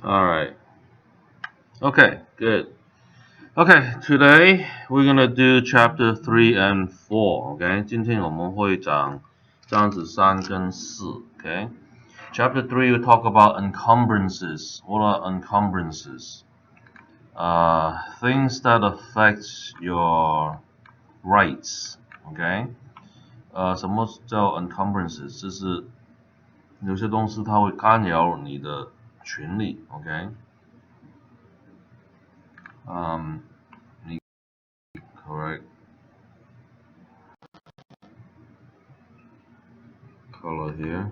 All right. Okay, good. Okay, today we're gonna do chapter 3 and 4. Okay, 今天我们会讲章子3跟4。Okay, chapter 3 we talk about encumbrances. What are encumbrances? Things that affect your rights. Okay, 什么叫 encumbrances？就是有些东西它会干扰你的权利。OK， 你 correct color here.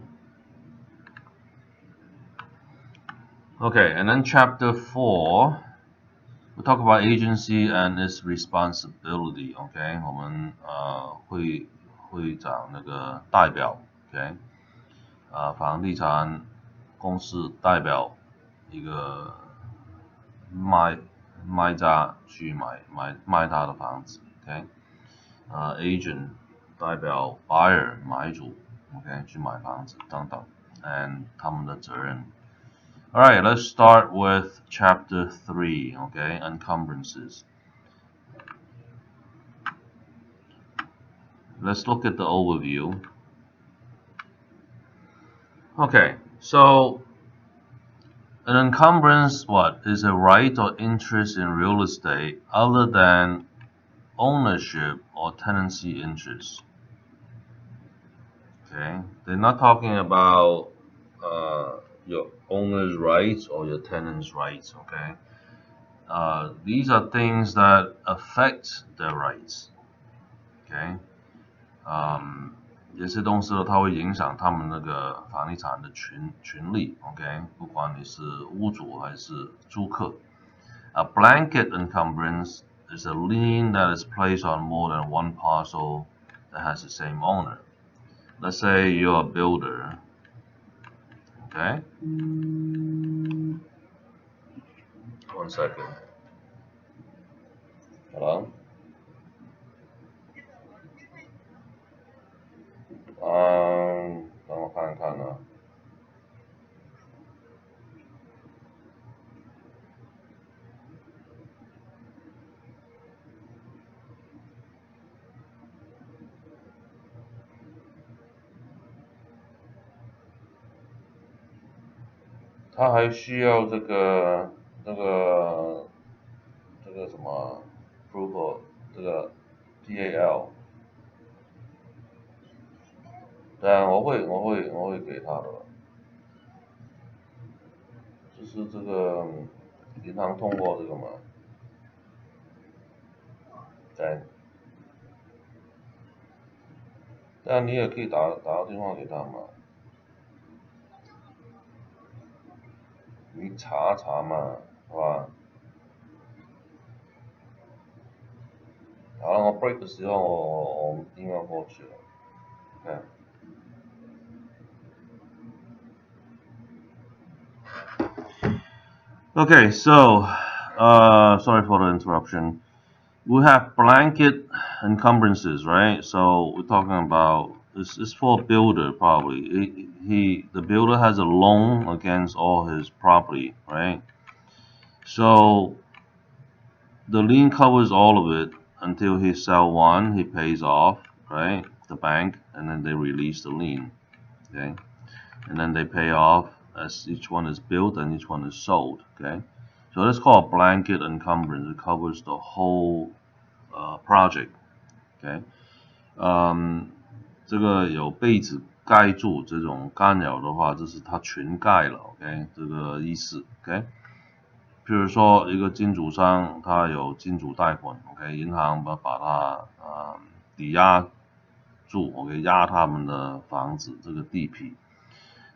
Okay, and then chapter 4, we talk about agency and its responsibility. OK， 我们会讲那个代表。OK， 房地产公司代表一个卖家去卖他的房子。OK， agent 代表 buyer 买主。OK， 去买房子等等 ，and 他们的责任。Alright, let's start with chapter 3, okay, encumbrances. Let's look at the overview. Okay, so an encumbrance is a right or interest in real estate other than ownership or tenancy interest. Okay, they're not talking about your owner's rights or your tenant's rights. Okay, these are things that affect their rights. Okay. 有些东西呢，它会影响他们那个房地产的权利 ，OK， 不管你是屋主还是租客。A blanket encumbrance is a lien that is placed on more than one parcel that has the same owner. Let's say you're a builder, okay? One second. Hello? 让我看看啊。他还需要这个什么 approval 这个 PAL， 对啊，我会给他的，就是这个银行通过这个嘛，对，但你也可以打个电话给他嘛，你查查嘛，好吧？好了，我 break 的时候我 email 过去了 ，OK。Okay, so sorry for the interruption. We have blanket encumbrances, right? So we're talking about it's for a builder probably. The builder has a loan against all his property, right? So the lien covers all of it until he sell one, he pays off, right? The bank, and then they release the lien, okay? And then they pay off as each one is built and each one is sold, okay? So that's called blanket encumbrance. It covers the whole project, okay? 这个有被子盖住这种干扰的话，就是它全盖了 ，OK， 这个意思 ，OK。譬如说一个金主商，他有金主贷款 ，OK， 银行把它抵押住 ，OK， 押他们的房子这个地皮，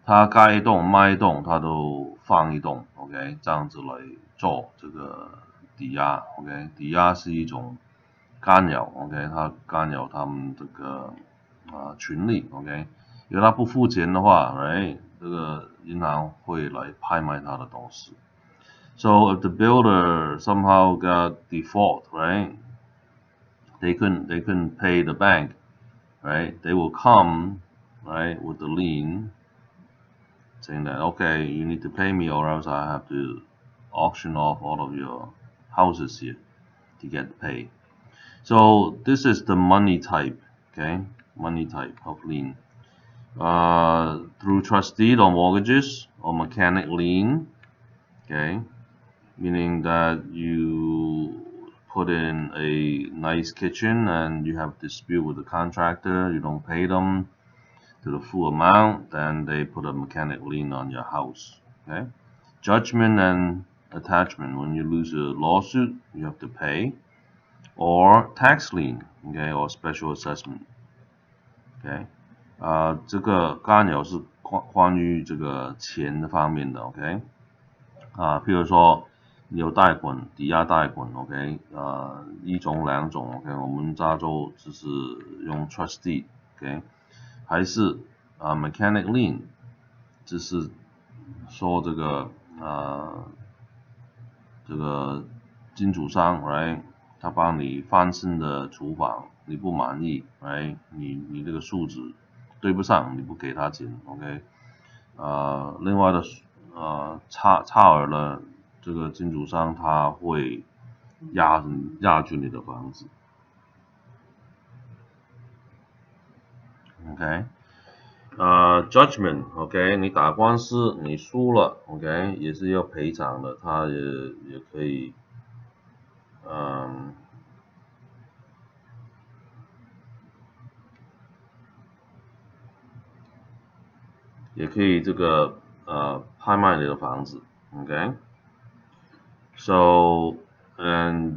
他盖一栋卖一栋，他都放一栋 ，OK， 这样子来做这个抵押 ，OK， 抵押是一种干扰 ，OK， 它干扰他们这个权利 ，OK， 因为他不付钱的话 ，right， 这个银行会来拍卖他的东西。So if the builder somehow got default, right, they couldn't pay the bank, right, they will come, right, with the lien, saying that, okay, you need to pay me or else I have to auction off all of your houses here to get paid. So this is the money type, okay, money type of lien. Through trust deed or mortgages or mechanic lien, okay, meaning that you put in a nice kitchen and you have a dispute with the contractor, you don't pay them to the full amount, then they put a mechanic lien on your house, okay. Judgment and attachment, when you lose a lawsuit, you have to pay, or tax lien, okay, or special assessment, okay. 这个刚刚有是关于这个钱的方面的 ，OK， 譬如说你有贷款、抵押贷款 ，OK， 一种两种 ，OK， 我们加州就是用 trust deed，OK， 还是mechanic lien， 就是说这个金主商 ，right， 他帮你翻新的厨房，你不满意 ，right， 你这个数字对不上，你不给他钱 ，OK， 另外的差额呢，这个金主商他会压住你的房子 ，OK， judgment， OK， 你打官司你输了 ，OK， 也是要赔偿的，他也可以，也可以这个拍卖你的房子 ，OK，So，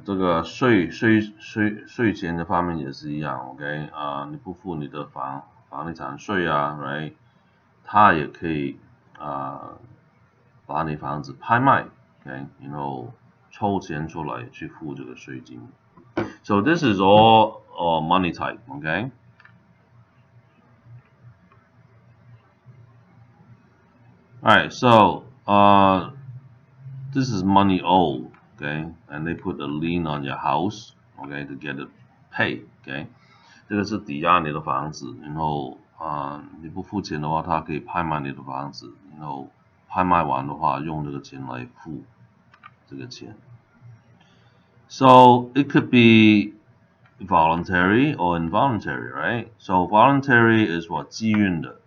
这个税钱的方面也是一样 ，OK， 你不付你的房地产税啊 ，right， 他也可以把你房子拍卖 ，OK， 然后抽钱出来去付这个税金。So this is all money type, okay? Alright, so this is money owed, okay? And they put a lien on your house, okay, to get it paid, okay? 这个是抵押你的房子，然后你不付钱的话，他可以拍卖你的房子，然后拍卖完的话，用这个钱来付这个钱。So it could be voluntary or involuntary, right? So voluntary is what 自愿的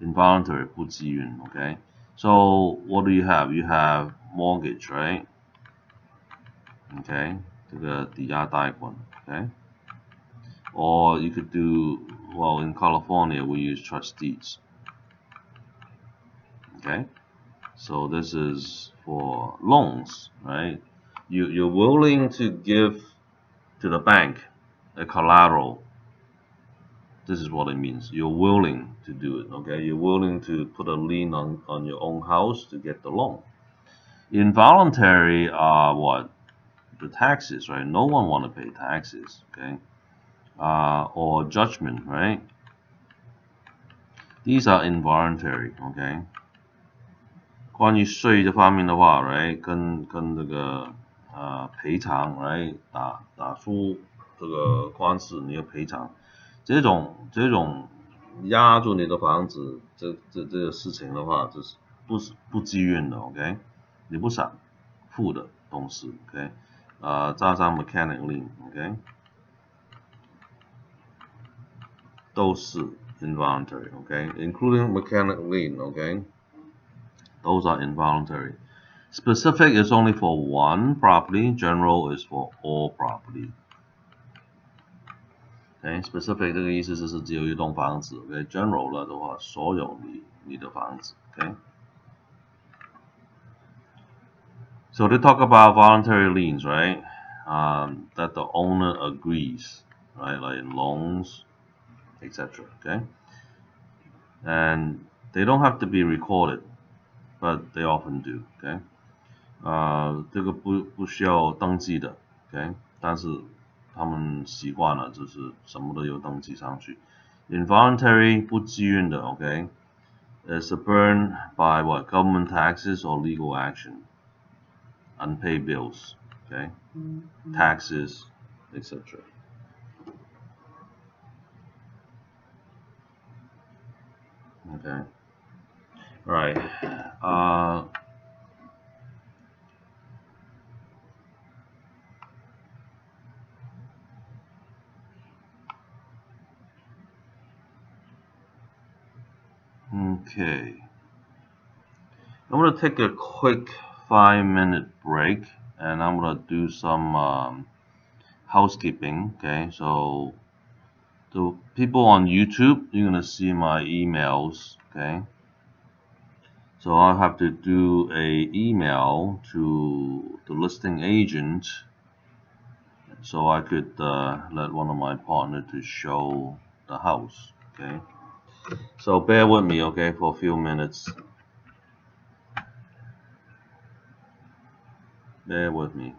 ，involuntary 不自愿 ，okay? So what do you have? You have mortgage, right? Okay, 这个抵押贷款 ，okay? Or you could do, well, in California we use trust deeds. Okay, so this is for loans, right? You're willing to give to the bank a collateral. This is what it means. You're willing to do it, okay? You're willing to put a lien on your own house to get the loan. Involuntary are what? The taxes, right? No one want to pay taxes, okay? Or judgment, right? These are involuntary, okay? 关于税这方面的话 ，right， 跟这个赔偿 ，right， 打输这个官司你要赔偿，这种压住你的房子这个事情的话，就是不自愿的 ，OK， 你不想付的东西 ，OK， 加上 mechanic lien，OK， 都是 involuntary，OK，including mechanic lien，OK。Those are involuntary. Specific is only for one property. General is for all property. Okay, specific 这个意思就是只有一栋房子。Okay, general 了的话，所有你的房子。Okay. So they talk about voluntary liens, right? That the owner agrees, right? Like in loans, etc. Okay. And they don't have to be recorded. But they often do, okay? 这个不需要登记的 ，okay？ 但是他们习惯了，就是什么都有登记上去。Involuntary 不自愿的 ，okay？ Is a burden by what? Government taxes or legal action, unpaid bills, okay? Taxes, etc. Okay. Right. Okay. I'm gonna take a quick 5-minute break, and I'm gonna do some housekeeping. Okay, so the people on YouTube, you're gonna see my emails. Okay, so I'll have to do a email to the listing agent, so I could let one of my partner to show the house. Okay, so bear with me. Okay, for a few minutes. Bear with me.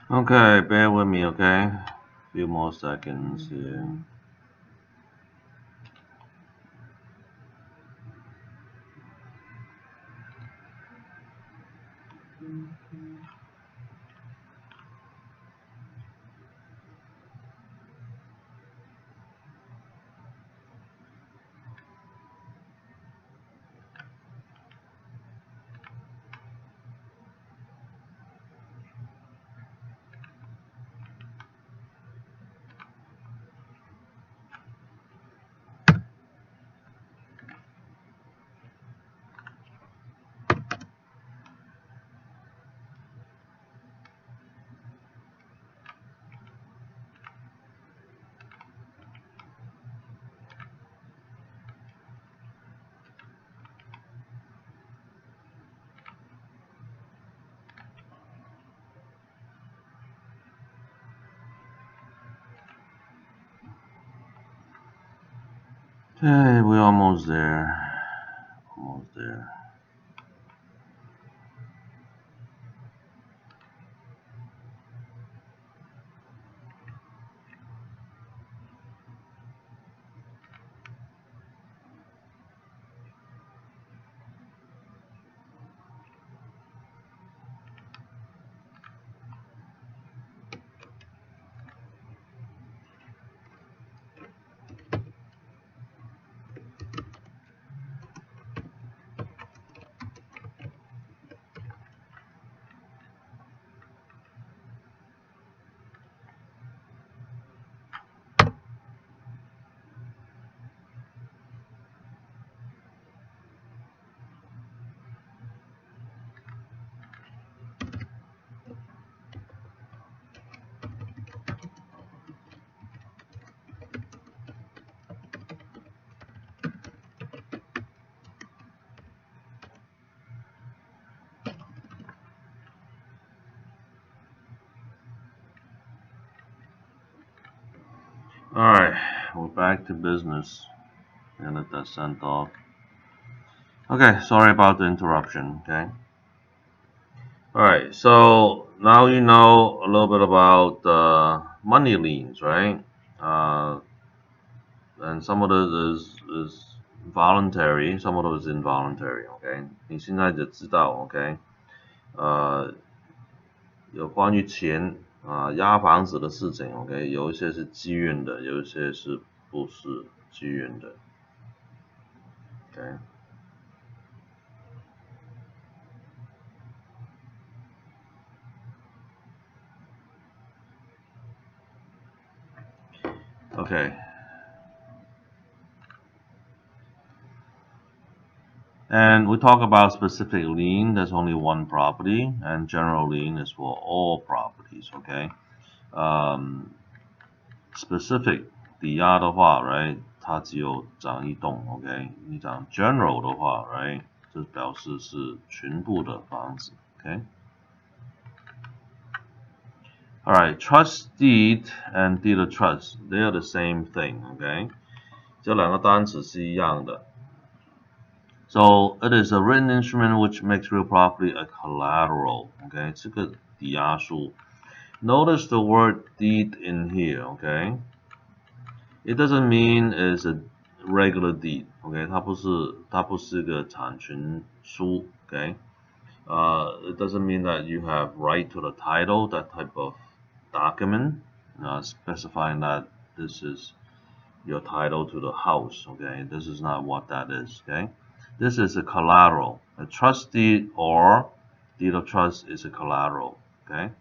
Okay, bear with me, okay? A few more seconds here. Okay, we're almost there. Almost there. Alright, we're back to business. And let that sent off. Okay, sorry about the interruption, okay? Alright, so now you know a little bit about money liens, right? And some of it is voluntary, some of it is involuntary, okay? 你现在就知道 OK 有关于钱押房子的事情 OK 有一些是自愿的，有一些是不是自愿的 OK Okay. And we talk about specific lien, there's only one property, and general lien is for all properties, okay? Specific 抵押的话 right 它只有涨一栋 OK 你讲 general 的话 right 这表示是全部的房子 OK Alright, trust deed and deed of trust, they are the same thing, okay? 这两个单词是一样的。So it is a written instrument which makes real property a collateral, okay? 这个抵押书。Notice the word deed in here, okay? It doesn't mean it's a regular deed, okay? 它不是个产权书 okay? It doesn't mean that you have right to the title, that type of document, specifying that this is your title to the house, okay? This is not what that is, okay? This is a collateral. A trust deed or deed of trust is a collateral, okay?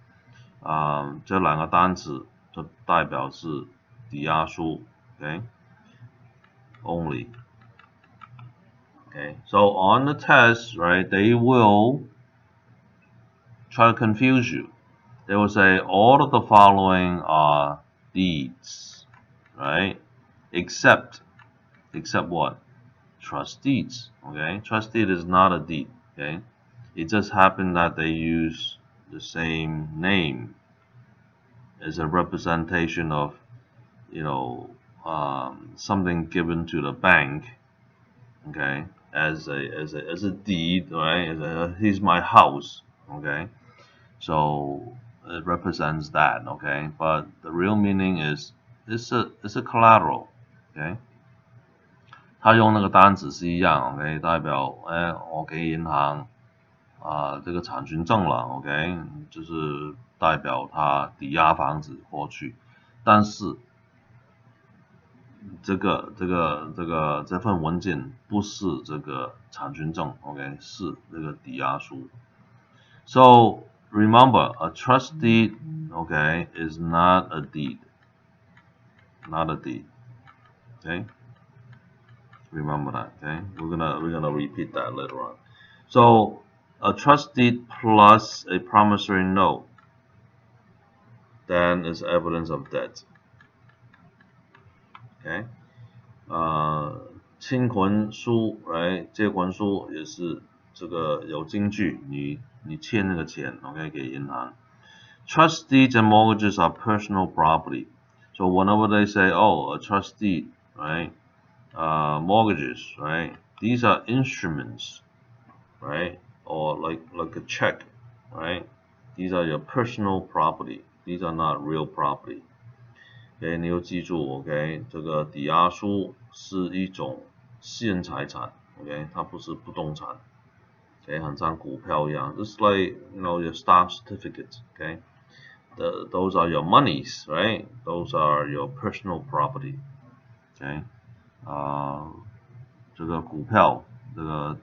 这两个单词就代表是抵押书 okay? Only. Okay, so on the test, right, they will try to confuse you. They will say all of the following are deeds, right? Except what? Trust deeds, okay? Trust deed is not a deed, okay? It just happened that they use the same name as a representation of, something given to the bank, okay, as a deed, right? Here's my house, okay? So it represents that, okay? But the real meaning is it's a collateral, okay? 他用那个单词是一样 ，OK， 代表我给银行这个产权证了 ，OK， 就是代表他抵押房子过去，但是这份文件不是这个产权证 ，OK， 是这个抵押书。So remember, a trust deed, okay, is not a deed, not a deed, okay. Remember that, okay? We're gonna repeat that later on. So a trust deed plus a promissory note, then is evidence of debt. Okay? 侵权书 right 借权书也是这个有金据，你欠那个钱 OK 给银行。Trust deeds and mortgages are personal property. So whenever they say, oh, a trust deed, right? Mortgages, right? These are instruments, right? Or like a check, right? These are your personal property. These are not real property. OK， 你要记住 ，OK， 这个抵押书是一种私人财产 ，OK， 它不是不动产 ，OK， 很像股票一样 ，just like your stock certificates, OK， those are your monies, right? Those are your personal property, OK， 这个股票，这个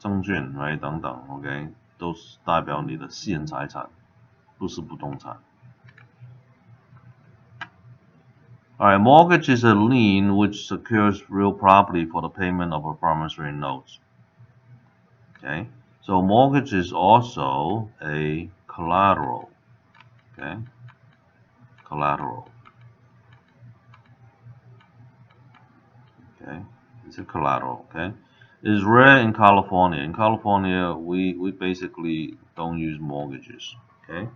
证券 ，right 等等 ，OK， 都是代表你的私人财产，不是不动产。Alright, mortgage is a lien which secures real property for the payment of a promissory note. Okay, so mortgage is also a collateral. Okay, collateral. Okay, it's a collateral. Okay, it is rare in California. In California, we basically don't use mortgages. Okay,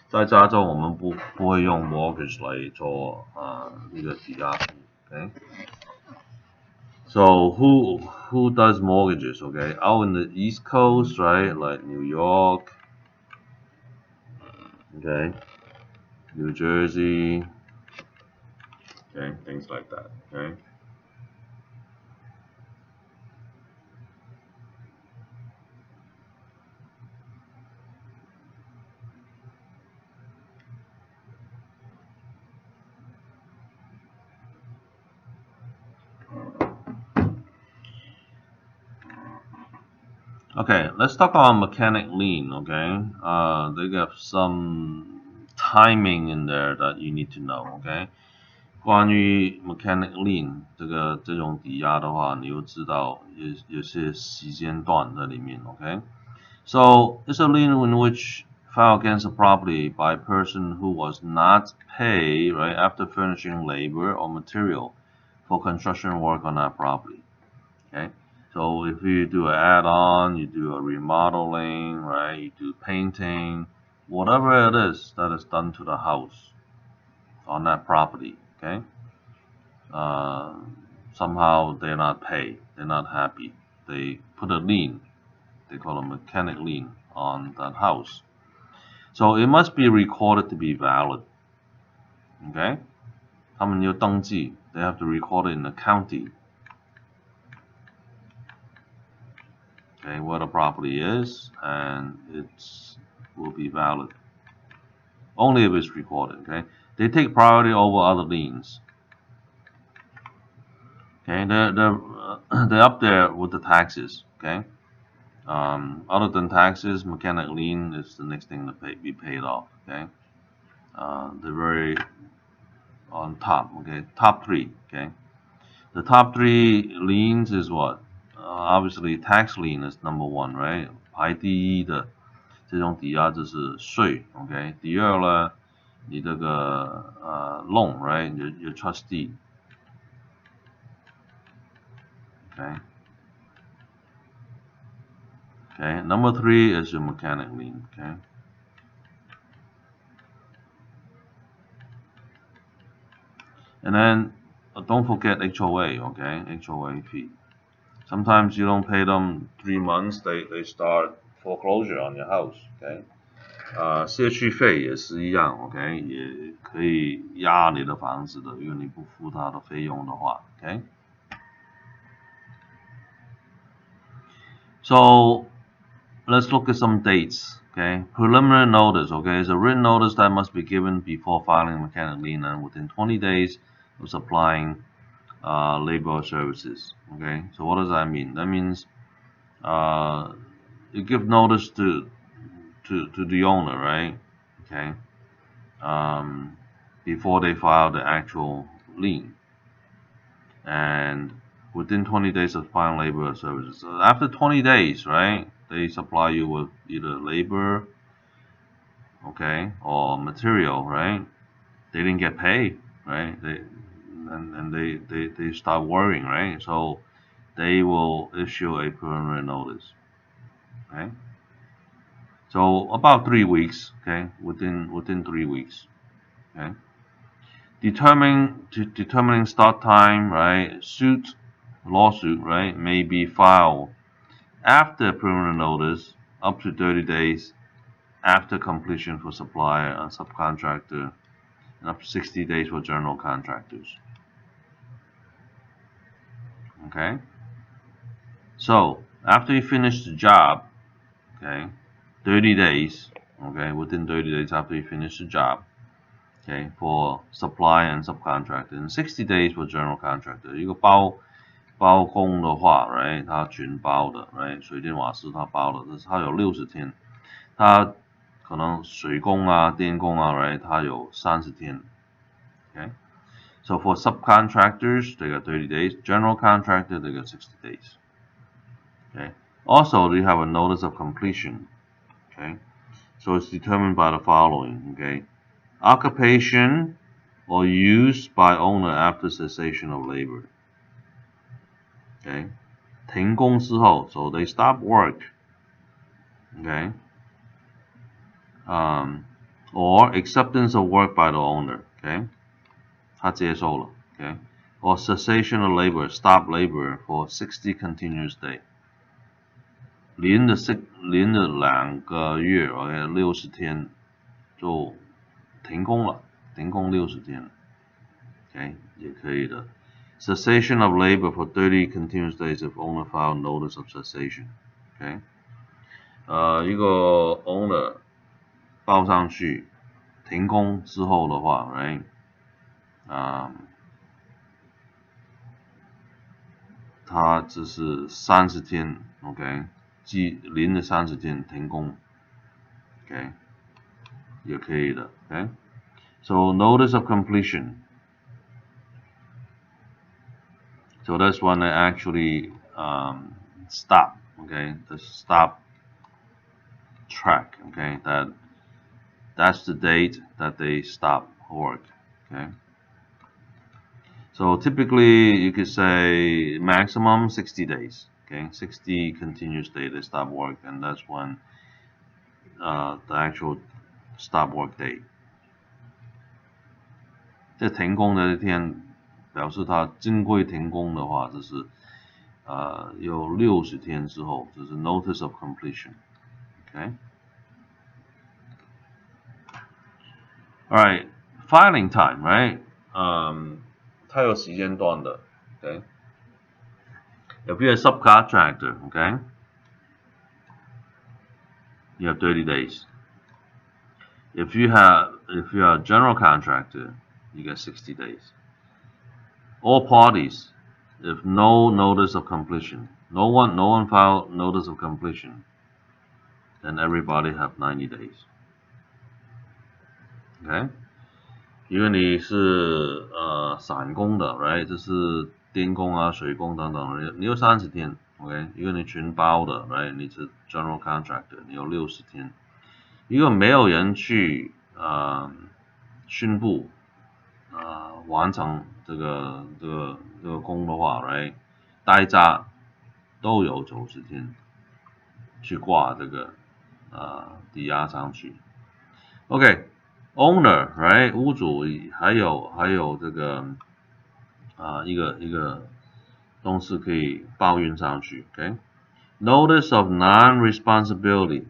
在加州我们不会用 mortgage 来做一个抵押品 ，OK？ So who does mortgages? Okay, out in the East Coast, right? Like New York, okay, New Jersey, okay, things like that. Okay. Okay, let's talk about mechanic lien. Okay, they got some timing in there that you need to know. Okay. 关于 mechanic lien 这种抵押的话，你又知道有些时间段在里面 ，OK？ So it's a lien in which filed against a property by a person who was not paid right after furnishing labor or material for construction work on that property. Okay? So if you do an add-on, you do a remodeling, right? You do painting, whatever it is that is done to the house on that property, okay? Somehow they're not paid, they're not happy. They put a lien, they call a mechanic lien on that house. So it must be recorded to be valid. Okay? 他们有登记, they have to record it in the county. Okay, where the property is, and it will be valid. Only if it's recorded, okay? They take priority over other liens. Okay, they're up there with the taxes, okay? Other than taxes, mechanic lien is the next thing to be paid off, okay? They're very on top, okay? Top three, okay? The top three liens is what? Obviously, tax lien is number one, right? 排第一的这种抵押就是税 ，OK？ 第二呢，你这个loan, right? Your trustee, okay? Okay. Number three is your mechanic lien, okay? And then don't forget HOA, okay? HOA fee. Sometimes you don't pay them 3 months, they start foreclosure on your house, okay? 社区费也是一样 ，OK， 也可以压你的房子的，因为你不付他的费用的话 ，OK。So let's look at some dates, okay? Preliminary notice, okay, is a written notice that must be given before filing a mechanic lien and within 20 days of supplying labor or services, okay? So what does that mean? That means you give notice to the owner, right? Okay. Before they file the actual lien, and within 20 days of filing labor or services. So after 20 days, right, they supply you with either labor, okay, or material, right? They didn't get paid, right? They start worrying, right? So they will issue a preliminary notice, okay? So about 3 weeks, okay, within 3 weeks, okay. Determining start time, right? Lawsuit, right, may be filed after preliminary notice up to 30 days after completion for supplier and subcontractor, and up to 60 days for general contractors. Okay? So, after you finish the job, okay, 30 days, okay, within 30 days after you finish the job, okay, for supplier and subcontractor, and 60 days for general contractor. 一个包工的话 ，right， 它全包的 ，right， 水电瓦斯它包的，但是它有60天，它可能水工啊、电工啊 ，right， 它有30天 ，okay。So for subcontractors, they got 30 days. General contractor, they got 60 days. Okay. Also, you have a notice of completion. Okay. So it's determined by the following. Okay. Occupation or use by owner after cessation of labor. Okay. 停工之后 so they stop work. Okay. or acceptance of work by the owner, okay? 他接受了 okay? Or cessation of labor, stop labor for 60 continuous days. 连着2个月 ，OK， 60天就停工了，停工60天 ，OK 也可以的。Cessation of labor for 30 continuous days if owner filed notice of cessation，OK， 一个 owner 报上去停工之后的话 ，right， 他只是30天 ，OK， 连着30天停工 ，OK， 也可以的 ，OK。So notice of completion. So that's when they actually stop. Okay, the stop track. Okay, that's the date that they stop work. Okay. So typically you could say maximum 60 days. Okay, 60 continuous days they stop work, and that's when the actual stop work date. 这停工的那天，表示他经过停工的话，这是有60天之后，这是 notice of completion。Okay. All right, filing time, right? 它有时间段的。Okay. If you're a subcontractor, okay, you have 30 days. If you are a general contractor, you get 60 days. All parties, if no notice of completion, no one filed notice of completion, then everybody have 90 days. Okay? 因为你是散工的 ，right？ 这是电工啊、水工等等，你有30天 ，OK？ 因为你全包的 ，right？ 你是 general contractor， 你有60天。如果没有人去宣布完成这个工的话 ，right？ 大家都有90天去挂这个抵押上去 ，OK？Owner, right？ 屋主还有这个一个东西可以抱怨上去 ，OK？Notice of non-responsibility,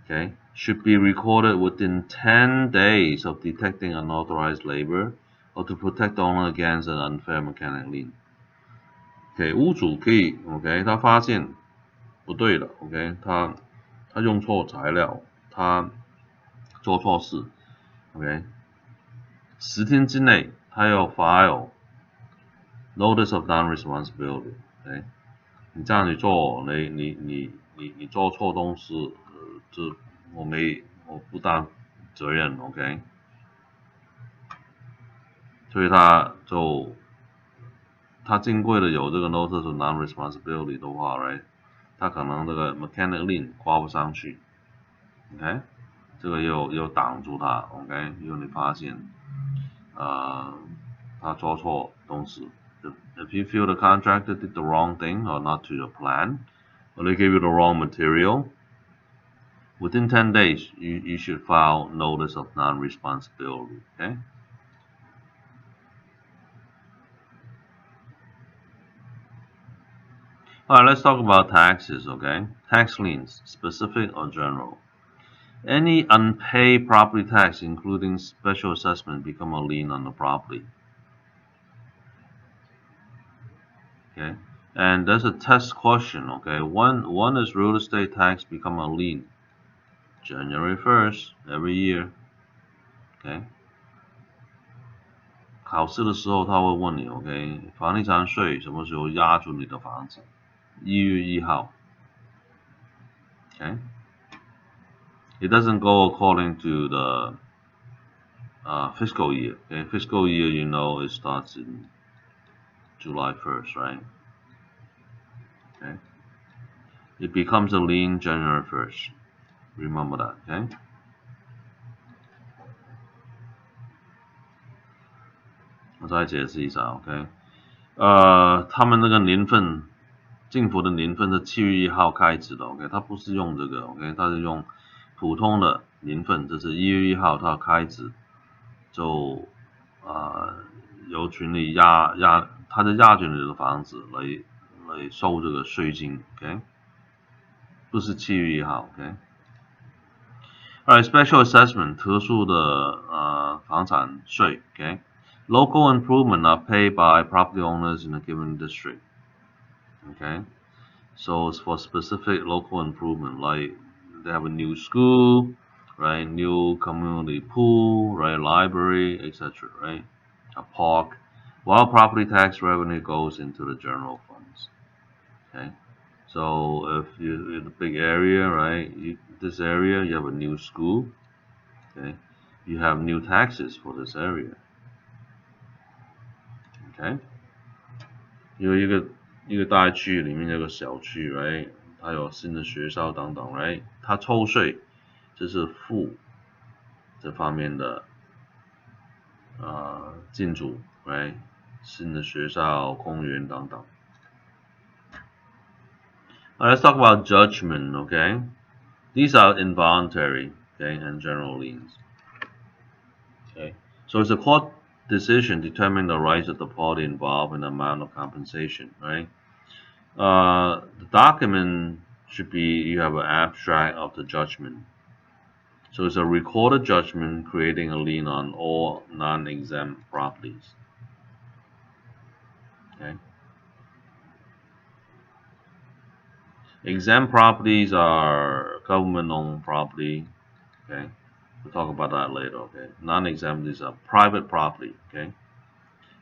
okay, should be recorded within 10 days of detecting unauthorized labor or to protect the owner against an unfair mechanic lien. OK， 屋主可以 ，OK， 他发现不对了 ，OK， 他用错材料，他做错事 ，OK， 10天之内他要 file notice of non-responsibility， OK， 你这样子做，你做错东西，这我不担责任 ，OK， 所以他经过的有这个 notice of non-responsibility 的话 ，right， 他可能这个 mechanic lien 挂不上去 ，OK。这个又挡住他 ，OK， 因为你发现，他做错东西。If you feel the contractor did the wrong thing or not to your plan, or they gave you the wrong material, within 10 days you should file notice of non-responsibility, okay? Alright, let's talk about taxes, okay? Tax liens, specific or general. Any unpaid property tax, including special assessment, become a lien on the property. Okay, and there's a test question. Okay, when does real estate tax become a lien? January 1st every year. Okay， 考试的时候他会问你 ，OK， 房地产税什么时候压住你的房子？1月1号。Okay. It doesn't go according to the fiscal year. Okay, fiscal year, you know, it starts in July 1st, right? Okay. It becomes a lien January 1st. Remember that, okay? 我再解释一下 ，OK？ 他们那个年份，政府的年份是7月1号开始的 ，OK？ 它不是用这个 ，OK？ 它是用普通的年份，这是1月1号它开始，就由群里他的押金里的房子来收这个税金 ，OK， 不是7月1号 ，OK。Alright, special assessment 特殊的房产税 ，OK。Local improvement are paid by property owners in a given district. Okay, so it's for specific local improvement, like they have a new school, right? New community pool, right? Library, etc. Right? A park. While property tax revenue goes into the general funds. Okay, so if you're in a big area, right? This area, you have a new school. Okay, you have new taxes for this area. Okay， 有一个大区里面有个小区 ，right？ 它有新的学校等等 ，right？ 它抽税，这是付这方面的进驻 ，right？ 新的学校、公园等等。Let's talk about judgment, okay? These are involuntary, okay, and general liens. Okay, so it's a court decision determining the rights of the party involved in the amount of compensation, right? The document should be, you have an abstract of the judgment. So it's a recorded judgment creating a lien on all non-exempt properties. Okay. Exempt properties are government-owned property. Okay. We'll talk about that later. Okay. Non-exempt is a private property. Okay.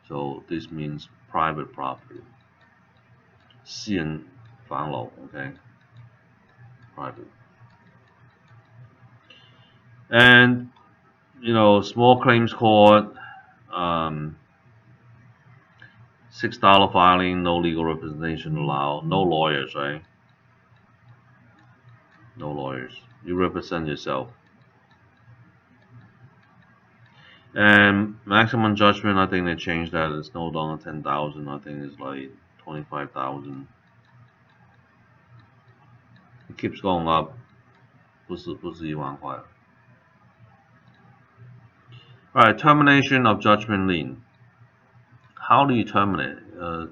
So this means private property. 私人房楼 okay, private. And small claims court, $6 filing, no legal representation allowed, no lawyers, right? No lawyers. You represent yourself. And maximum judgment, I think they changed that. It's no longer 10,000. I think it's like 25,000. It keeps going up. 不是1万块。Alright, termination of judgment lien. How do you terminate?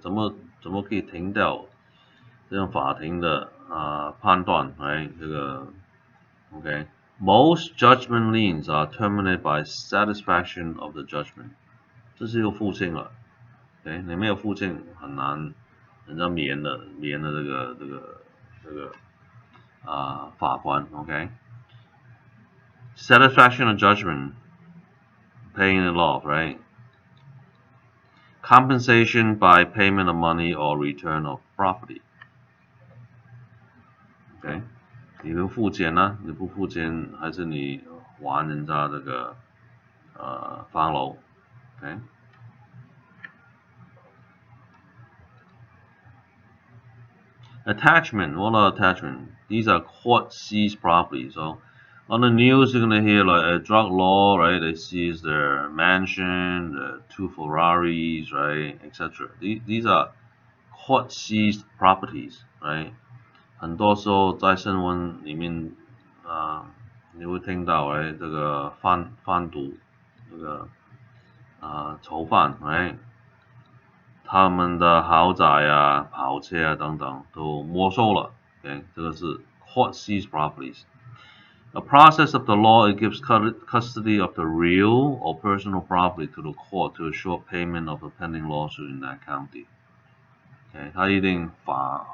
怎么可以停掉这种法庭的判断 right? 这个 okay. Most judgment liens are terminated by satisfaction of the judgment. 这是一个附件了 ，okay? 你没有附件很难，人家免了这个法官 ，okay? Satisfaction of judgment, paying it off, right? Compensation by payment of money or return of property. Okay? 你能付钱呢？你不付钱，还是你还人家这个房楼 ？Okay? Attachment, what are attachment? These are court seized property. So on the news, you're gonna hear like a drug law, right? They seize their mansion, 2 Ferraris, right, etc. These are court seized properties, right? 很多时候在新闻里面你会听到哎，这个贩毒，这个囚犯，哎，他们的豪宅啊、跑车啊等等都没收了。OK， 这个是 court seized properties. A process of the law, it gives custody of the real or personal property to the court to assure payment of a pending lawsuit in that county. OK， 他一定法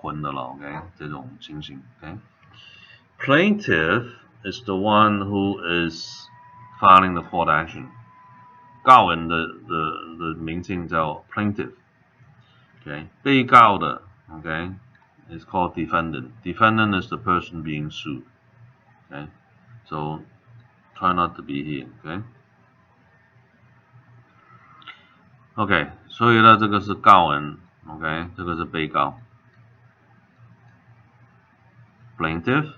婚的了 ，OK， 这种情形 ，OK。Plaintiff is the one who is filing the court action. 告人的名称叫 plaintiff，OK， 被告的 ，OK， is called defendant. Defendant is the person being sued. Okay, so try not to be here. OK， 所以呢，这个是告人 ，OK， 这个是被告。Plaintiff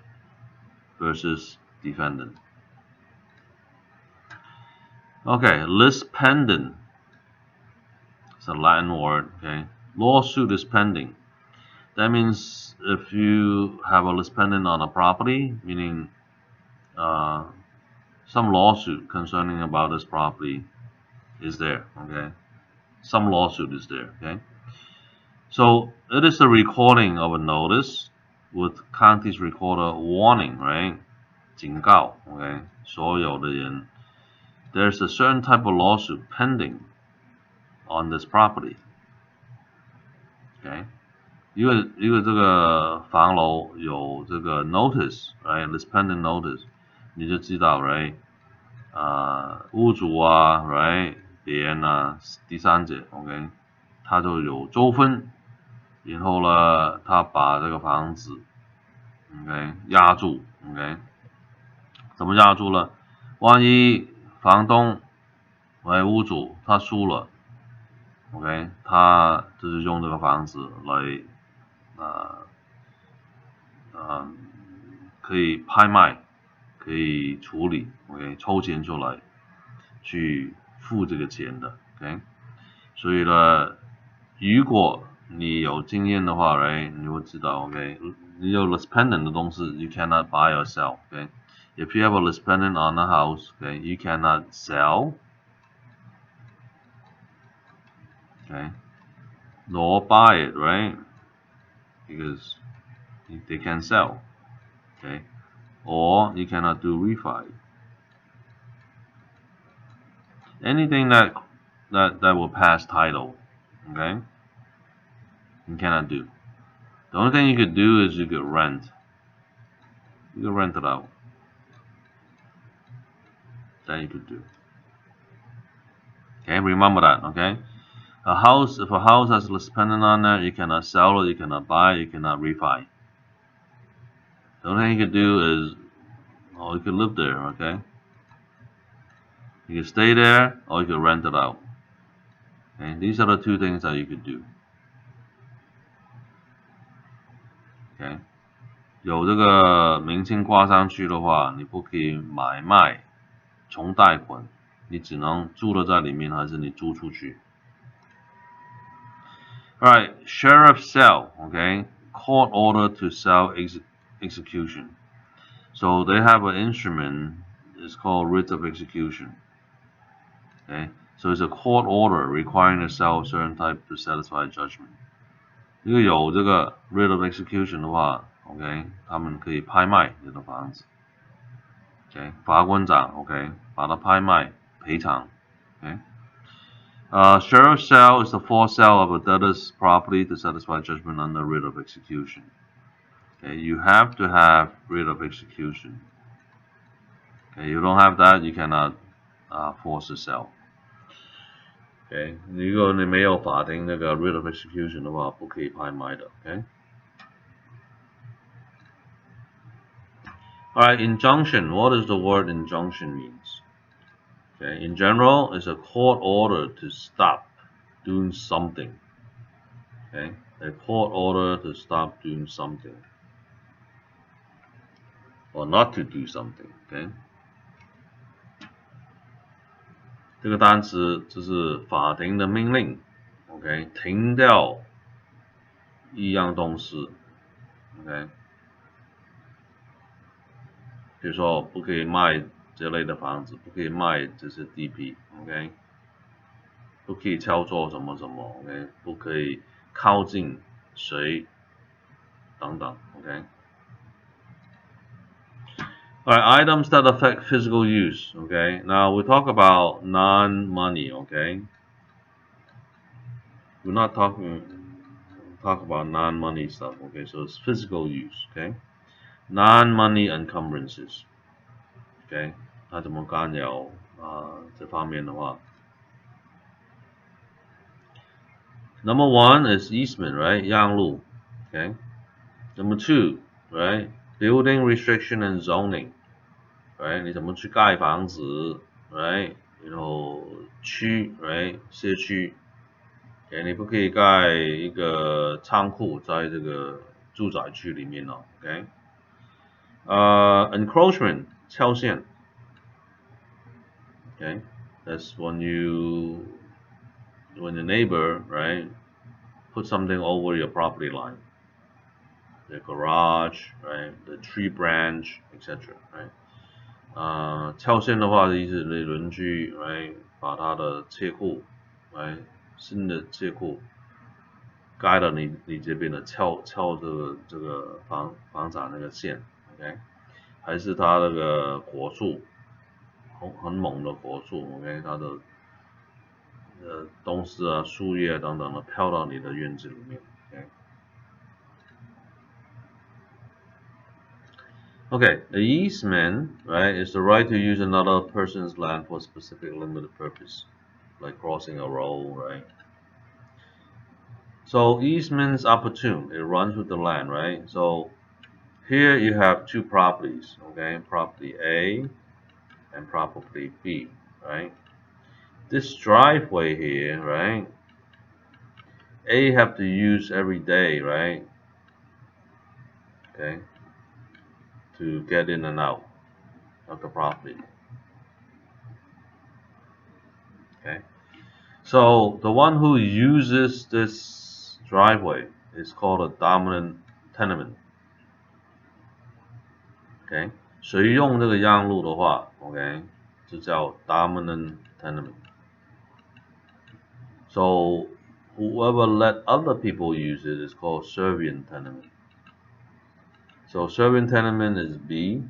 versus defendant. Okay, lis pendent. It's a Latin word. Okay, lawsuit is pending. That means if you have a lis pendent on a property, meaning some lawsuit concerning about this property is there, okay? Some lawsuit is there, okay? So it is a recording of a notice with county's recorder warning, right? 警告, okay? 所有的人 there's a certain type of lawsuit pending on this property, okay? 因为这个房楼有这个 notice, right? This pending notice, 你就知道 right? 屋主啊 right? 别人啊第三者 OK? 他就有纠纷，然后呢他把这个房子 OK? 压住 OK? 怎么压住了？万一房东屋主他输了 OK? 他就是用这个房子来可以拍卖，可以处理 OK? 抽钱出来去付这个钱的 OK? 所以呢如果你有经验的话 right? 你会知道 OK? 你有 list pendant 的东西 you cannot buy or sell OK? If you have a list pendant on a house OK? You cannot sell OK? Nor buy it right? Because they can sell okay? Or you cannot do refi. Anything that will pass title okay? You cannot do. The only thing you could do is you could rent. You could rent it out. That you could do. Okay, remember that, okay? If a house has a list pendant on there, you cannot sell it, you cannot buy it, you cannot refi. The only thing you could do is, you could live there, okay? You could stay there, or you could rent it out. Okay, these are the two things that you could do. Okay, 有这个名称挂上去的话，你不可以买卖、重贷款，你只能住了在里面，还是你租出去。Alright, sheriff sale, okay? Court order to sell execution. So they have an instrument, it's called Writ of Execution. Okay, so it's a court order requiring to sell certain type to satisfy judgment. 如果有这个 Writ of Execution 的话 ，OK， 他们可以拍卖这个房子。OK， 法官长 OK， 把它拍卖赔偿。OK。Sheriff sale is the forced sale of a debtor's property to satisfy judgment under writ of execution. Okay, you have to have writ of execution. Okay, you don't have that, you cannot force a sale. Okay, 如果你没有法庭那个 writ of execution 的话，不可以拍卖的。Okay. Alright, injunction. What does the word injunction means? Okay, in general, it's a court order to stop doing something. Okay, a court order to stop doing something. Or not to do something. Okay. 这个单词就是法庭的命令 ，OK， 停掉一样东西 ，OK， 比如说不可以卖这类的房子，不可以卖这些地皮 ，OK， 不可以操作什么什么 ，OK， 不可以靠近谁等等 ，OK。Alright, items that affect physical use. Okay, now we talk about non-money. Okay, we're not talk about non-money stuff. Okay, so it's physical use. Okay, non-money encumbrances. Okay, 它怎么干扰这方面的话 ？Number one is easement, right? 让路 Okay. Number two, right? Building restriction and zoning, right? 你怎么去盖房子 right? 然后区 right? 社区 okay? 你不可以盖一个仓库在这个住宅区里面哦 okay? Encroachment 超限 okay? That's when the neighbor right? Put something over your property line. The garage, right? The tree branch, etc. Right? 撬线的话的意思，你邻居来把他的车库，来新的车库盖了你这边的撬这个房产那个线 ，OK， 还是他那个果树很猛的果树 ，OK， 它的东西啊树叶等等的飘到你的院子里面 ，OK。Okay, the easement, right, is the right to use another person's land for a specific limited purpose, like crossing a road, right? So easement's opportune, it runs with the land, right? So here you have two properties, okay, property A and property B, right? This driveway here, right, A have to use every day, right, okay, to get in and out of the property, okay? So the one who uses this driveway is called a dominant tenement. OK， 谁用这个样路的话 ，OK， 就叫 dominant tenement. So whoever let other people use it is called servient tenement. So servient tenement is B,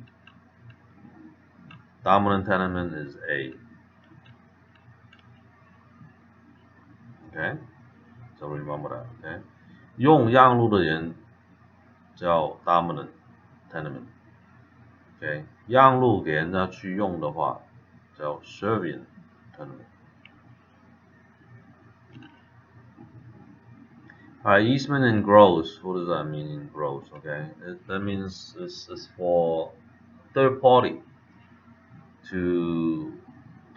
dominant tenement is A. Okay, so remember that. Okay， 用样路的人叫 dominant tenement。OK， 让路给人家去用的话，叫 servient tenement。Alright, easement in gross. What does that mean in gross? Okay, that means it's for third party to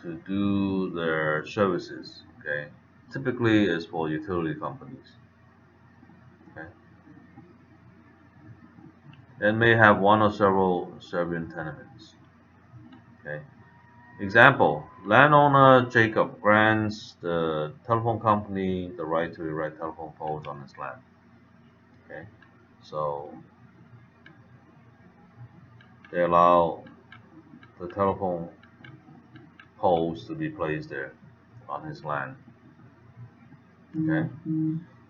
do their services. Okay, typically it's for utility companies. Okay, and may have one or several servient tenements. Okay. Example, landowner Jacob grants the telephone company the right to erect telephone poles on his land. Okay, so they allow the telephone poles to be placed there on his land. Okay，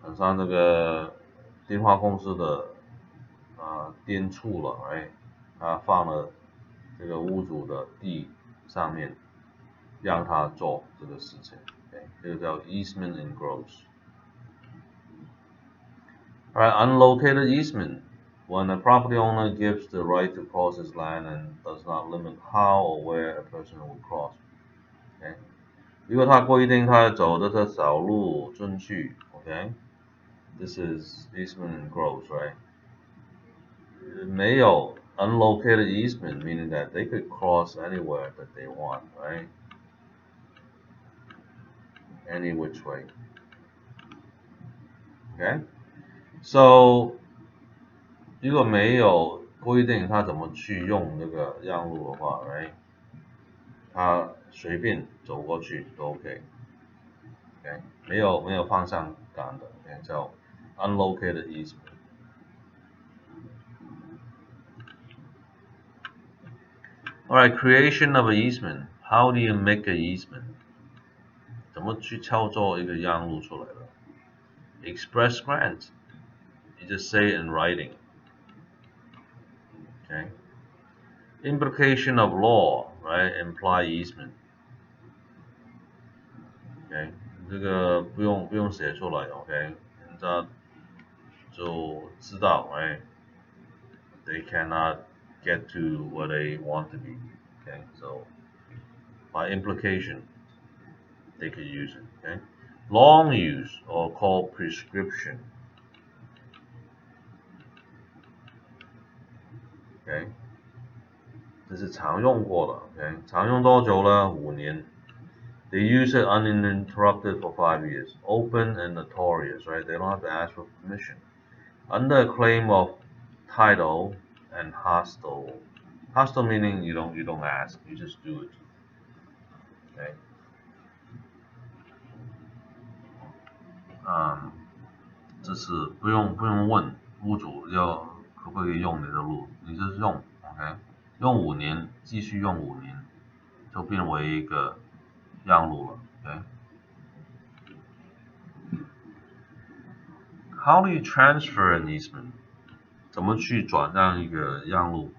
很像这个电话公司的电处了，哎，他放了这个屋主的地上面，让他做这个事情。Okay， 这个叫 easement in gross. Alright, unlocated easement. When a property owner gives the right to cross his land and does not limit how or where a person will cross. Okay， 如果他规定他走这个小路进去 ，OK， this is easement in gross, right？ 没有 unlocated easement, meaning that they could cross anywhere that they want, right? Any which way. Okay? So 如果没有规定他怎么去用那个让路的话 ，right？ 他随便走过去都 OK。OK， 没有方向感的 ，OK， 叫 unlocated easement。Alright, creation of an easement. How do you make an easement? 怎么去操作一个让路出来的 ？Express grant. You just say it in writing. Okay. Implication of law, right? Imply easement. Okay. 这个不用写出来 ，OK， 人家就知道 ，right？ They cannot get to where they want to be. Okay, so by implication, they could use it. Okay, long use or called prescription. Okay， 这是常用过的。OK， 常用多久呢？5年。They use it uninterrupted for 5 years. Open and notorious, right? They don't have to ask for permission. Under a claim of title and hostile. Hostile meaning you don't ask, you just do it. Okay. 这是不用问屋主可不可以用你的路，你就是用 ，OK。用5年，继续用5年，就变为一个让路了。Okay? How do you transfer an easement? 怎么去转让一个让路？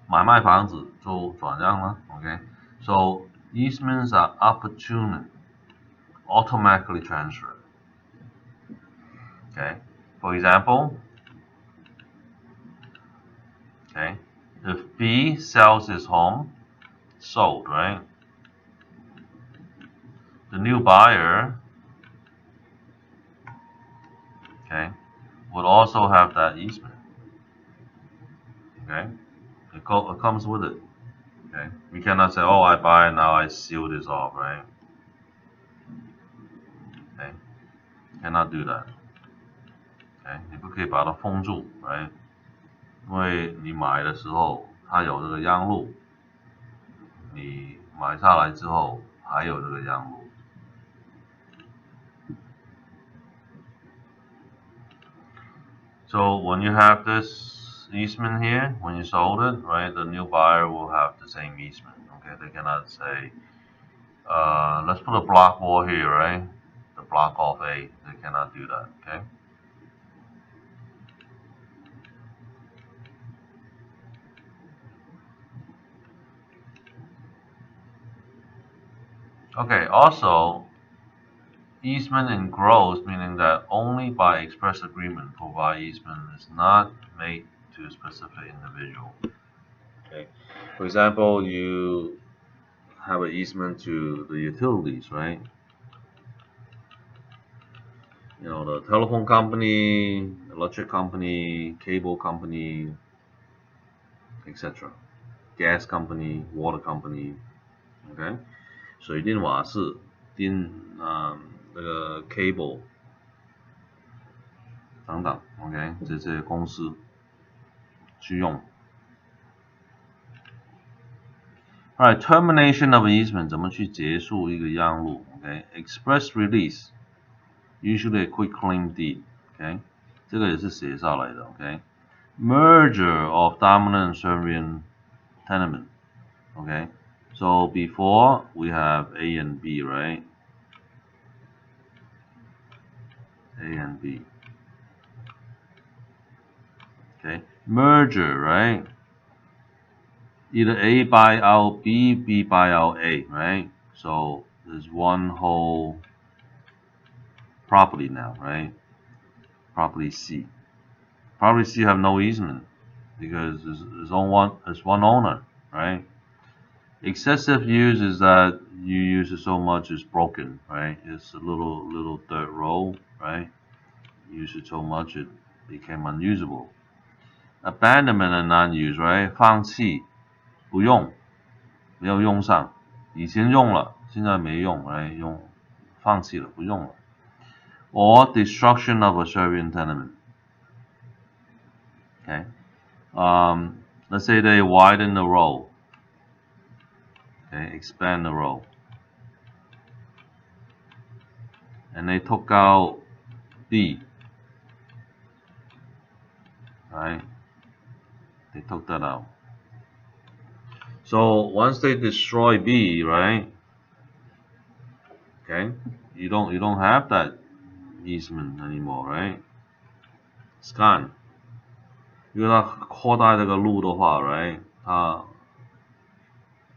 买卖房子就转让了。Okay? So easements are opportune, automatically transferred. Okay? For example, okay, if B sells his home, sold, right? The new buyer, okay, would also have that easement. Okay, it comes with it. Okay, we cannot say, oh, I buy it now, I seal this off, right? Okay, cannot do that. Okay, 你不可以把它封住 ，right？ 因为你买的时候它有这个让路，你买下来之后还有这个让路。So when you have this easement here, when you sold it, right, the new buyer will have the same easement. Okay, they cannot say, let's put a block wall here, right? The block off A. They cannot do that. Okay. Okay. Also, easement engrossed, meaning that only by express agreement provide easement is not made to a specific individual. Okay. For example, you have an easement to the utilities, right? You know, the telephone company, electric company, cable company, etc. Gas company, water company, okay? 水电瓦斯电那个 cable 等等 ，OK， 这些公司去用。Alright, termination of easement 怎么去结束一个让路 ？OK, express release, usually a quick claim deed. OK, 这个也是写下来的。OK, merger of dominant and servient tenement. OK, so before we have A and B, right? A and B. Okay, merger, right? Either A buy out B, B buy out A, right? So there's one whole property now, right? Property C. Property C have no easement because it's one owner, right? Excessive use is that you use it so much it's broken, right? It's a little dirt road, right? You use it so much it became unusable. Abandonment and non-use, right? 放弃，不用，没有用上，以前用了，现在没用， right? 用，放弃了，不用了。Or destruction of a servient tenement. Okay. Let's say they widen the road. Okay, expand the road. And they took out B. Right? They took that out. So once they destroy B, right? Okay, you don't have that easement anymore, right? It's gone. 因为它扩大这个路的话 ，right？ 它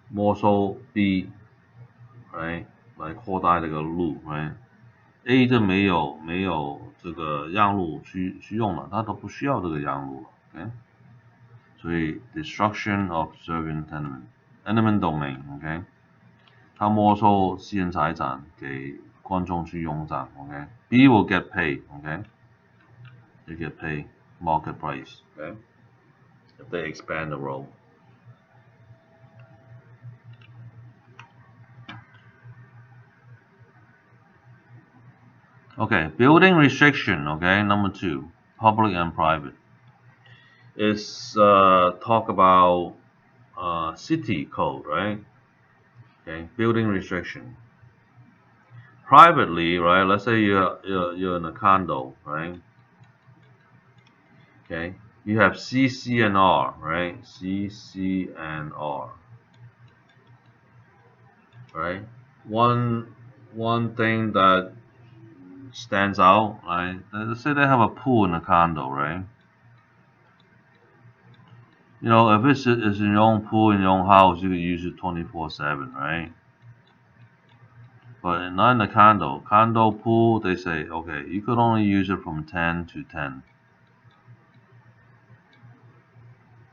没收 B，right？ 来扩大这个路 ，right？A 就没有这个让路去用了，它都不需要这个让路了 ，OK？ 所以 destruction of servient tenement domain，OK？ 它没收私人财产给观众去用上 ，OK？B will get paid，OK？They get paid market price，OK？If they expand the road. Okay, building restriction, okay, number 2, public and private. It's talk about city code, right? Okay, building restriction. Privately, right, let's say you're in a condo, right? Okay, you have C, C, and R, right? C, C, and R, right? One thing that stands out, right? Let's say they have a pool in a condo, right? You know, if it's in your own pool in your own house, you can use it 24/7, right? But not in the condo. Condo pool, they say, okay, you could only use it from 10 to 10.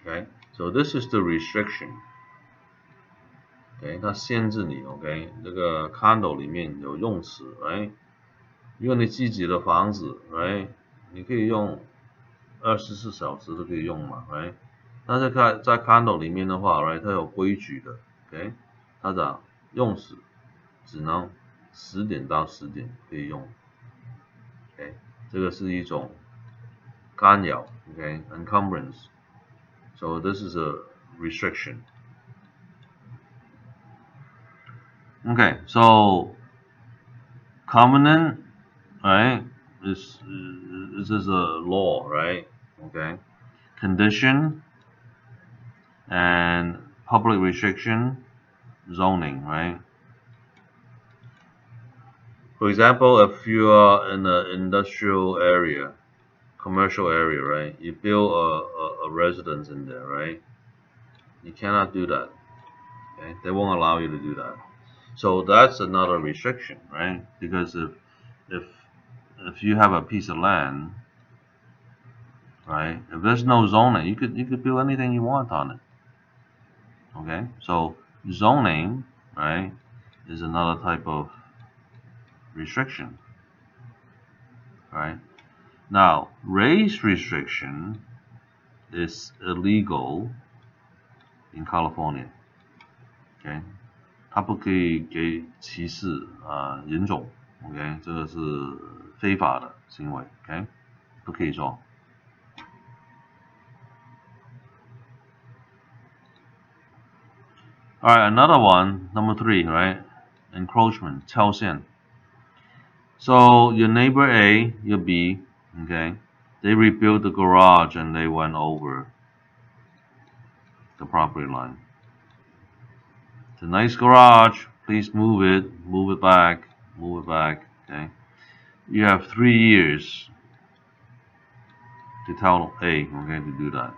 Okay, so this is the restriction. OK， 它限制你 OK， 这个 condo 里面有用词 ，right？ 如果你自己的房子 ，right？ 你可以用24小时都可以用嘛 ，right？ 但是在 condo 里面的话 ，right？ 它有规矩的 ，OK？ 它的用词只能10点到10点可以用 ，OK？ 这个是一种干扰 ，OK？Encumbrance。So this is a restriction. Okay, so covenant, right? This is a law, right? Okay. Condition and public restriction, zoning, right? For example, if you are in an industrial area, commercial area, right? You build a residence in there, right? You cannot do that. Okay? They won't allow you to do that. So that's another restriction, right? Because if you have a piece of land, right? If there's no zoning, you could build anything you want on it. Okay? So zoning, right, is another type of restriction. Right? Now, race restriction is illegal in California. Okay? 它不可以给歧视人种 ，OK， 这个是非法的行为 ，OK， 不可以做。Alright, another one, number 3, right? Encroachment, 超限. So your neighbor A, your B, okay, they rebuilt the garage and they went over the property line. It's a nice garage, please move it back, okay? You have 3 years to tell A, okay, to do that.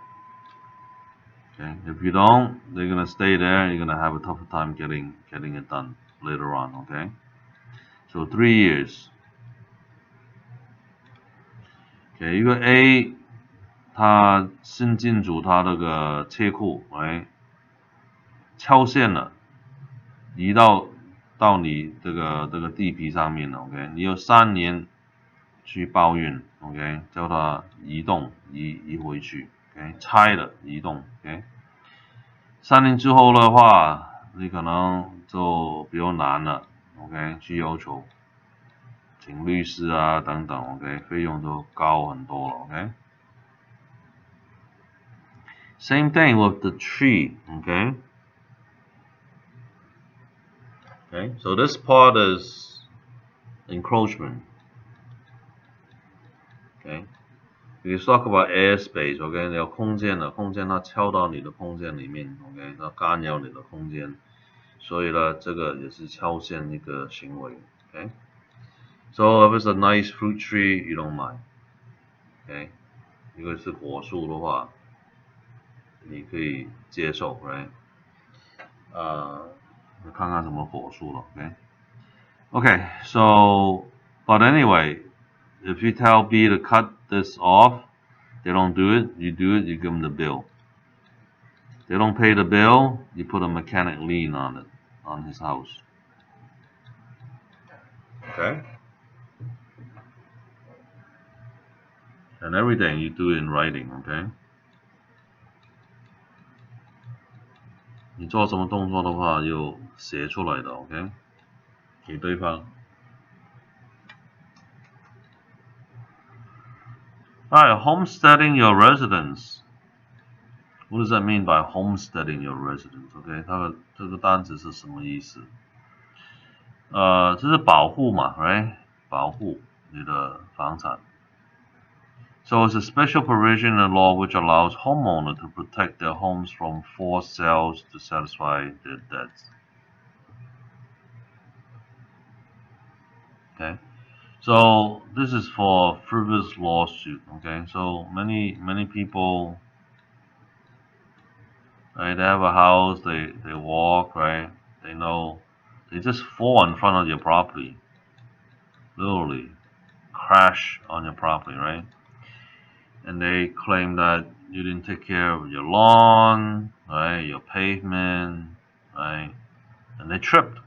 Okay, if you don't, they're gonna stay there and you're gonna have a tougher time getting it done later on, okay? So 3 years. Okay, 一个 A 他新进驻他那个车库，哎，超限了，移到你这个地皮上面了 ，OK， 你有3年去抱怨 ，OK， 叫他移动移回去 ，OK， 拆了移动 ，OK。3年之后的话，你可能就比较难了 ，OK， 去要求请律师啊等等 ，OK， 费用都高很多了 ，OK。Same thing with the tree, okay? Okay, so this part is encroachment. Okay, we talk about airspace, okay? 你有空间了，空间它敲到你的空间里面 ，OK？ 它干扰你的空间，所以呢，这个也是超限一个行为 ，OK？ So if it's a nice fruit tree, you don't mind, okay？ 如果是果树的话，你可以接受 ，right？ 看看什么果树了 ，OK？Okay, so, but anyway, if you tell B to cut this off, they don't do it, you do it, you give them the bill. They don't pay the bill, you put a mechanic lien on it, on his house. Okay? And everything you do in writing, okay? 你做什么动作的话，就写出来的 ，OK？ 给对方。Alright, homesteading your residence. What does that mean by homesteading your residence? OK， 它的这个单词是什么意思？这是保护嘛 ，right？ 保护你的房产。So it's a special provision in law which allows homeowners to protect their homes from forced sales to satisfy their debts. Okay, so this is for frivolous lawsuit. Okay, so many people, right? They have a house, they walk, right? They know they just fall in front of your property, literally crash on your property, right? And they claim that you didn't take care of your lawn, right? Your pavement, right? And they tripped,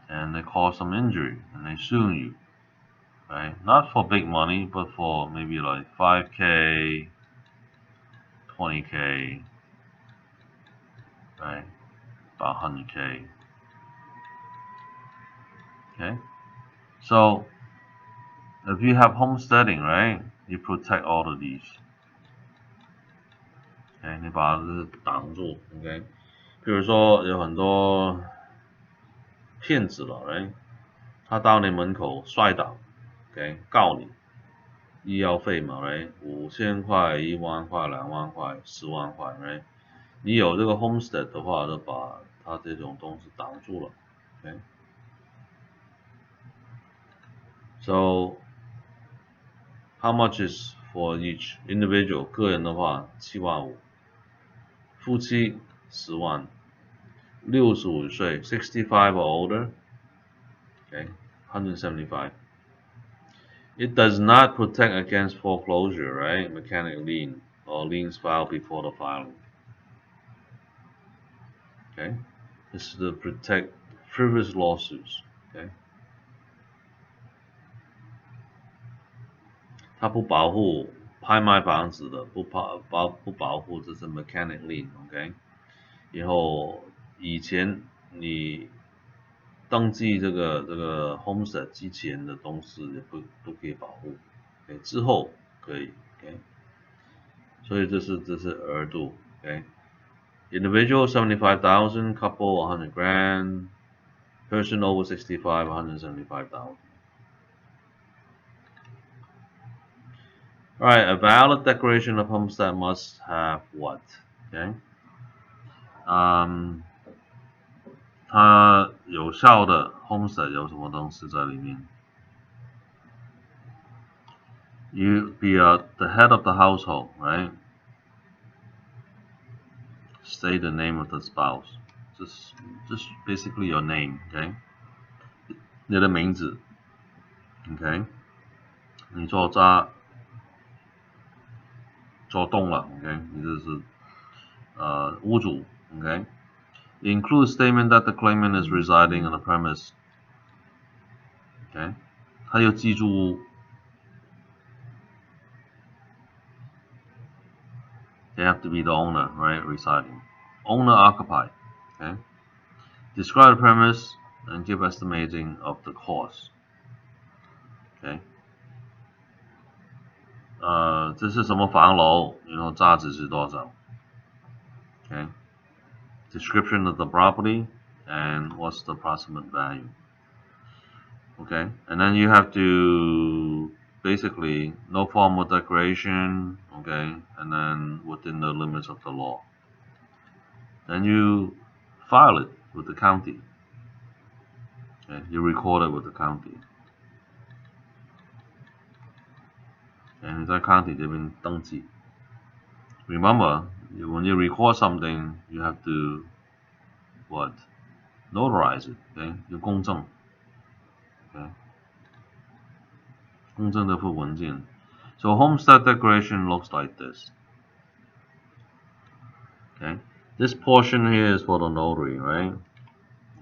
and they caused some injury, and they sue you, right? Not for big money, but for maybe like 5K, 20K, right? About 100K. Okay, so if you have homesteading, right? You protect all of these. OK， 你把它挡住 ，OK。比如说有很多骗子了 ，right？ 他到你门口摔倒 ，OK， 告你医药费嘛 ，right？ 5000块、1万块、2万块、10万块 ，right？ 你有这个 homestead 的话，就把他这种东西挡住了 ，OK。So how much is for each individual？ 个人的话7万5，夫妻10万，65岁 65 or older， okay， 175。It does not protect against foreclosure, right? Mechanic lien or liens filed before the filing. Okay, this is to protect frivolous lawsuits. Okay， 它不保护拍卖房子的，不保护这是 mechanic lien。OK， 然后以前你登记这个 homestead 之前的东西也不可以保护。OK， 之后可以。OK， 所以这是额度。OK。Individual 75,000, couple 100 grand, person over 65 175,000. Alright, a valid declaration of homestead must have what? Okay. 它有效的 homestead 有什么东西在里面？ You be the head of the household, right? Say the name of the spouse. Just basically your name, okay? 你的名字 ，OK？ 你做动了 ，OK？ 你这是屋主 ，OK？ Include statement that the claimant is residing on the premise, OK？ 他有记住屋 ，they have to be the owner, right? Residing, owner occupied, OK？ Describe the premise and give estimating of the cost, OK？ 这是什么房楼？然后价值是多少 ？OK？ Description of the property and what's the approximate value. Okay, and then you have to basically no formal declaration, okay, and then within the limits of the law. Then you file it with the county. Okay, you record it with the county. And that county 这边登记。Remember, when you record something, you have to what? Notarize it. Okay, 有公证。Okay. 公证的副文件。So homestead declaration looks like this. Okay, this portion here is for the notary, right?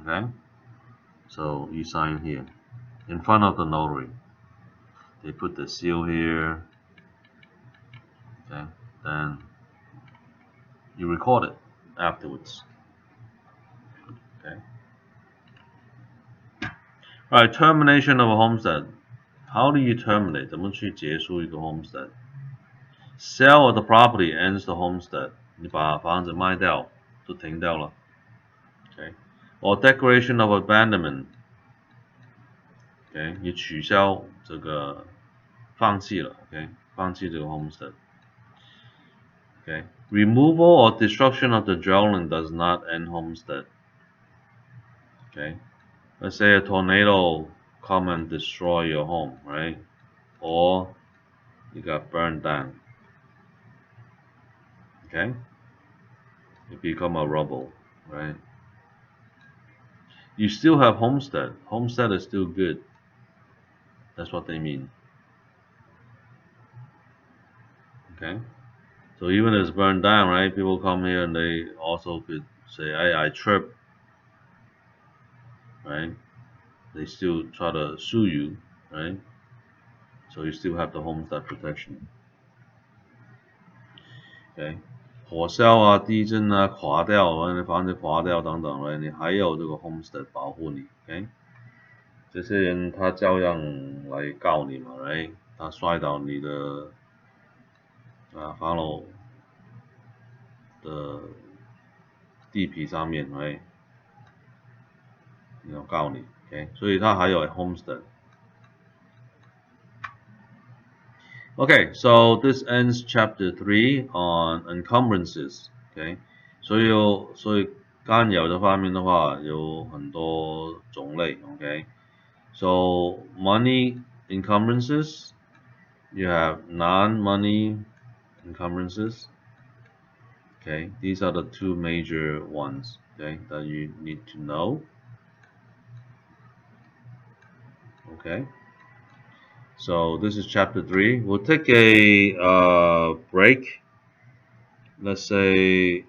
Okay, so you sign here in front of the notary. They put the seal here. Okay, then you record it afterwards. Okay. Alright, termination of a homestead. How do you terminate? 怎么去结束一个 homestead? Sale of the property ends the homestead. 你把房子卖掉就停掉了。Okay. Or declaration of abandonment. Okay. 你取消这个放弃了 ，OK， 放弃这个 homestead。Okay. Removal or destruction of the dwelling does not end homestead. Okay. Let's say a tornado come and destroy your home, right? Or you got burned down. Okay. You become a rubble, right? You still have homestead. Homestead is still good. That's what they mean. Okay. So even if it's burned down, right? People come here and they also could say, "Hey, I tripped," right? They still try to sue you, right? So you still have the homestead protection. Okay. 火烧啊、地震啊、垮掉，你房子垮掉等等，right？你还有这个 homestead 保护你，OK？这些人他照样来告你嘛，right？他摔倒你的房楼的地皮上面，right？要告你 ，OK？所以他还有 homestead。Okay, so this ends chapter 3 on encumbrances. Okay, 所以干扰的方面的话有很多种类。Okay, so money encumbrances, you have non-money encumbrances. Okay, these are the two major ones. Okay, that you need to know. Okay. So this is chapter 3. We'll take a break. Let's say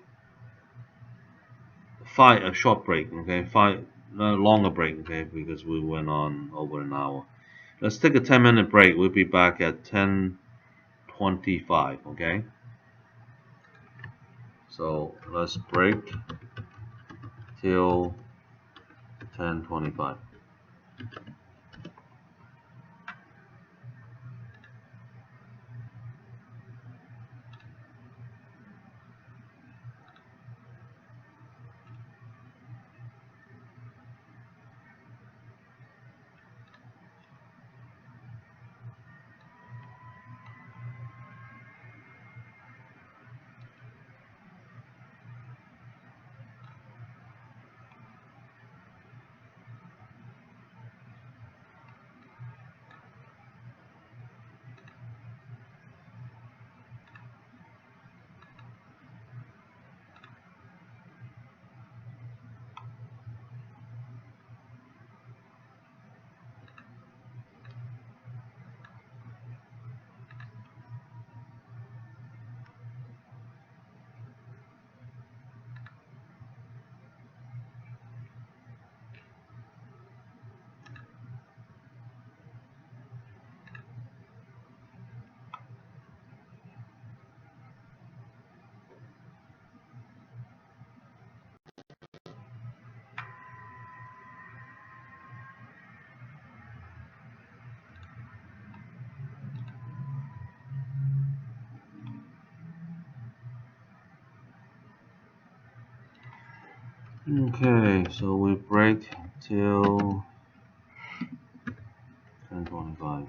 a short break. Okay, a longer break. Okay, because we went on over an hour. Let's take a 10-minute break. We'll be back at 10:25. Okay. So let's break till 10:25. Okay, so we break till 10:25.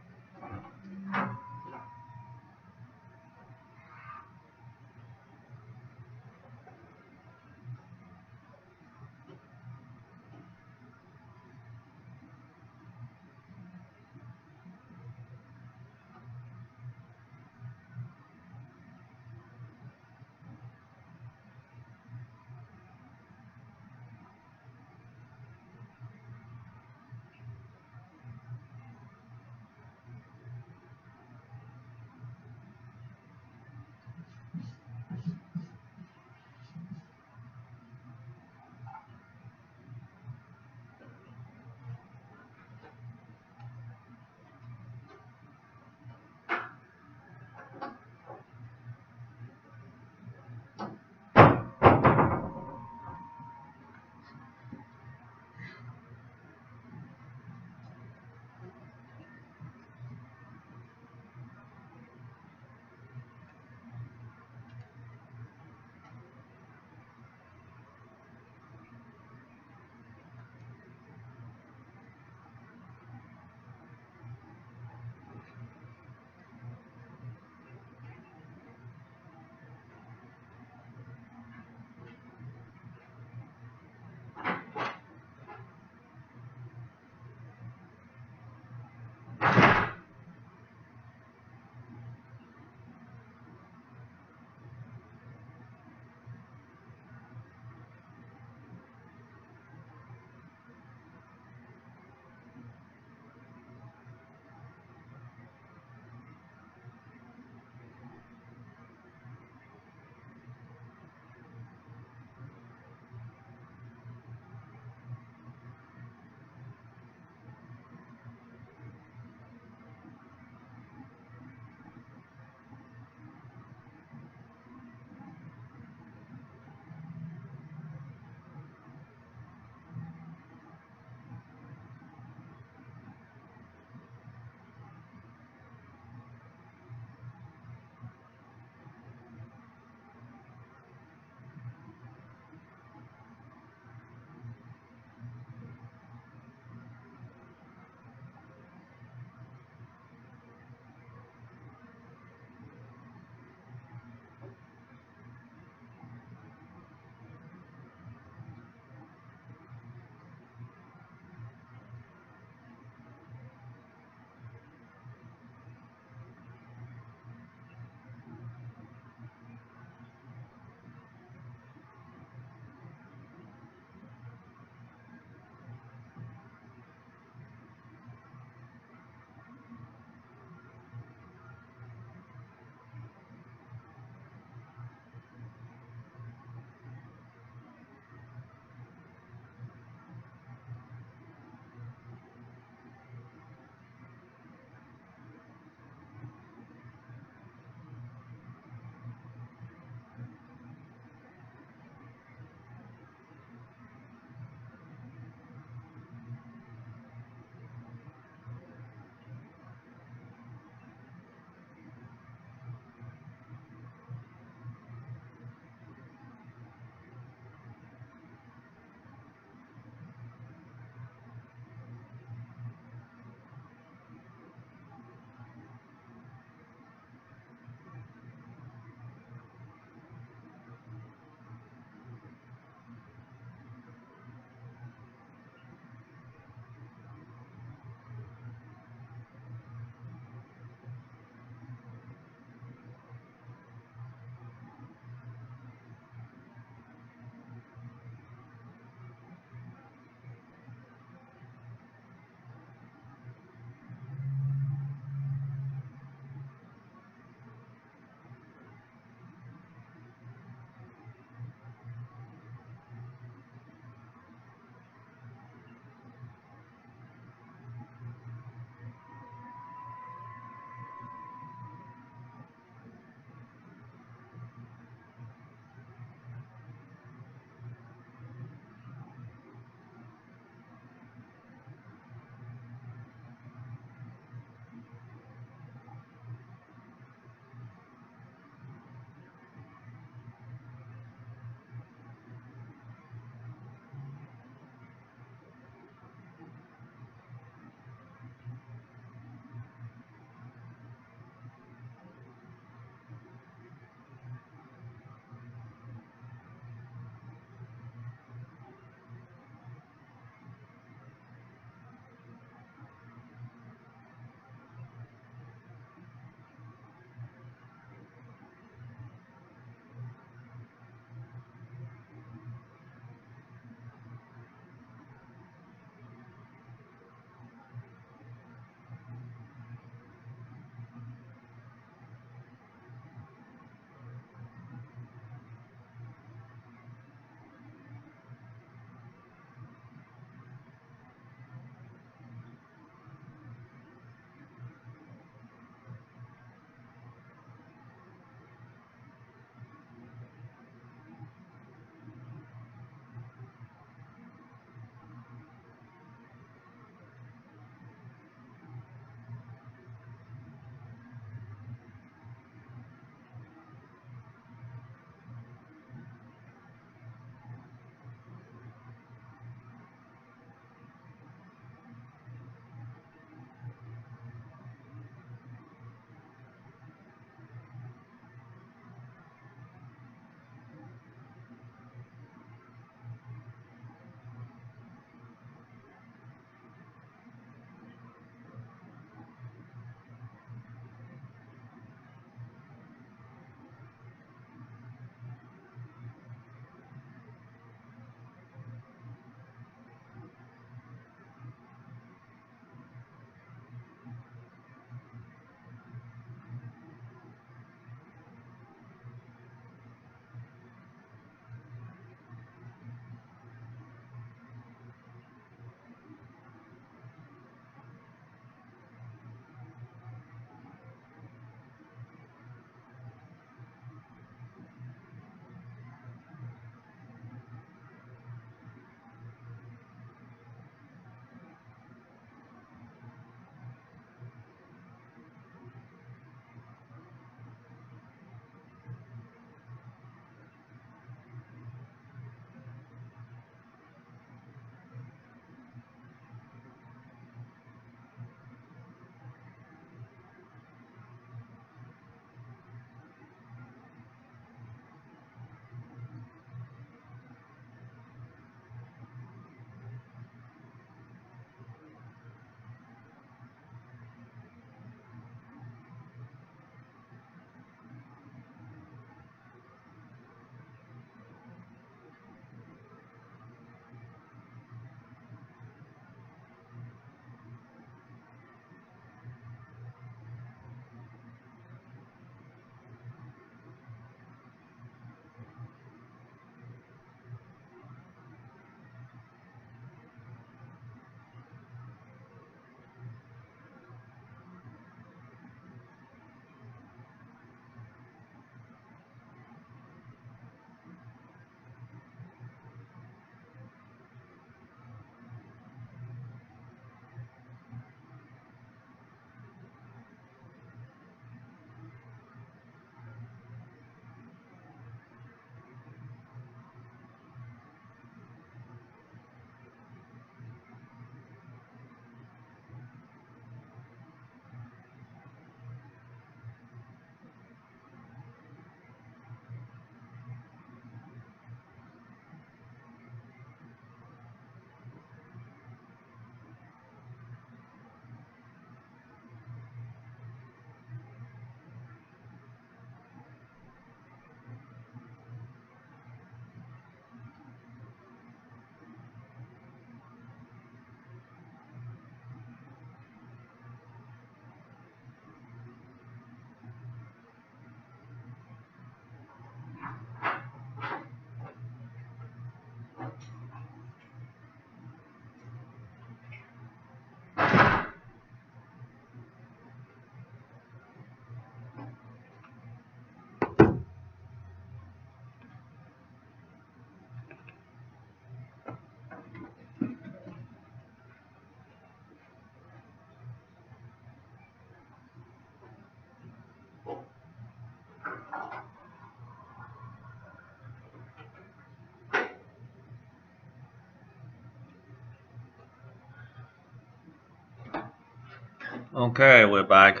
Okay, we're back.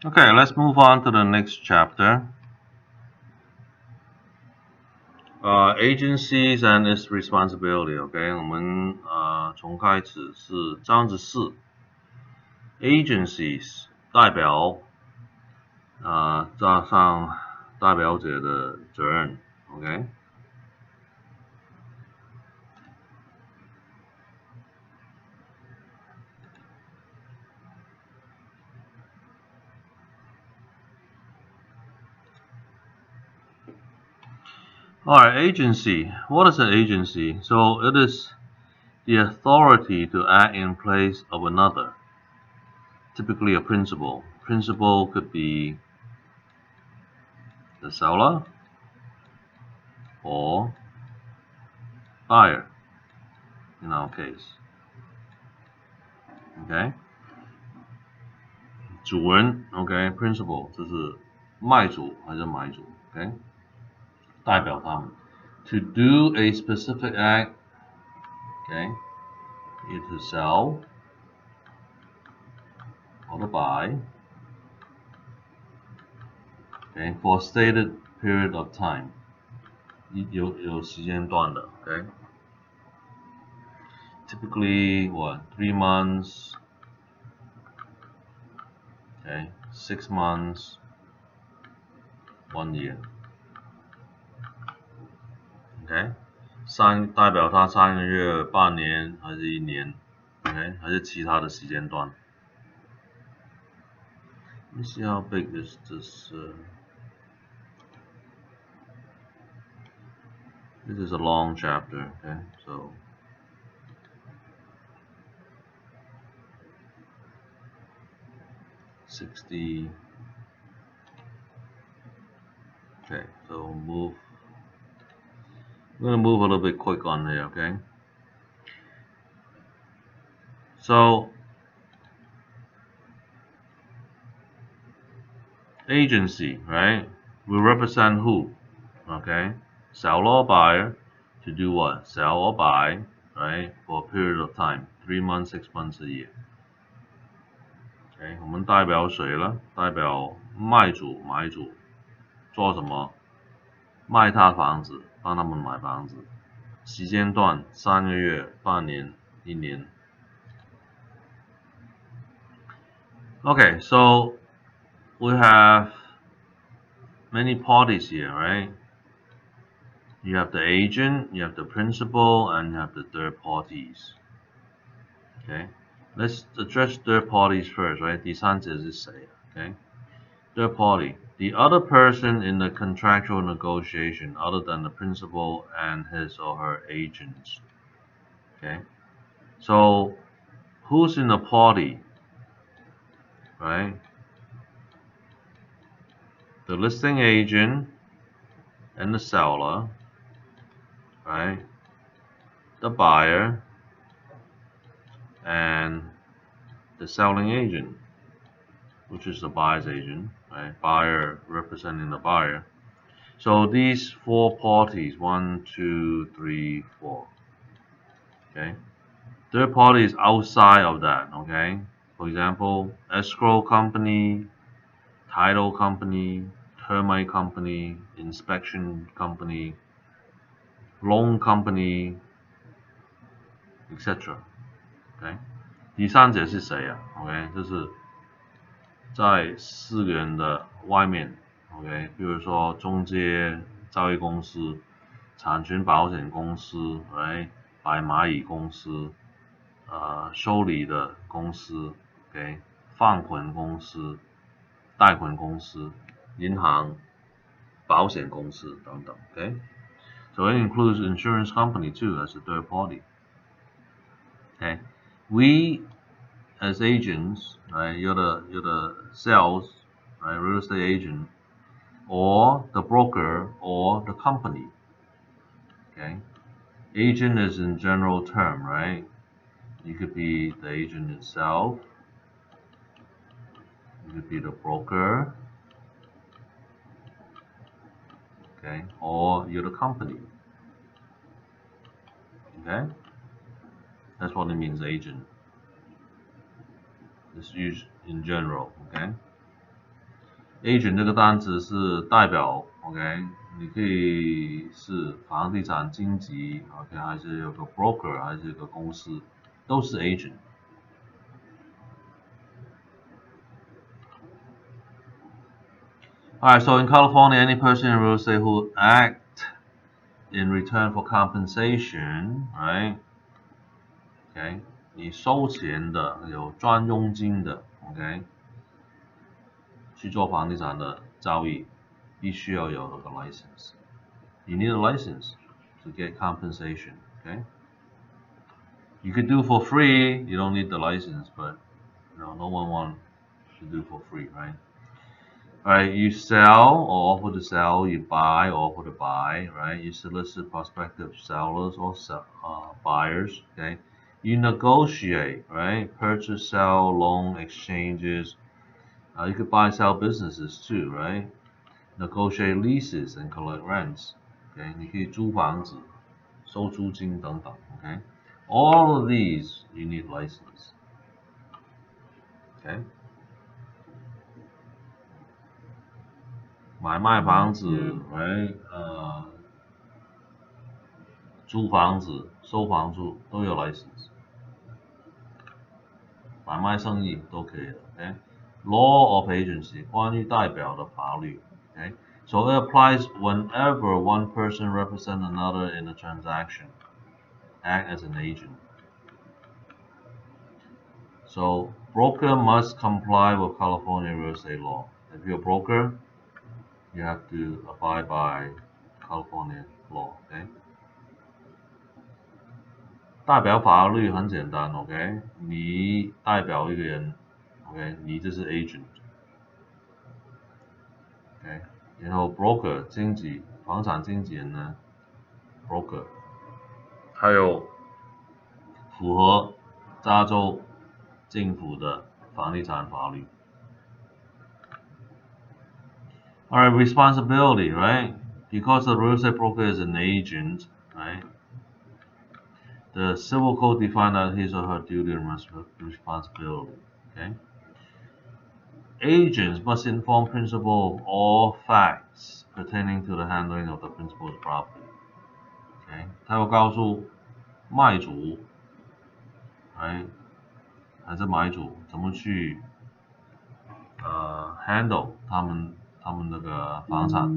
Okay, let's move on to the next chapter. Agencies and its responsibility. OK， 我们从开始是章子4 ，agencies 代表加上代表者的责任。OK。Alright, agency. What is an agency? So it is the authority to act in place of another, typically a principal. Principal could be the seller or buyer in our case. Okay? 主人 OK principal 就是卖主还是买主 OK 代表他们 to do a specific act OK either to sell or to buy OK for a stated period of time 有时间段的 OK typically what 3 months okay 6 months 1 year OK 代表它3个月半年还是1年 OK 还是其他的时间段 Let me see how big is this this is a long chapter okay so $60 okay so I'm gonna move a little bit quick on here okay so agency right will represent who okay seller or buyer to do what sell or buy right for a period of time 3 months 6 months a year okay 我们代表谁了代表卖主买主做什么卖他房子帮他们买房子时间段3个月半年1年 Okay so we have many parties here right you have the agent you have the principal and you have the third parties okay let's address third parties first right 第三者是谁 okay third party the other person in the contractual negotiation other than the principal and his or her agents okay so who's in the party right the listing agent and the seller right the buyer and the selling agent which is the buyer's agent right buyer representing the buyer so these 4 parties 1 2 3 4 okay third party is outside of that okay for example escrow company title company termite company inspection company loan company etc okay 第三者是谁啊 OK 就是在4个人的外面 OK 比如说中介交易公司产权保险公司 right 白蚂蚁公司收礼的公司 OK 放款公司贷款公司银行保险公司等等 OK so it includes insurance company too as a third party okay we as agents right you're the sales right real estate agent or the broker or the company okay agent is in general term right you could be the agent itself you could be the broker okay, or you're the company, okay? That's what it means, agent. It's used in general, okay? Agent 这个单词是代表 ，OK？ 你可以是房地产经纪 ，OK？ 还是有个 broker， 还是有个公司，都是 agent。Alright, so in California, any person in real estate who act in return for compensation, right? OK， 你收钱的，有赚佣金的 ，OK？ 去做房地产的交易，必须要有那个 license。You need a license to get compensation, okay? You could do for free, you don't need the license, but no one wants to do for free, right? Alright, you sell or offer to sell, you buy or offer to buy, right? You solicit prospective sellers or buyers, okay? You negotiate, right? Purchase, sell, loan, exchanges. You could buy, sell businesses too, right? Negotiate leases and collect rents. Okay, 你可以租房子、收租金等等。Okay, all of these you need license. Okay. 买卖房子，right？ 租房子、收房租都有 license。买卖生意都可以的。Okay. Law of agency 关于代表的法律。Okay. So it applies whenever one person represents another in a transaction. Act as an agent. So broker must comply with California real estate law. If you're a broker, you have to abide by California law. Okay. 代表法律很简单 ，OK？ 你代表一个人 ，OK？ 你就是 agent。OK， 然后 broker 经纪房产经纪人呢 ，broker， 还有符合加州政府的房地产法律。Alright, responsibility, right? Because the real estate broker is an agent, right? The civil code defines that his or her duty and responsibility. Okay. Agents must inform principal of all facts pertaining to the handling of the principal's property. Okay， 他要告诉卖主，还是买主怎么去handle 他们那个房产。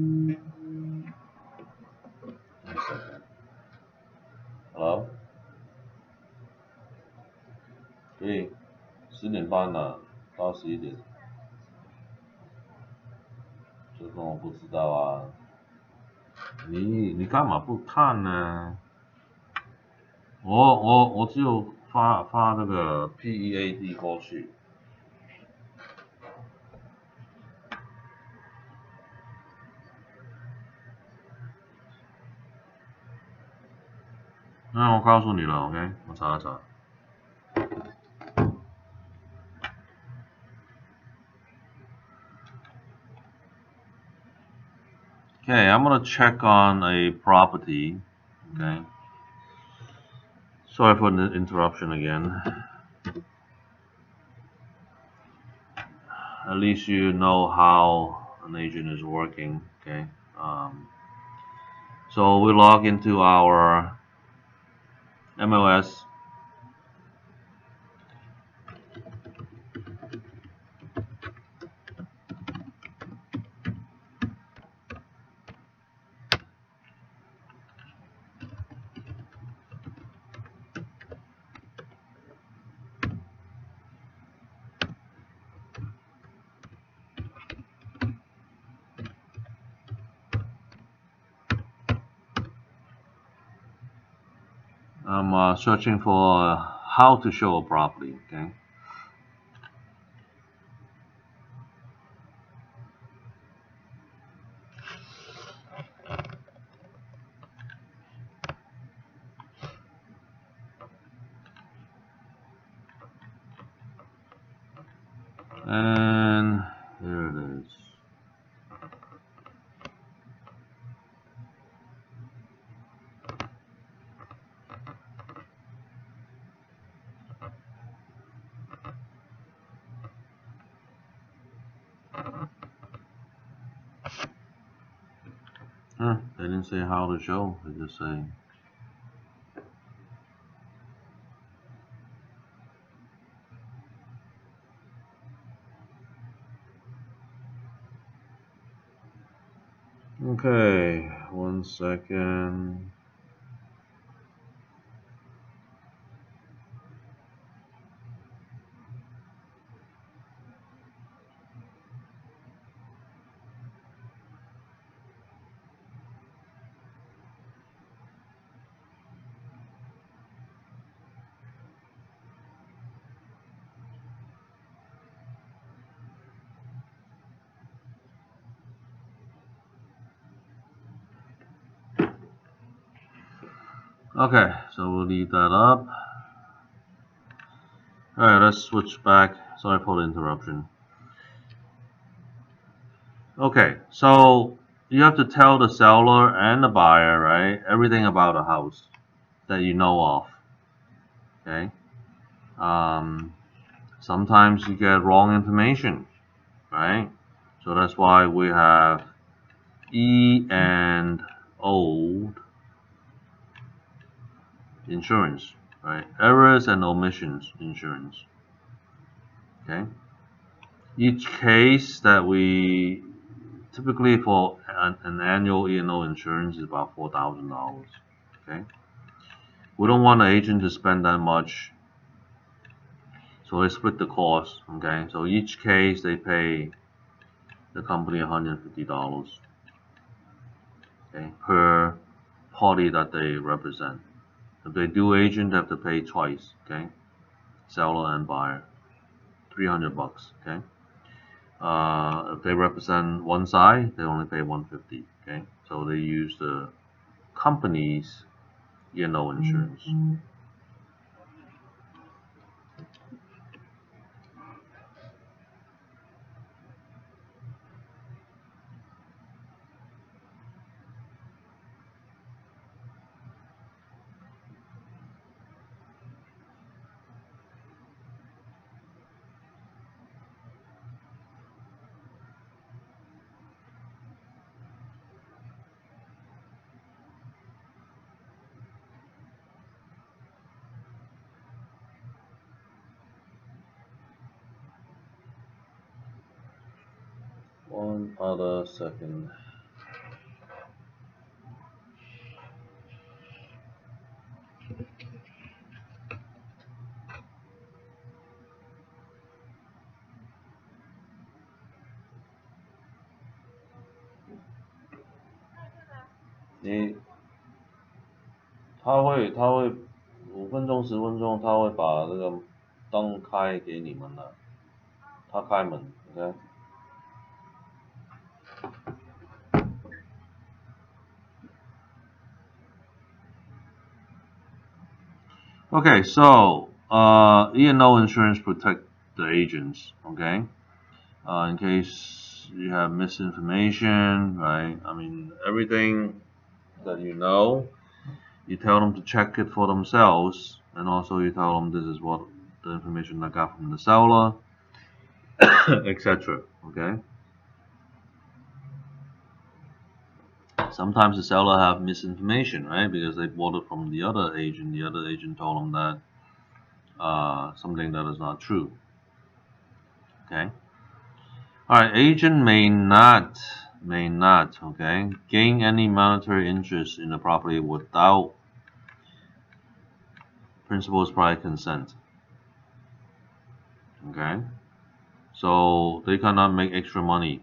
Hello， 对，10点半了，到11点。这个我不知道啊，你干嘛不看呢？我只有发那个 PEAD 过去。那我告诉你了 ，OK， 我查一查。Okay, I'm gonna check on a property. Okay. Sorry for the interruption again. At least you know how an agent is working. Okay. So we log into our MOS. I'm searching for how to show a property. Okay. And there it is. They didn't say how to show, they just say okay, 1 second. Okay, so we'll leave that up. Alright, let's switch back. Sorry for the interruption. Okay, so you have to tell the seller and the buyer, right, everything about the house that you know of. Okay. Sometimes you get wrong information, right? So that's why we have E and O insurance, right? Errors and omissions insurance. Okay. Each case that we typically for an annual E&O insurance is about $4,000. Okay. We don't want the agent to spend that much, so they split the cost. Okay. So each case they pay the company $150. Okay, per party that they represent. If they do agent, they have to pay twice. Okay, seller and buyer, $300. Okay. If they represent one side, they only pay $150. Okay, so they use the company's E&O insurance. One other second.他会5分钟10分钟，他会把这个灯开给你们的。他开门 ，OK。Okay, so E&O insurance protect the agents, okay? In case you have misinformation, right? I mean, everything that you know, you tell them to check it for themselves, and also you tell them this is what the information I got from the seller, etc. Okay. Sometimes the seller have misinformation, right? Because they bought it from the other agent. The other agent told them that something that is not true. Okay. All right. Agent may not, okay, gain any monetary interest in the property without principal's prior consent. Okay. So they cannot make extra money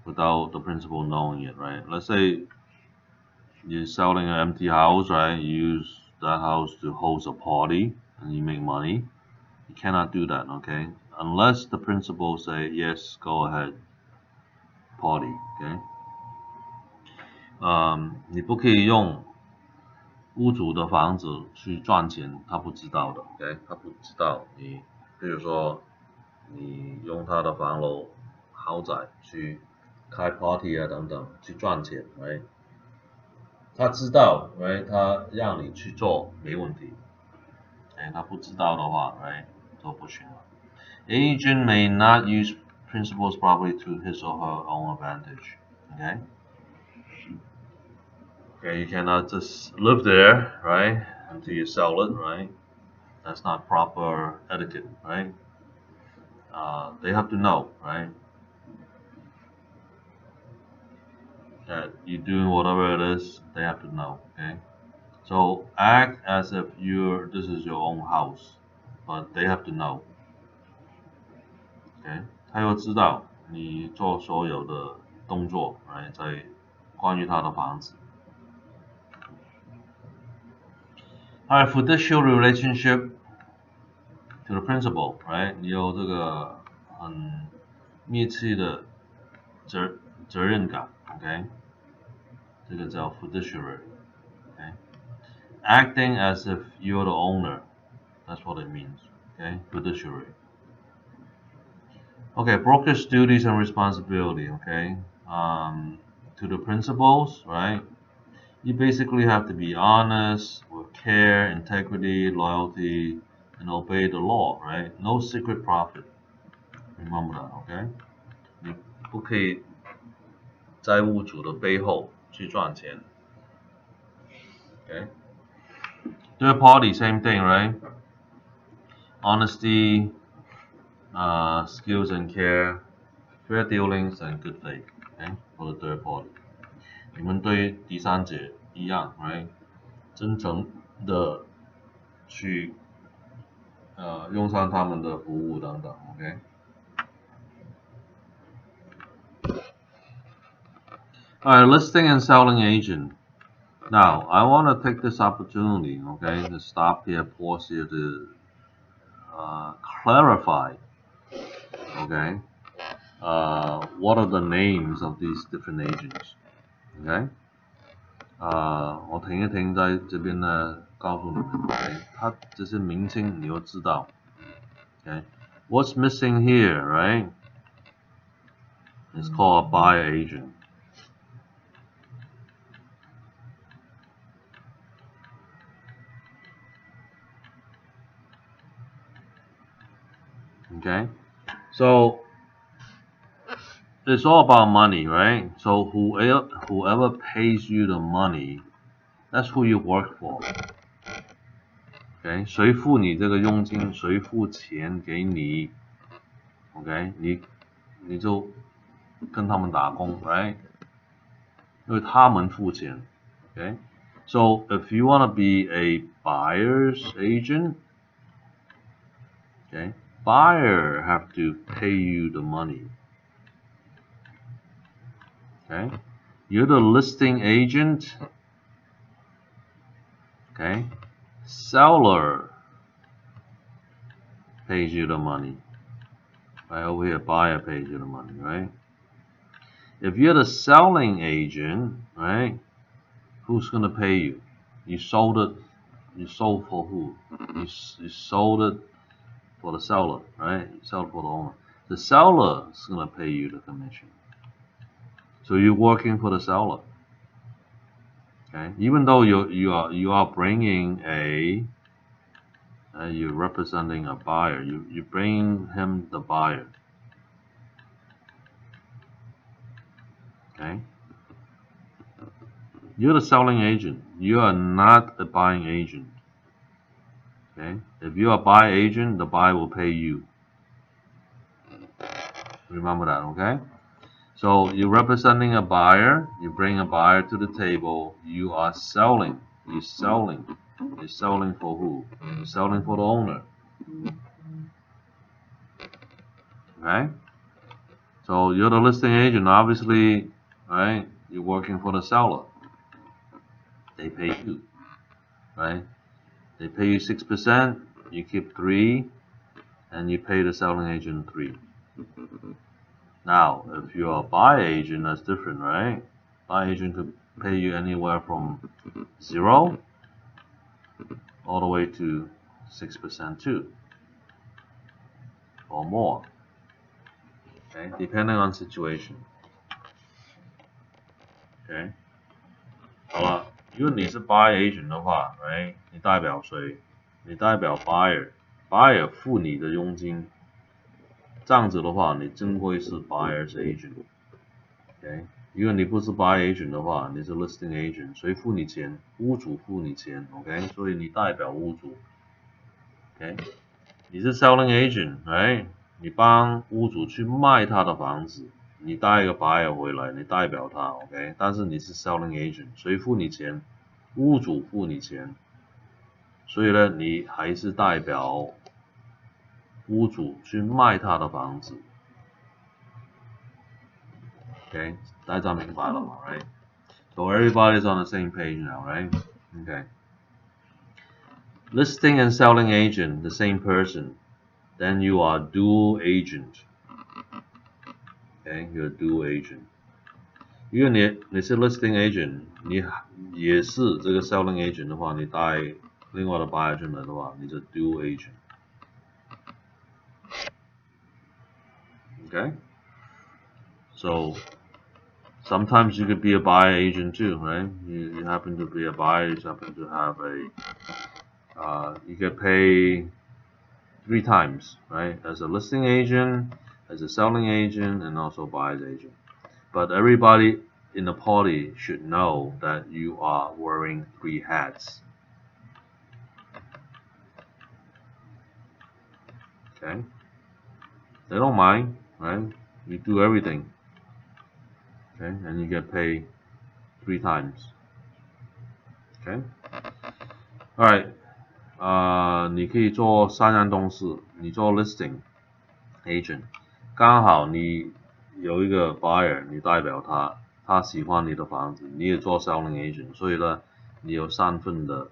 without the principal knowing it, right? Let's say you're selling an empty house, right? You use that house to host a party and you make money. You cannot do that, okay? Unless the principal say yes, go ahead, party, okay? 你不可以用屋主的房子去赚钱，他不知道的 ，OK？ 他不知道你，比如说你用他的房楼豪宅去开 party 啊等等去赚钱，right？ 他知道，right？ 他让你去做没问题，他不知道的话，right？ 就不行了。Agent may not use principal's property to his or her own advantage, okay? Okay, you cannot just live there, right, until you sell it, right? That's not proper etiquette, right? They have to know, right, that you're doing whatever it is. They have to know, okay? So act as if this is your own house, but they have to know, okay? 他要知道你做所有的动作，right，在关于他的房子。Alright, fiduciary relationship to the principal, right？ 你有这个很密切的责任感 ，OK？ 这个叫 fiduciary，OK？ Acting as if you're the owner, that's what it means, okay? Fiduciary. Okay, broker's duties and responsibility, okay? To the principals, right? You basically have to be honest with care, integrity, loyalty, and obey the law, right? No secret profit. Remember that, okay? 你不可以在屋主的背后去赚钱 Okay? Third party, same thing, right? Honesty, skills and care, fair dealings and good faith, okay? For the third party. 你们对第三者一样 right? 真诚的去用上他们的服务等等 okay? Alright, listing and selling agent. Now, I want to take this opportunity, okay, to stop here, pause here to clarify, okay, what are the names of these different agents, okay? 我停一停在这边呢，告诉你们 ，OK， 它这些名称你要知道 ，OK。What's missing here, right? It's called a buyer agent. Okay, so it's all about money, right? So whoever pays you the money, that's who you work for. Okay, 谁付你这个佣金，谁付钱给你 ，OK， 你就跟他们打工 ，right？ 因为他们付钱 ，OK。So if you want to be a buyer's agent, okay, buyer have to pay you the money. Okay, you're the listing agent. Okay, seller pays you the money. Right over here, buyer pays you the money, right? If you're the selling agent, right, who's gonna pay you? You sold it. You sold for who? You sold it for the seller, right? You sell it for the owner. The seller is gonna pay you the commission. So you're working for the seller. Okay, even though you are bringing you're representing a buyer. You bring him the buyer. Okay, you're the selling agent. You are not a buying agent. Okay, if you're a buy agent, the buyer will pay you. Remember that, okay? So you're representing a buyer. You bring a buyer to the table. You are selling. You're selling. You're selling for who? You're selling for the owner. Okay? So you're the listing agent, obviously, right? You're working for the seller. They pay you, right? They pay you 6%, you keep 3%, and you pay the selling agent 3%. Now, if you're a buy agent, that's different, right? Buy agent could pay you anywhere from 0 all the way to 6% too, or more. Okay, depending on situation. Okay, 好了，如果你是 buy agent 的话 ，right？ 你代表谁？你代表 buyer 付你的佣金。这样子的话，你真会是 buyer's agent。Okay，因为你不是 buy agent 的话，你是 listing agent， 谁付你钱？屋主付你钱 ，OK， 所以你代表屋主 ，OK， 你是 selling agent， right？ 你帮屋主去卖他的房子，你带一个 buyer 回来，你代表他 ，OK， 但是你是 selling agent， 谁付你钱？屋主付你钱，所以呢，你还是代表屋主去卖他的房子 ，OK， 大家明白了吗 ？Right？ So everybody's on the same page now, right? Okay. Listing and selling agent, the same person. Then you are dual agent. Okay, you're a dual agent. 因为你是 listing agent， 你也是这个 selling agent 的话，你带另外的 buyer 进来的话，你是 dual agent. Okay? So sometimes you could be a buyer agent too, right? You happen to be a buyer, you happen to have you get paid 3 times, right? As a listing agent, as a selling agent, and also buyer's agent. But everybody in the party should know that you are wearing 3 hats. Okay? They don't mind, right? You do everything. Okay? And you get paid 3 times. Okay? Alright. 你可以做3样东西，你做 listing agent， 刚好你有一个 buyer， 你代表他，他喜欢你的房子，你也做 selling agent， 所以呢，你有3份的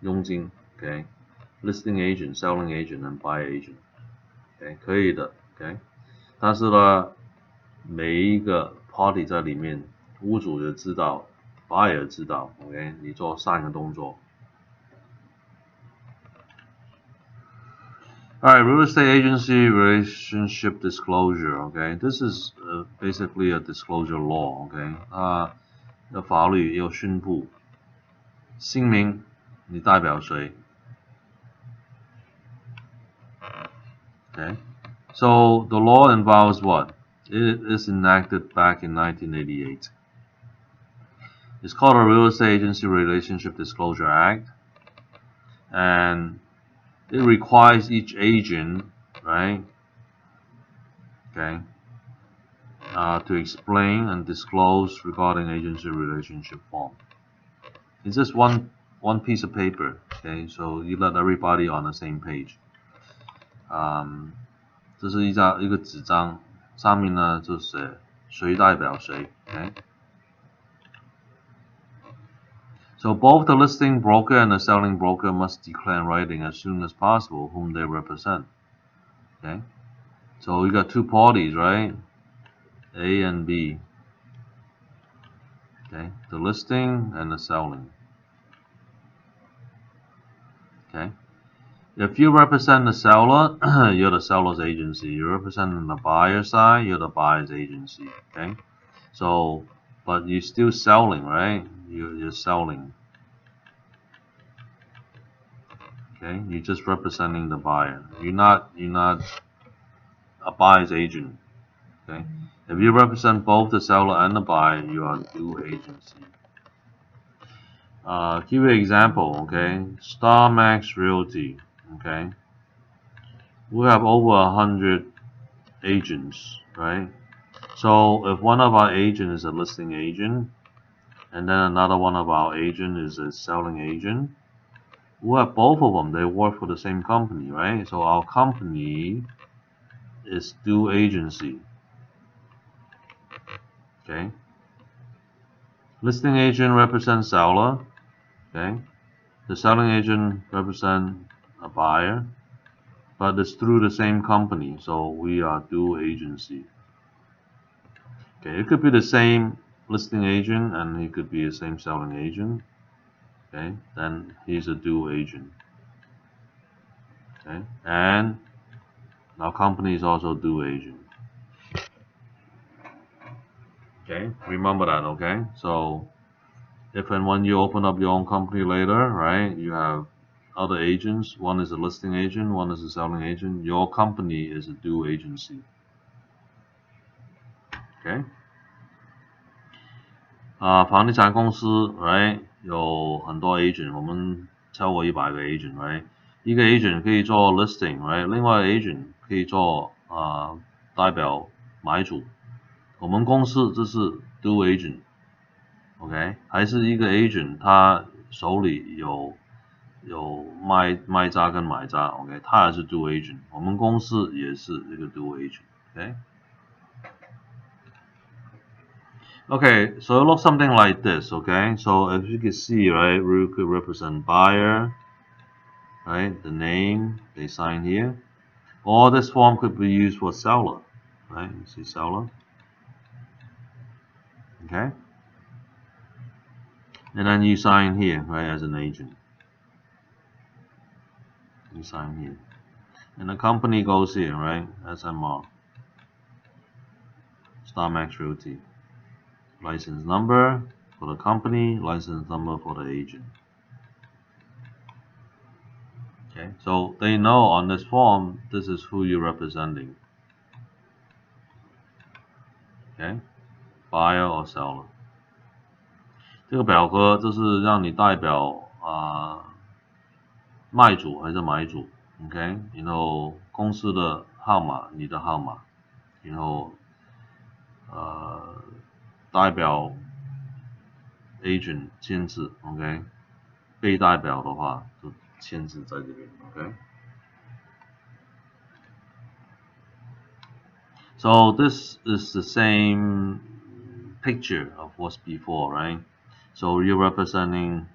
佣金 ，OK， listing agent、selling agent 和 buy agent， OK， 可以的 ，OK， 但是呢，每一个 party 在里面，屋主也知道 ，buyer 也知道 ，OK， 你做3个动作。Alright, real estate agency relationship disclosure, okay? This is basically a disclosure law, okay? 的法律要宣布，姓名你代表谁 ？Okay? So the law involves what? It is enacted back in 1988. It's called a Real Estate Agency Relationship Disclosure Act, and it requires each agent, right? Okay, to explain and disclose regarding agency relationship form. It's just one piece of paper, okay? So you let everybody on the same page. 这是一个纸张，上面呢就写谁代表谁 ，okay? So both the listing broker and the selling broker must declare in writing as soon as possible whom they represent. Okay? So you got 2 parties, right? A and B. Okay? The listing and the selling. Okay? If you represent the seller, you're the seller's agency. You represent the buyer side, you're the buyer's agency. Okay? So, but you're still selling, right? You're selling. Okay? You're just representing the buyer. You're not a buyer's agent. Okay? If you represent both the seller and the buyer, you are dual agency. Give you an example, okay? Star Max Realty, okay? We have over 100 agents, right? So if one of our agents is a listing agent, and then another one of our agent is a selling agent, we have both of them. They work for the same company, right? So our company is dual agency. Okay. Listing agent represents seller. Okay. The selling agent represents a buyer, but it's through the same company, so we are dual agency. Okay, it could be the same listing agent and he could be the same selling agent. Okay, then he's a dual agent. Okay, and our company is also dual agent. Okay, remember that, okay? So if and when you open up your own company later, right, you have other agents. One is a listing agent, one is a selling agent. Your company is a dual agency. Okay? 房地产公司 ，right 有很多 agent， 我们超过100个 agent，right 一个 agent 可以做 listing，right 另外一个 agent 可以做代表买主。我们公司这是 dual agent，OK， 还是一个 agent， 他手里有卖家跟买家 ，OK， 他也是 dual agent， 我们公司也是一个 dual agent，OK。Okay, so it looks something like this, okay? So as you can see, right, we could represent buyer, right, the name they sign here. Or this form could be used for seller, right? You see seller, okay? And then you sign here, right, as an agent. You sign here. And the company goes here, right, SMR, Star Max Realty. License number for the company, license number for the agent. Okay, so they know on this form, this is who you're representing. Okay, buyer or seller. 这个表格就是让你代表卖主还是买主 ，OK， 然后公司的号码，你的号码，然后代表 agent 签字 ，OK， 被代表的话就签字在这边 ，OK。So this is the same picture of what's before, right? So you're representing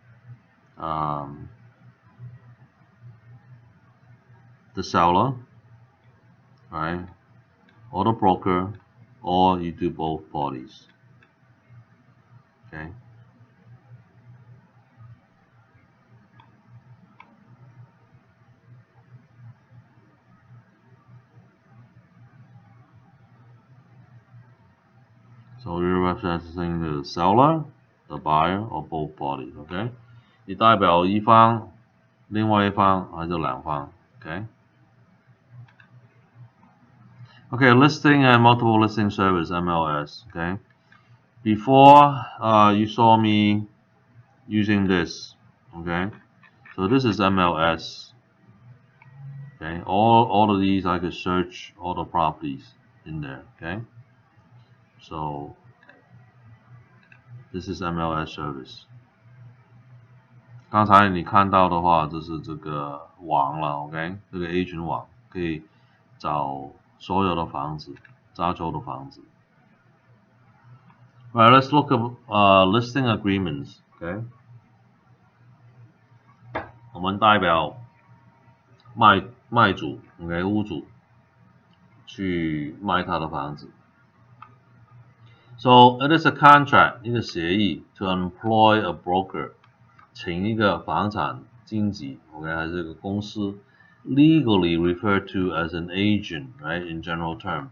the seller, right? Or the broker, or you do both parties. Okay. So you're representing the seller, the buyer, or both parties. Okay. 你代表一方，另外一方还是两方 ？Okay. Okay, listing and multiple listing service (MLS). Okay. Before you saw me using this. Okay. So this is MLS. Okay. All of these I could search all the properties in there. Okay. So this is MLS service. 刚才你看到的话，这是这个网了 ，OK， 这个 agent 网可以找所有的房子，加州的房子。Right, let's look at listing agreements. OK， 我们代表卖主 ，OK， 屋主去卖他的房子。So it is a contract， 一个协议 to employ a broker。请一个房产经纪 ，OK， 还是一个公司 ，legally referred to as an agent, right? In general term，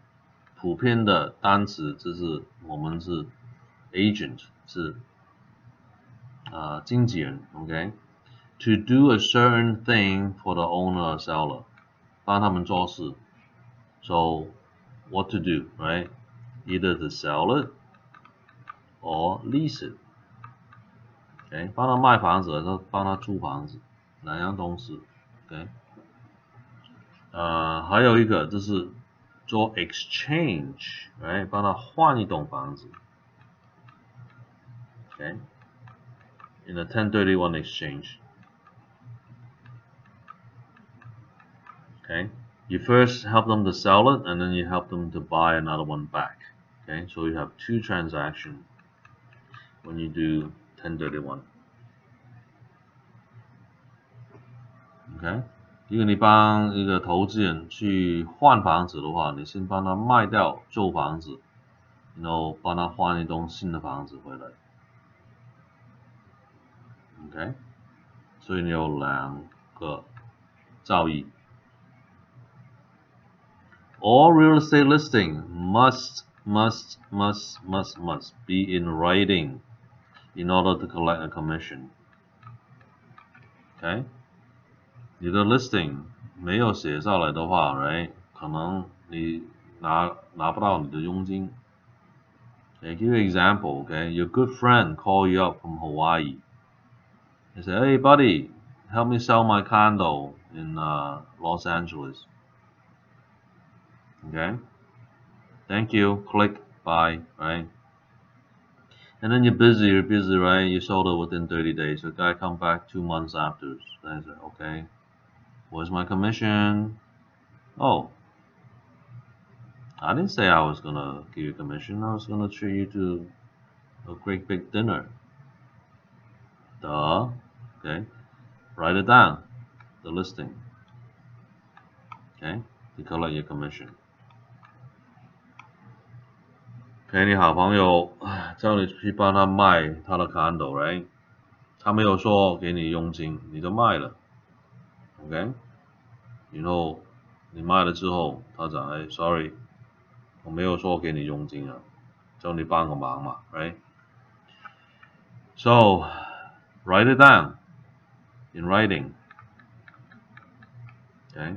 普遍的单词就是我们是 agent， 是经纪人 ，OK？To do a certain thing for the owner or seller， 帮他们做事。So what to do, right? Either to sell it or lease it. OK， 帮他卖房子，还是帮他租房子，两样东西。OK， 还有一个就是做 exchange， right， 帮他换一栋房子。OK，in a 1031 exchange。Okay, you first help them to sell it, and then you help them to buy another one back. Okay, so you have two transactions when you do 1031. Okay， 如果你帮一个投资人去换房子的话，你先帮他卖掉旧房子，然后帮他换一栋新的房子回来。OK， 所以你有两个交易。All real estate listing must be in writing in order to collect a commission. Okay， 你的 listing 没有写下来的话 ，right， 可能你拿不到你的佣金。Okay, give you an example. Okay, your good friend call you up from Hawaii. He said, "Hey, buddy, help me sell my condo in Los Angeles." Okay, thank you. Click, buy, right? And then you're busy, right? You sold it within 30 days. The guy come back 2 months after. Then I said, "Okay, where's my commission?" "Oh, I didn't say I was gonna give you a commission. I was gonna treat you to a great big dinner." Duh. Okay, write it down. The listing. Okay, to collect your commission. OK， 你好朋友叫你去帮他卖他的 condo，right？ 他没有说给你佣金，你就卖了 ，OK？ 然后你卖了之后，他讲，哎，sorry， 我没有说给你佣金啊，叫你帮个忙嘛，right？So write it down in writing, okay?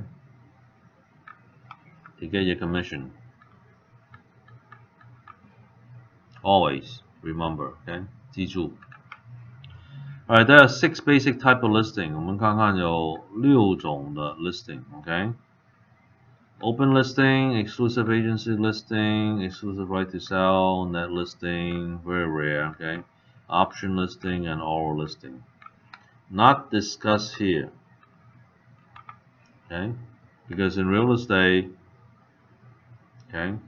To get your commission. Always remember, okay? 记住。Alright, there are 6 basic type of listing. 我们看看有6种的 listing, okay? Open listing, exclusive agency listing, exclusive right to sell, net listing, very rare, okay? Option listing and oral listing. Not discussed here, okay? Because in real estate, okay,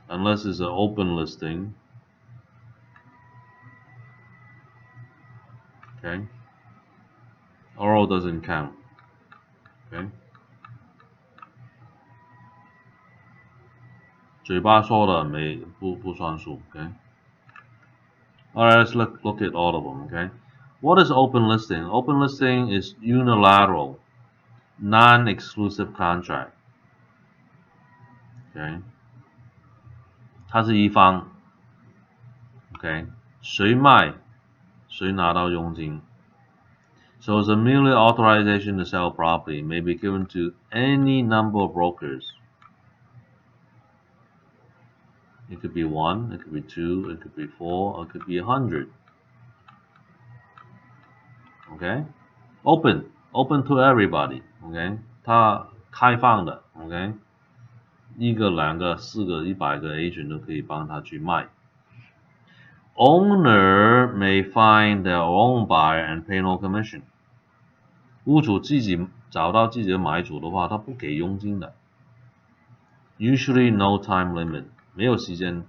unless it's an open listing, okay, oral doesn't count, okay? 嘴巴说的不算数 okay? Alright, let's look at all of them, okay? What is open listing? Open listing is unilateral, non-exclusive contract, okay? 它是一方 okay? 谁卖谁拿到佣金 So it's a merely authorization to sell property may be given to any number of brokers. It could be 1, it could be 2, it could be 4, it could be 100. Okay? Open to everybody. Okay? 它开放的 Okay? 1个、2个、4个、100个 agent 都可以帮他去卖。Owner may find their own buyer and pay no commission. 屋主自己找到自己的买主的话，他不给佣金的。Usually no time limit. 没有时间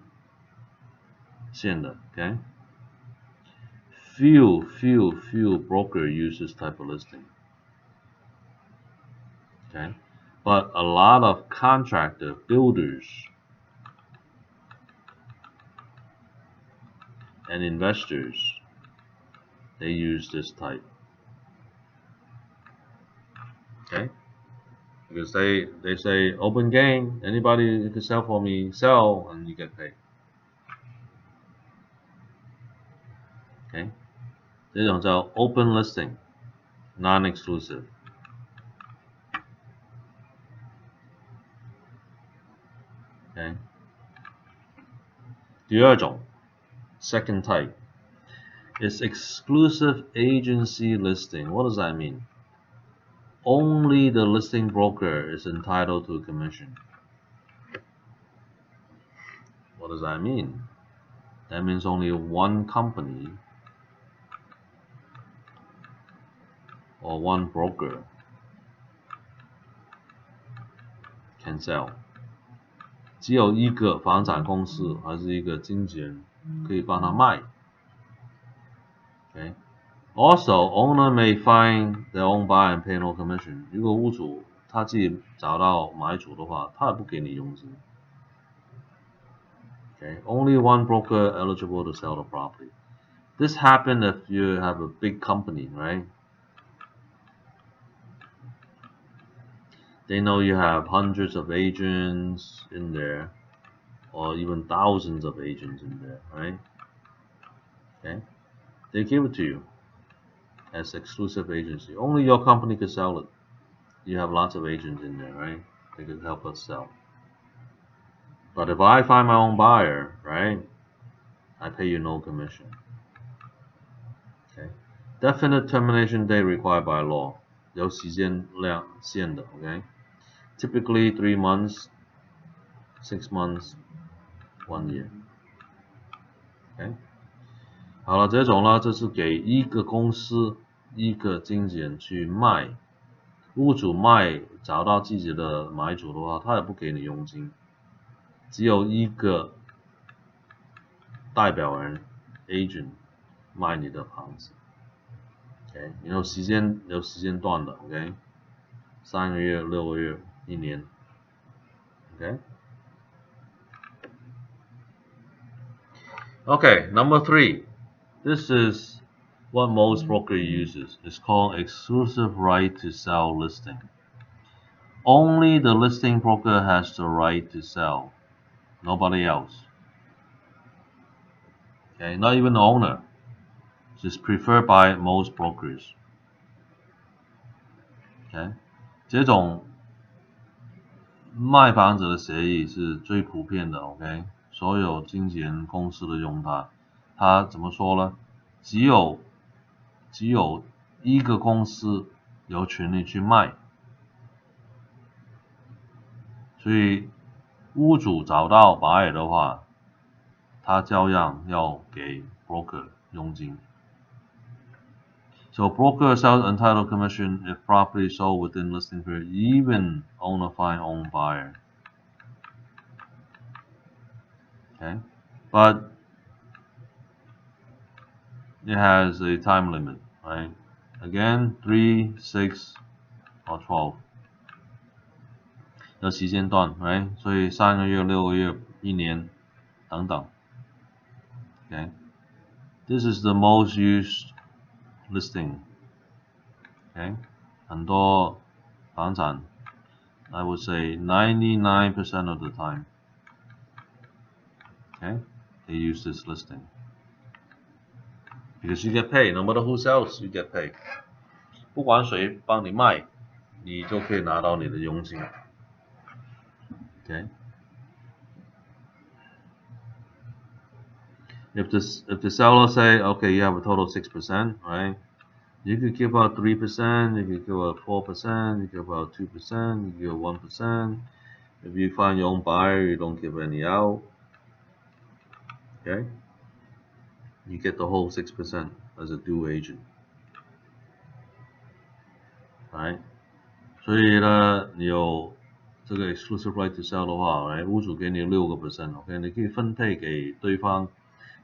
限的 Okay? Few broker use this type of listing. Okay? But a lot of contractor, builders, and investors, they use this type. Okay? Because they say open game, anybody who can sell for me, sell, and you get paid. Okay? 这种叫 open listing, non-exclusive. Okay? 第二种 second type is exclusive agency listing. What does that mean? Only the listing broker is entitled to a commission. What does that mean? That means only one company or one broker can sell. 只有一个房产公司还是一个经纪人可以帮他卖。Okay? Also, owner may find their own buyer and pay no commission. 如果屋主他自己找到买主的话，他也不给你佣金。Okay? Only one broker eligible to sell the property. This happens if you have a big company, right? They know you have hundreds of agents in there, or even thousands of agents in there, right? Okay? They give it to you as exclusive agency. Only your company could sell it. You have lots of agents in there, right? They could help us sell. But if I find my own buyer, right? I pay you no commission. Okay. Definite termination date required by law. 有时间限的 okay. Typically 3 months, 6 months, 1 year. Okay. 好了，这种呢，这是给一个公司一个金钱去卖，屋主卖找到自己的买主的话，他也不给你佣金，只有一个代表人 agent 卖你的房子。OK， 有时间段的 ，OK， 3个月、6个月、1年 ，OK。Okay, number 3. This is what most broker uses. It's called exclusive right to sell listing. Only the listing broker has the right to sell, nobody else. Okay, not even the owner. It's preferred by most brokers. Okay, 这种卖房子的协议是最普遍的 ，OK， 所有经纪人公司都用它。它怎么说呢？只有一个公司有权利去卖，所以屋主找到buyer的话，他照样要给 broker 佣金。So broker sells entitled commission if property sold within listing period, even owner find own buyer. Okay, but it has a time limit, right? Again, 3, 6, or 12. 有时间段 right? 所以3个月、6个月、1年等等。Okay, this is the most used listing. Okay, 很多房产 I would say 99% of the time. Okay, they use this listing. Because you get paid, no matter who sells, you get paid. 不管谁帮你卖，你就可以拿到你的佣金。Okay. If the seller say, okay, you have a total of 6%, right? You could give out 3%, you could give out 4%, you could give out 2%, you could give 1%. If you find your own buyer, you don't give any out. Okay? You get the whole 6% as a due agent. Right? 所以呢，你有这个 exclusive right to sell 的话，来屋主给你6个%，OK， 你可以分配给对方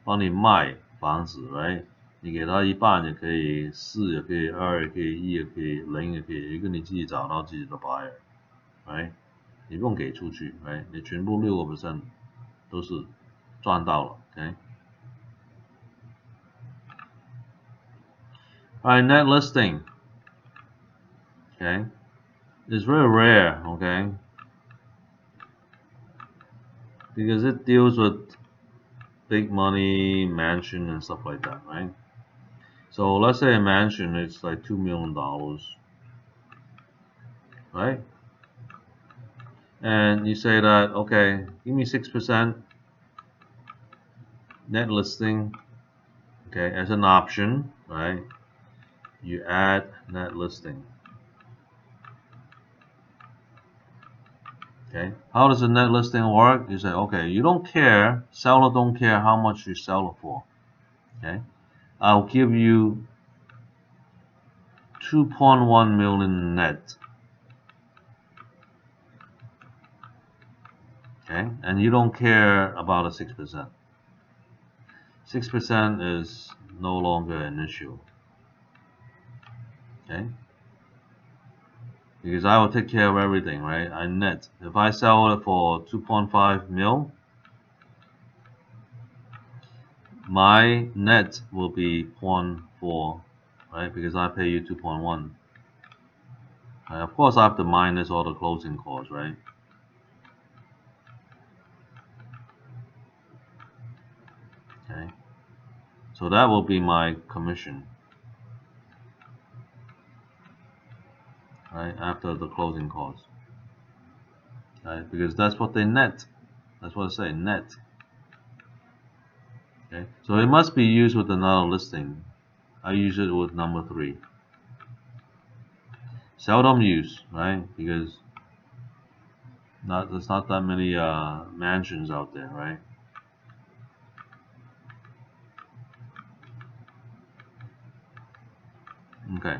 帮你卖房子，来，你给他一半也可以，4也可以，2也可以，1也可以，0也可以，一个你自己找到自己的 buyer， 来，你不用给出去，来，你全部6个%都是赚到了 ，OK。Alright, net listing. Okay, it's very rare. Okay, because it deals with big money, mansion and stuff like that, right? So let's say a mansion is like $2 million, right? And you say that, okay, give me 6% net listing, okay, as an option, right? You add net listing. Okay, how does a net listing work? You say, okay, you don't care, seller don't care how much you sell it for. Okay, I'll give you 2.1 million net. Okay, and you don't care about the 6%. 6% is no longer an issue. Okay, because I will take care of everything, right? I net. If I sell it for 2.5 mil, my net will be 0.4, right? Because I pay you 2.1. Of course, I have to minus all the closing costs, right? Okay, so that will be my commission, right? After the closing costs, right? Because that's what they net. That's what I say, net. Okay, so it must be used with another listing. I use it with number 3. Seldom used, right? Because there's not that many mansions out there, right? Okay.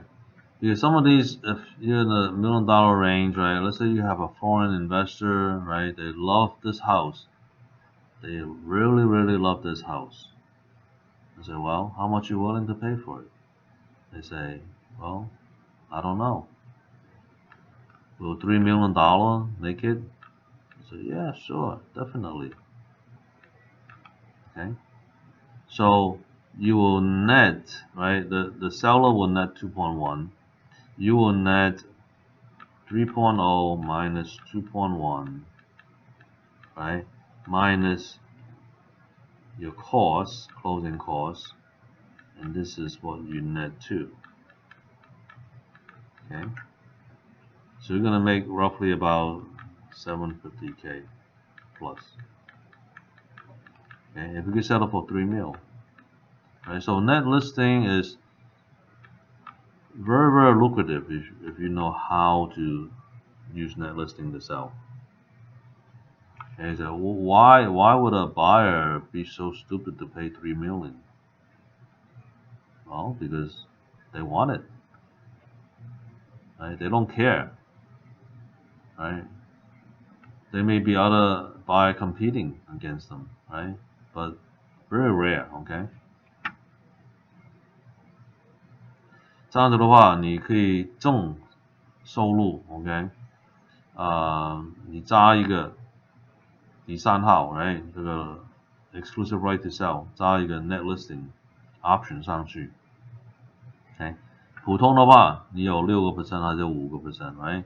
Because some of these, if you're in the $1 million range, right? Let's say you have a foreign investor, right? They love this house. They really, really love this house. I say, well, how much are you willing to pay for it? They say, well, I don't know. Will $3 million make it? I say, yeah, sure, definitely. Okay. So you will net, right? The seller will net 2.1. You will net 3.0 minus 2.1, right? Minus your cost, closing cost, and this is what you net to. Okay. So you're gonna make roughly about 750K plus. Okay, if you can sell it for 3 mil. Right, so net listing is very, very lucrative if you know how to use net listing to sell. Okay, so why would a buyer be so stupid to pay 3 million? Well, because they want it. Right? They don't care. Right? There may be other buyer competing against them, right? But very rare, okay? 这样子的话，你可以正收入 ，OK？ 你扎一个第3号 ，right？ 这个 exclusive right to sell， 扎一个 net listing option 上去 ，OK？ 普通的话，你有6% 还是5%，right？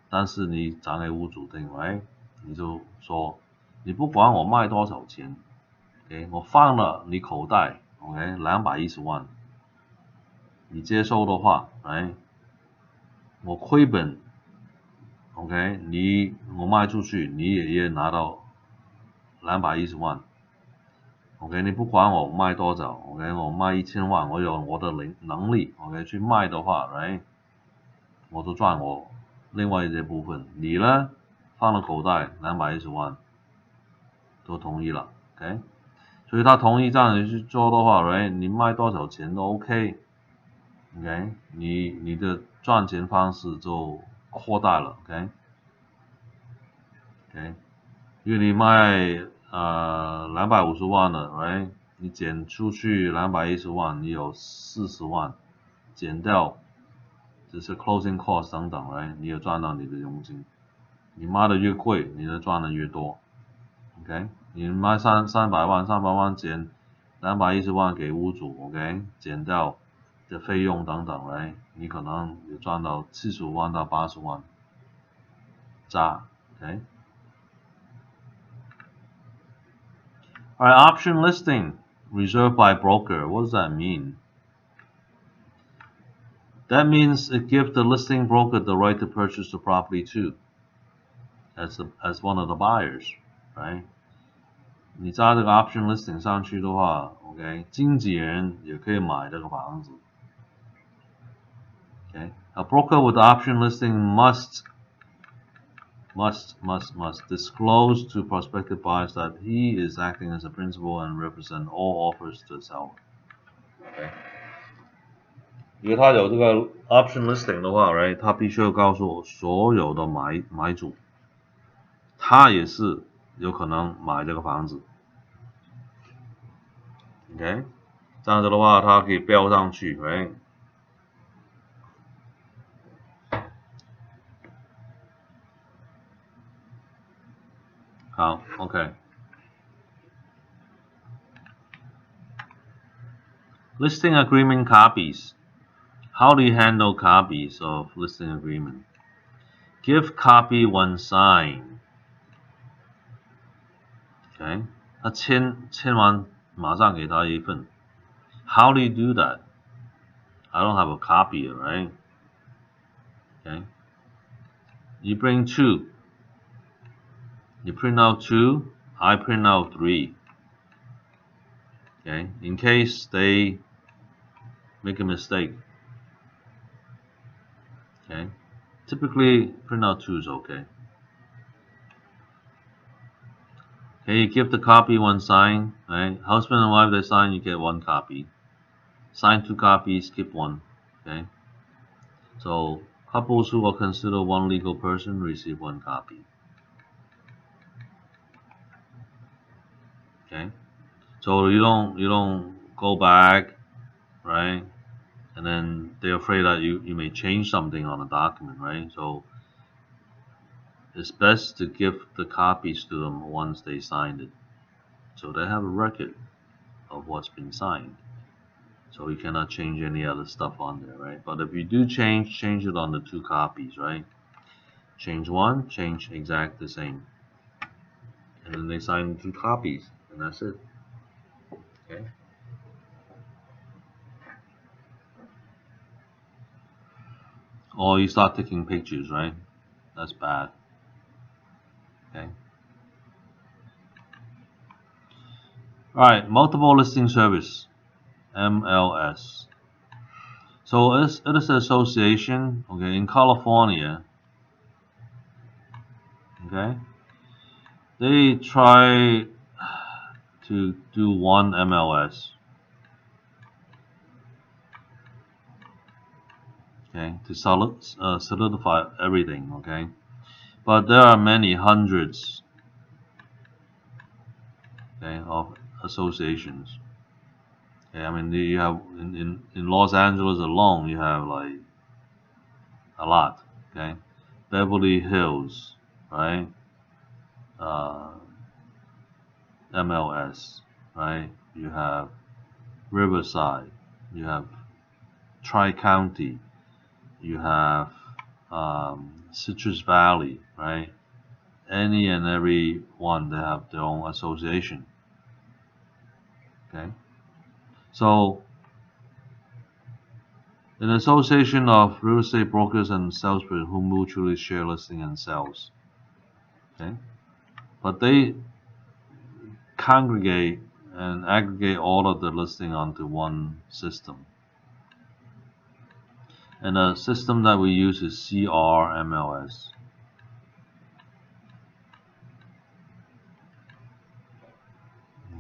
但是你讲给屋主听 ，right？ 你就说，你不管我卖多少钱 ，OK？ 我放了你口袋 ，OK？ 210万，你接收的话， ，right？ 我亏本 ，OK？ 我卖出去，你也拿到210万。OK， 你不管我卖多少 ，OK， 我卖1000万，我有我的能力 ，OK， 去卖的话 ，right， 我都赚我另外一些部分。你呢，放了口袋210万，都同意了 ，OK， 所以他同意这样子去做的话 ，right， 你卖多少钱都 OK，OK， 你的赚钱方式就扩大了 ，OK，OK， 因为你卖250万了 ，right？ 你减出去210万，你有40万，减掉这是 closing cost 等等 ，right？ 你也赚到你的佣金。你卖的越贵，你的赚的越多。OK， 你卖300万减210万给屋主 ，OK， 减掉的费用等等 ，right？ 你可能也赚到75万到80万，渣 ，OK。Alright, option listing reserved by broker. What does that mean? That means it gives the listing broker the right to purchase the property too, as one of the buyers, right? 你加这个 option listing 上去的话 ，OK， 经纪人也可以买这个房子。Okay, a broker with option listing must disclose to prospective buyers that he is acting as a principal and represent all offers to the seller. Okay. 因为他有这个 option listing 的话 ，right， 他必须要告诉所有的买主，他也是有可能买这个房子。OK， 这样子的话，他可以标上去 ，right？ 好 ，OK。Listing agreement copies. How do you handle copies of listing agreement? Give copy when signed. Okay， 他签完马上给他一份。How do you do that? I don't have a copy, right? Okay. You bring 2. You print out 2. I print out 3. Okay, in case they make a mistake. Okay, typically printout 2 is okay. Okay, you give the copy one sign, right? Husband and wife, they sign, you get 1 copy. Sign 2 copies, skip 1. Okay, so couples who are considered 1 legal person receive 1 copy. Okay, so you don't go back, right? And then they're afraid that you may change something on a document, right? So it's best to give the copies to them once they signed it, so they have a record of what's been signed. So you cannot change any other stuff on there, right? But if you do change it on the 2 copies, right? Change 1, change exact the same. And then they sign 2 copies, and that's it. Okay. Or you start taking pictures, right? That's bad. Okay. Alright, multiple listing service, MLS. So it is an association, okay, in California, okay, they try to do 1 MLS, okay, to solidify everything, okay, but there are many hundreds, okay, of associations. Okay, I mean you have in Los Angeles alone, you have like a lot, okay, Beverly Hills, right, MLS, right, you have Riverside, you have Tri-County, you have Citrus Valley, right? Any and every one, they have their own association. Okay, so an association of real estate brokers and salespeople who mutually share listing and sales. Okay, but they congregate and aggregate all of the listing onto one system. And the system that we use is CRMLS.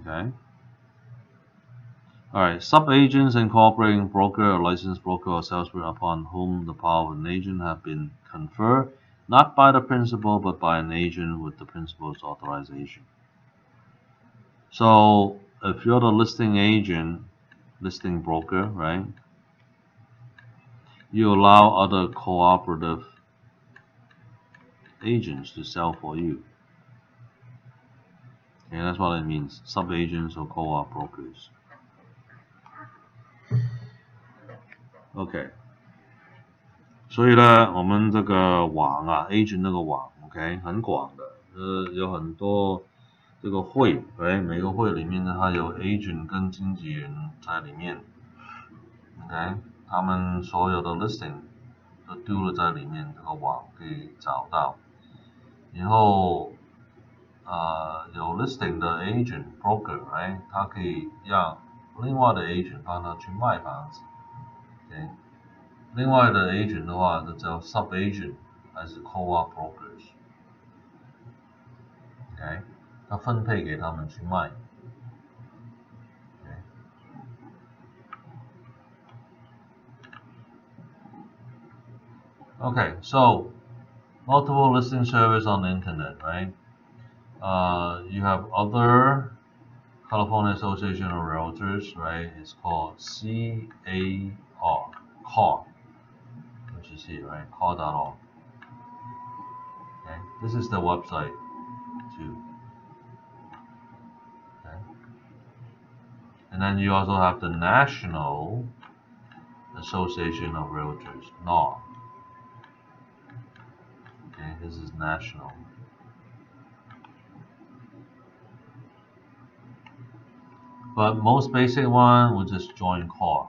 Okay. Alright, sub-agents incorporating broker or licensed broker or salesperson upon whom the power of an agent have been conferred, not by the principal, but by an agent with the principal's authorization. So, if you're the listing agent, listing broker, right, you allow other cooperative agents to sell for you. Okay, that's what it means, sub-agents or co-op brokers. OK， 所以呢，我们这个网啊 ，agent 那个网 ，OK， 很广的，有很多这个会，对，每个会里面呢，它有 agent 跟经纪人在里面 ，OK， 他们所有的 listing 都丢了在里面，这个网可以找到。然后有 listing 的 agent broker，right， 他可以让另外的 agent 帮他去卖房子 ，OK。另外的 agent 的话，就叫 sub agent 还是 co-op brokers，OK， 他分配给他们去卖。Okay, so multiple listing service on the internet, right? You have other California Association of Realtors, right? It's called CAR, which is here, right? CAR.org. Okay, this is the website too. Okay, and then you also have the National Association of Realtors, NAR. Okay, this is national. But most basic one, we'll just join CAR.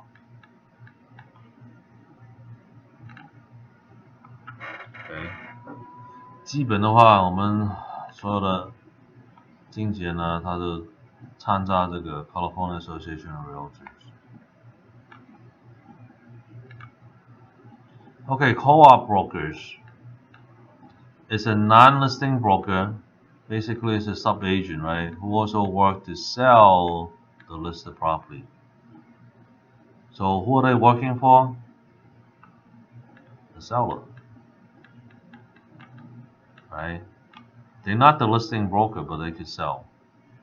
Okay. 基本的话，我们所有的经纪人呢，他的参加这个 California Association of Realtors。Okay, co-op brokers is a non-listing broker. Basically, it's a sub-agent, right, who also work to sell the listed property. So who are they working for? The seller, right? They're not the listing broker, but they could sell,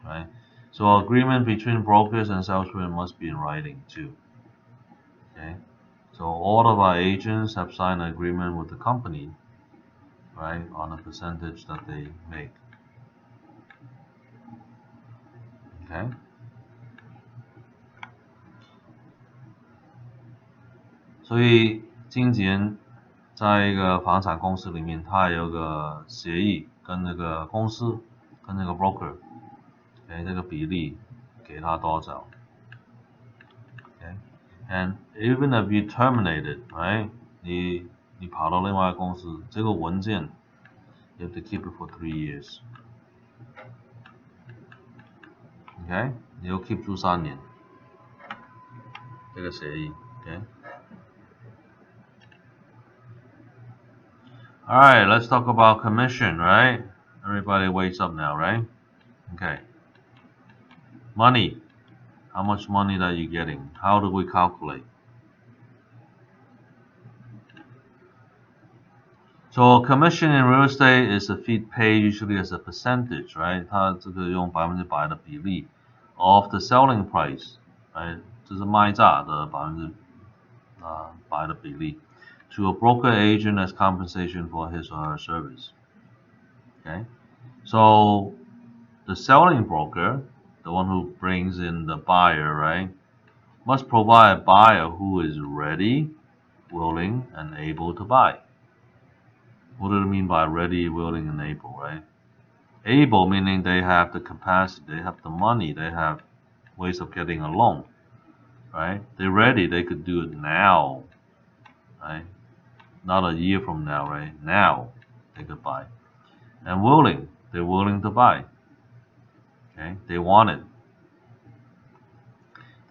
right? So agreement between brokers and salesmen must be in writing too. Okay, so all of our agents have signed an agreement with the company, right, on a percentage that they make. Okay.所以经纪人在一个房产公司里面，他有个协议跟那个公司跟那个 broker， 给这个比例给他多少。Okay. And even if you terminate it, right? 你跑到另外一个公司，这个文件 you have to keep it for 3 years. Okay? 你要 keep 住3年。这个协议。Okay? Alright, let's talk about commission, right? Everybody wakes up now, right? Okay. Money. How much money that you getting? How do we calculate? So commission in real estate is a fee paid usually as a percentage, right? 它这个用100%的比例 of the selling price, right? 这是卖价的100%的比例 to a broker agent as compensation for his or her service. Okay, so the selling broker, the one who brings in the buyer, right, must provide a buyer who is ready, willing, and able to buy. What do you mean by ready, willing, and able, right? Able meaning they have the capacity, they have the money, they have ways of getting a loan, right? They're ready, they could do it now, right? Not a year from now, right? Now they could buy. And willing, they're willing to buy. Okay, they want it.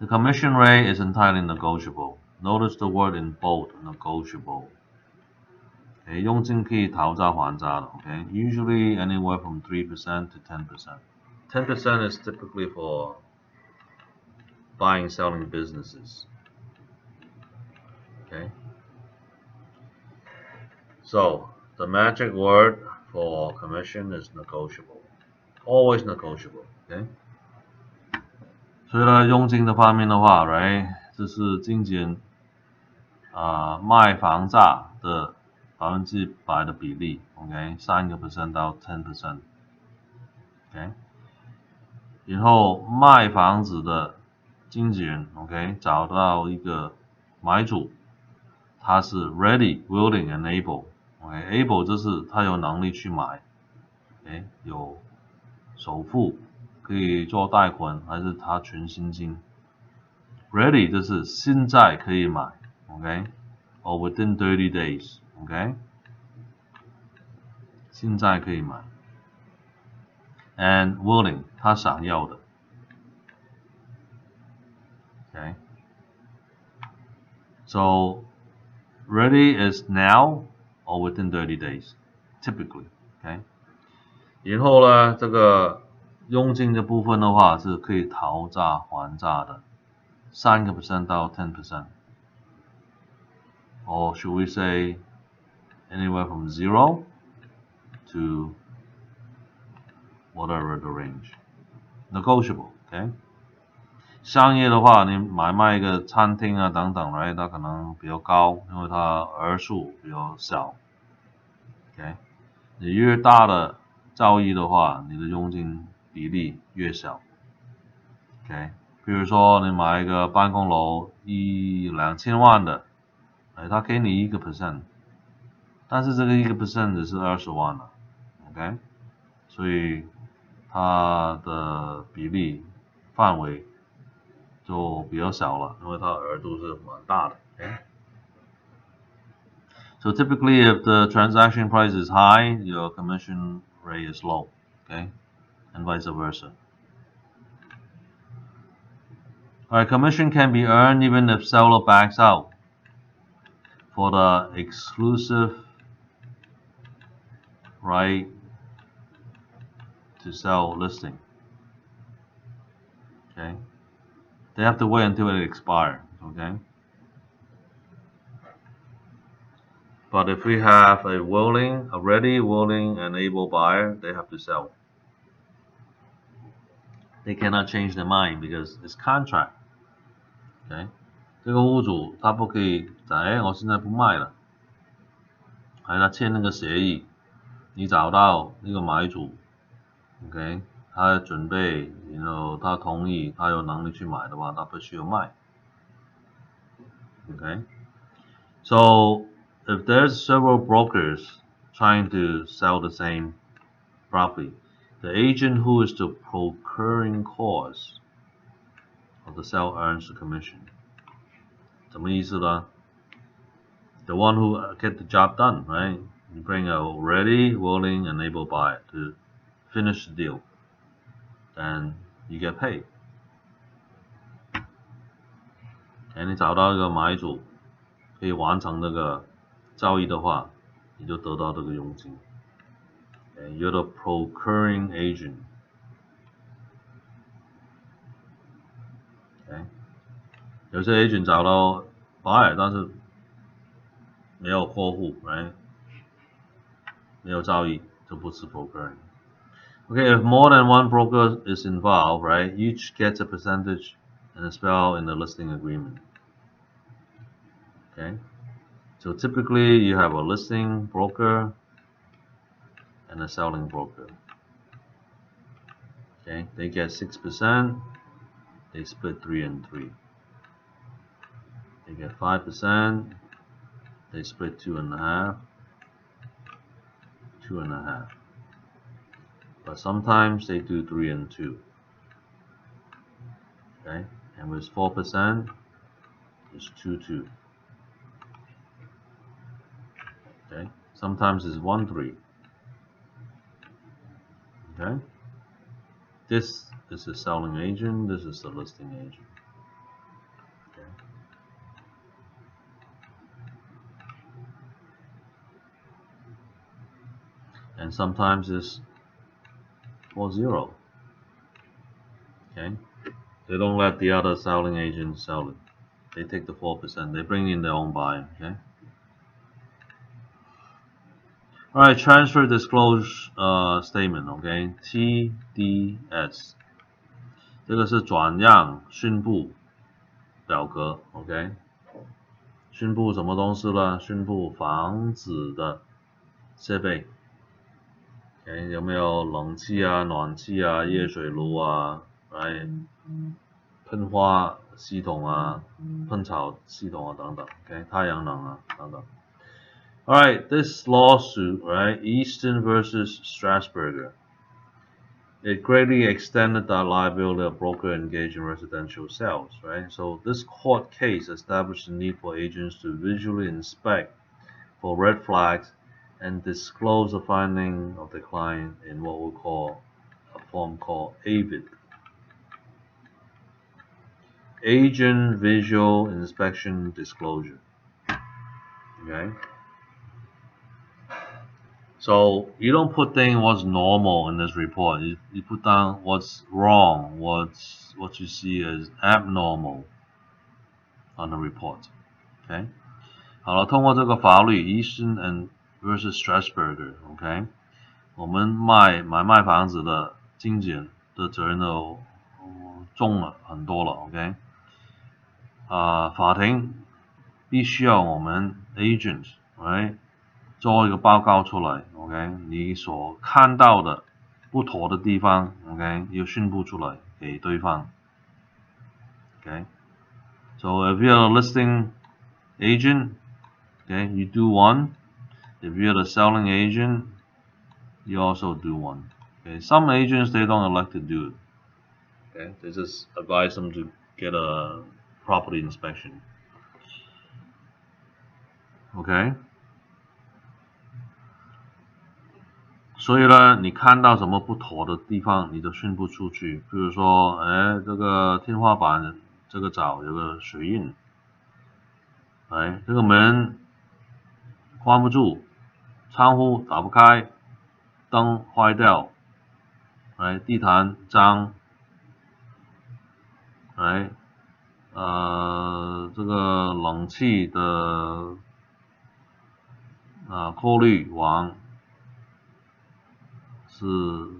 The commission rate is entirely negotiable. Notice the word in bold, negotiable. Okay, 佣金可以讨价还价的 okay? Usually anywhere from 3% to 10%. 10% is typically for buying and selling businesses. Okay. So the magic word for commission is negotiable. Always negotiable. Okay. 所以呢，佣金的方面的话 ，right， 这是经纪人卖房价的100%的比例 ，OK， 3% 到 10%，OK， 然后卖房子的经纪人 ，OK， 找到一个买主，他是 ready, willing and able，OK，able 就是他有能力去买 ，OK， 有首付。可以做贷款还是他全薪金 ？Ready 就是现在可以买 ，OK， or within 30 days，OK， 现在可以买。And willing 他想要的 ，OK。So ready is now or within 30 days, typically，OK。然后呢，这个佣金的部分的话是可以讨价还价的，3% 到 10%， or should we say anywhere from 0 to whatever the range, negotiable, okay? 商业的话，你买卖一个餐厅啊等等 ，right， 它可能比较高，因为它额数比较小 ，OK？ 你越大的交易的话，你的佣金比例越小 ，OK？ 比如说你买一个办公楼2000万的，它给你1%，但是这个1%只是20万了 ，OK？ 所以它的比例范围就比较小了，因为它额度是蛮大的 ，OK？ So typically, if the transaction price is high, your commission rate is low, okay? And vice versa. Alright, commission can be earned even if seller backs out for the exclusive right to sell listing. Okay, they have to wait until it expires. Okay, but if we have a ready, willing, and able buyer, they have to sell. They cannot change their mind because it's contract. Okay， 这个屋主他不可以讲，我现在不卖了，还他签那个协议，你找到那个买主 ，OK， 他准备，然后他同意，他有能力去买的话，他不需要卖。Okay, so if there's several brokers trying to sell the same property, the agent who is the procuring cause of the sale earns the commission. 什么意思呢？ The one who get the job done, right? You bring a ready, willing, and able buyer to finish the deal, then you get paid. 你找到一个买主可以完成这个交易的话，你就得到这个佣金。You're the procuring agent. Okay. 有些 agent 找到 buyer， 但是没有货户 ，right？ 没有交易就不是 procuring. Okay, if more than one broker is involved, right, each gets a percentage and a spell in the listing agreement. Okay, so typically you have a listing broker and a selling broker. Okay, they get 6%, they split 3 and 3. They get 5%, they split 2.5, 2.5. But sometimes they do 3 and 2. Okay, and with 4%, it's 2-2. Okay, sometimes it's 1-3. Okay, this is the selling agent, this is the listing agent. Okay. And sometimes it's 4-0. Okay, they don't let the other selling agent sell it. They take the 4%. They bring in their own buyer. Okay. All right, transfer disclosure statement. Okay, TDS. 这个是转让宣布表格。OK， 宣布什么东西呢？宣布房子的设备。Okay, 有没有冷气啊、暖气啊、热水炉啊、喷花系统啊、喷草系统啊等等。Okay, 太阳能啊等等。Alright, this lawsuit, right, Easton versus Strasburger, it greatly extended the liability of broker engaged in residential sales, right? So this court case established the need for agents to visually inspect for red flags and disclose the finding of the client in what we call a form called AVID. Agent Visual Inspection Disclosure. Okay? So you don't put down what's normal in this report. You put down what's wrong, what you see as abnormal on the report. Okay? 好了，通过这个法律 Eastman and versus Strasburger, OK， 我们买卖房子的经纪人的责任都重了很多了 ，OK， 法庭必须要我们 agent， right， 做一个报告出来 ，OK， 你所看到的不妥的地方 ，OK， 要宣布出来给对方 ，OK，so if you're a listing agent。Okay, you do one. If you're the selling agent, you also do one. Okay, some agents they don't elect to do it. Okay, they just advise them to get a property inspection. Okay. 所以呢，你看到什么不妥的地方，你就宣布出去。比如说，这个天花板这个角有个水印，哎，这个门关不住，窗户打不开，灯坏掉，哎，地毯脏，哎，这个冷气的过滤网是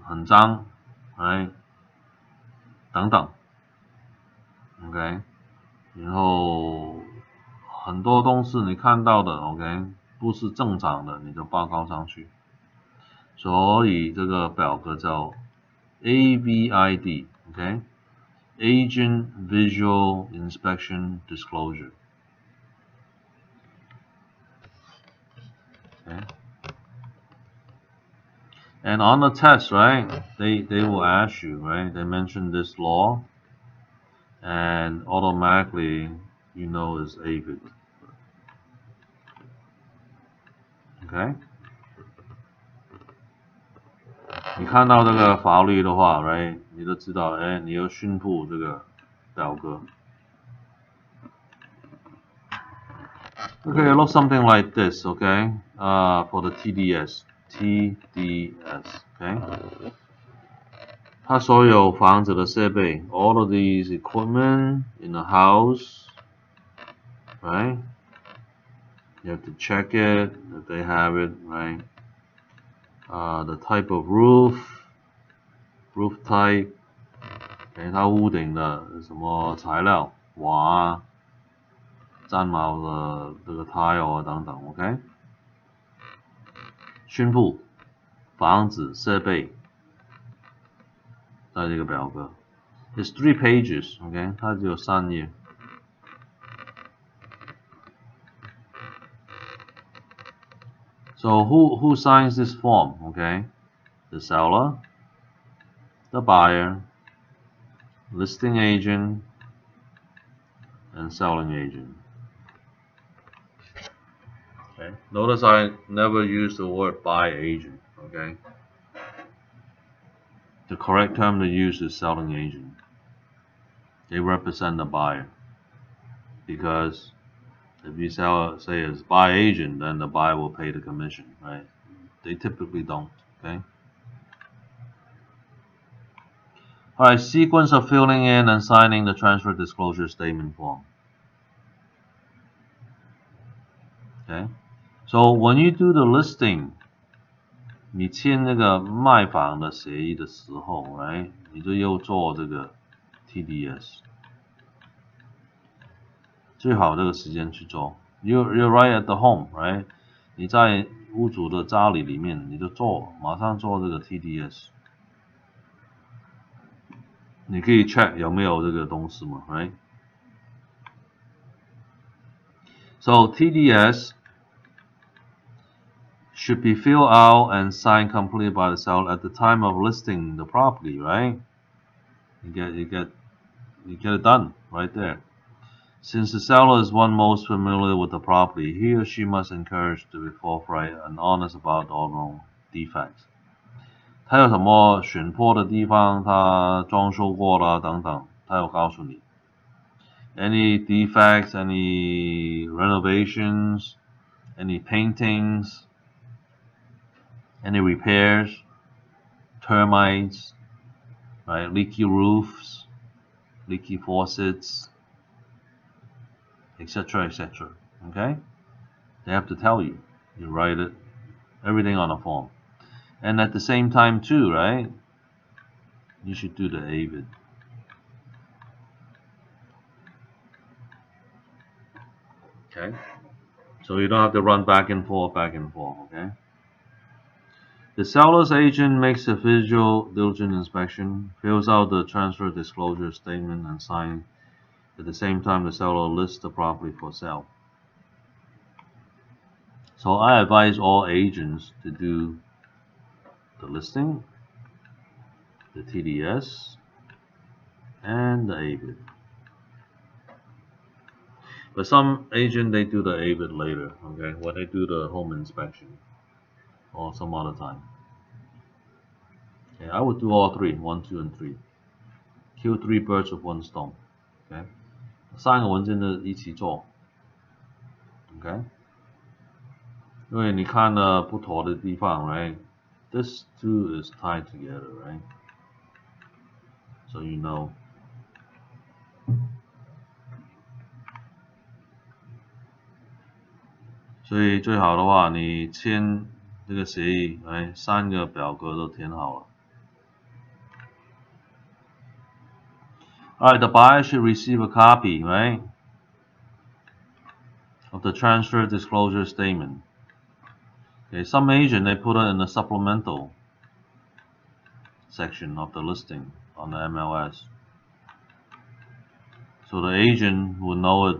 很脏，哎，等等 ，OK， 然后很多东西你看到的 ，OK， 不是正常的，你就报告上去。所以这个表格叫 AVID，OK， Agent Visual Inspection Disclosure， okay. And on the test, right, they will ask you, right, they mention this law, and automatically you know it's AVID, okay. 你看到这个法律的话 ，right， 你就知道，哎，你要宣布这个表格。Okay, it looks something like this, okay, for the TDS, okay. 它所有房子的设备 all of these equipment in the house, right? You have to check it if they have it, right? The type of roof type, okay, 它屋顶的什么材料，瓦、毡毛的这个 tile 等等 ，OK？ 宣布房子设备在这个表格 ，It's 3 pages, OK？ 它只有3页。So who signs this form? Okay, the seller, the buyer, listing agent, and selling agent. Okay. Notice I never use the word buy agent. Okay. The correct term to use is selling agent. They represent the buyer, because if you say it's buy agent, then the buyer will pay the commission, right? They typically don't. Okay. Alright, sequence of filling in and signing the transfer disclosure statement form. Okay, so when you do the listing, 你签那个卖房的协议的时候 ，right， 你就要做这个 TDS， 最好这个时间去做。You're right at the home, right？ 你在屋主的家里面，你就马上做这个 TDS。你可以 check 有没有这个东西嘛 ，right？ So TDS should be filled out and signed completely by the seller at the time of listing the property, right? You get it done right there. Since the seller is one most familiar with the property, he or she must encourage to be forthright and honest about all known defects. 他有什么选坡的地方，他装修过了等等，他有告诉你。Any defects, any renovations, any paintings, any repairs, termites, right? Leaky roofs, leaky faucets, etc., etc. Okay? They have to tell you. You write it, everything on a form. And at the same time too, right? You should do the AVID. Okay? So you don't have to run back and forth, okay? The seller's agent makes a visual diligent inspection, fills out the transfer disclosure statement, and signs. At the same time, the seller lists the property for sale. So I advise all agents to do the listing, the TDS, and the AVID. But some agent, they do the AVID later, okay, when they do the home inspection or some other time. Okay, I would do all 3, 1, 2, and 3. Kill 3 birds with 1 stone. Okay. 3个文件的一起做 ，OK？ 因为你看了不妥的地方 ，right？ This two is tied together, right? So you know. 所以最好的话，你签这个协议，哎，3个表格都填好了。Alright, the buyer should receive a copy, right, of the transfer disclosure statement. Okay, some agent they put it in the supplemental section of the listing on the MLS. So the agent will know it,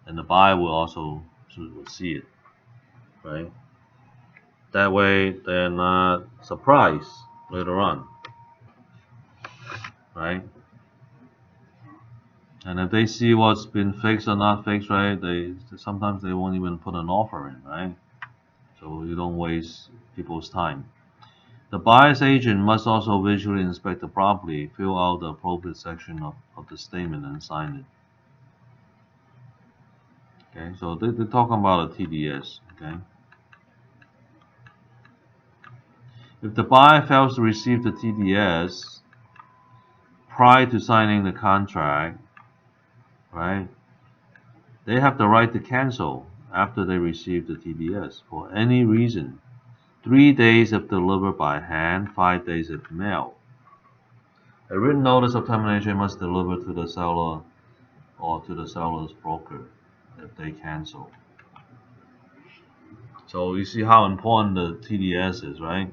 and the buyer will also see it, right? That way they're not surprised later on, right? And if they see what's been fixed or not fixed, right, sometimes they won't even put an offer in, right? So you don't waste people's time. The buyer's agent must also visually inspect the property, fill out the appropriate section of the statement, and sign it. Okay, so they're talking about a TDS. Okay, if the buyer fails to receive the TDS prior to signing the contract, right, they have the right to cancel after they receive the TDS for any reason. 3 days if delivered by hand, 5 days if mailed. A written notice of termination must deliver to the seller or to the seller's broker if they cancel. So you see how important the TDS is, right?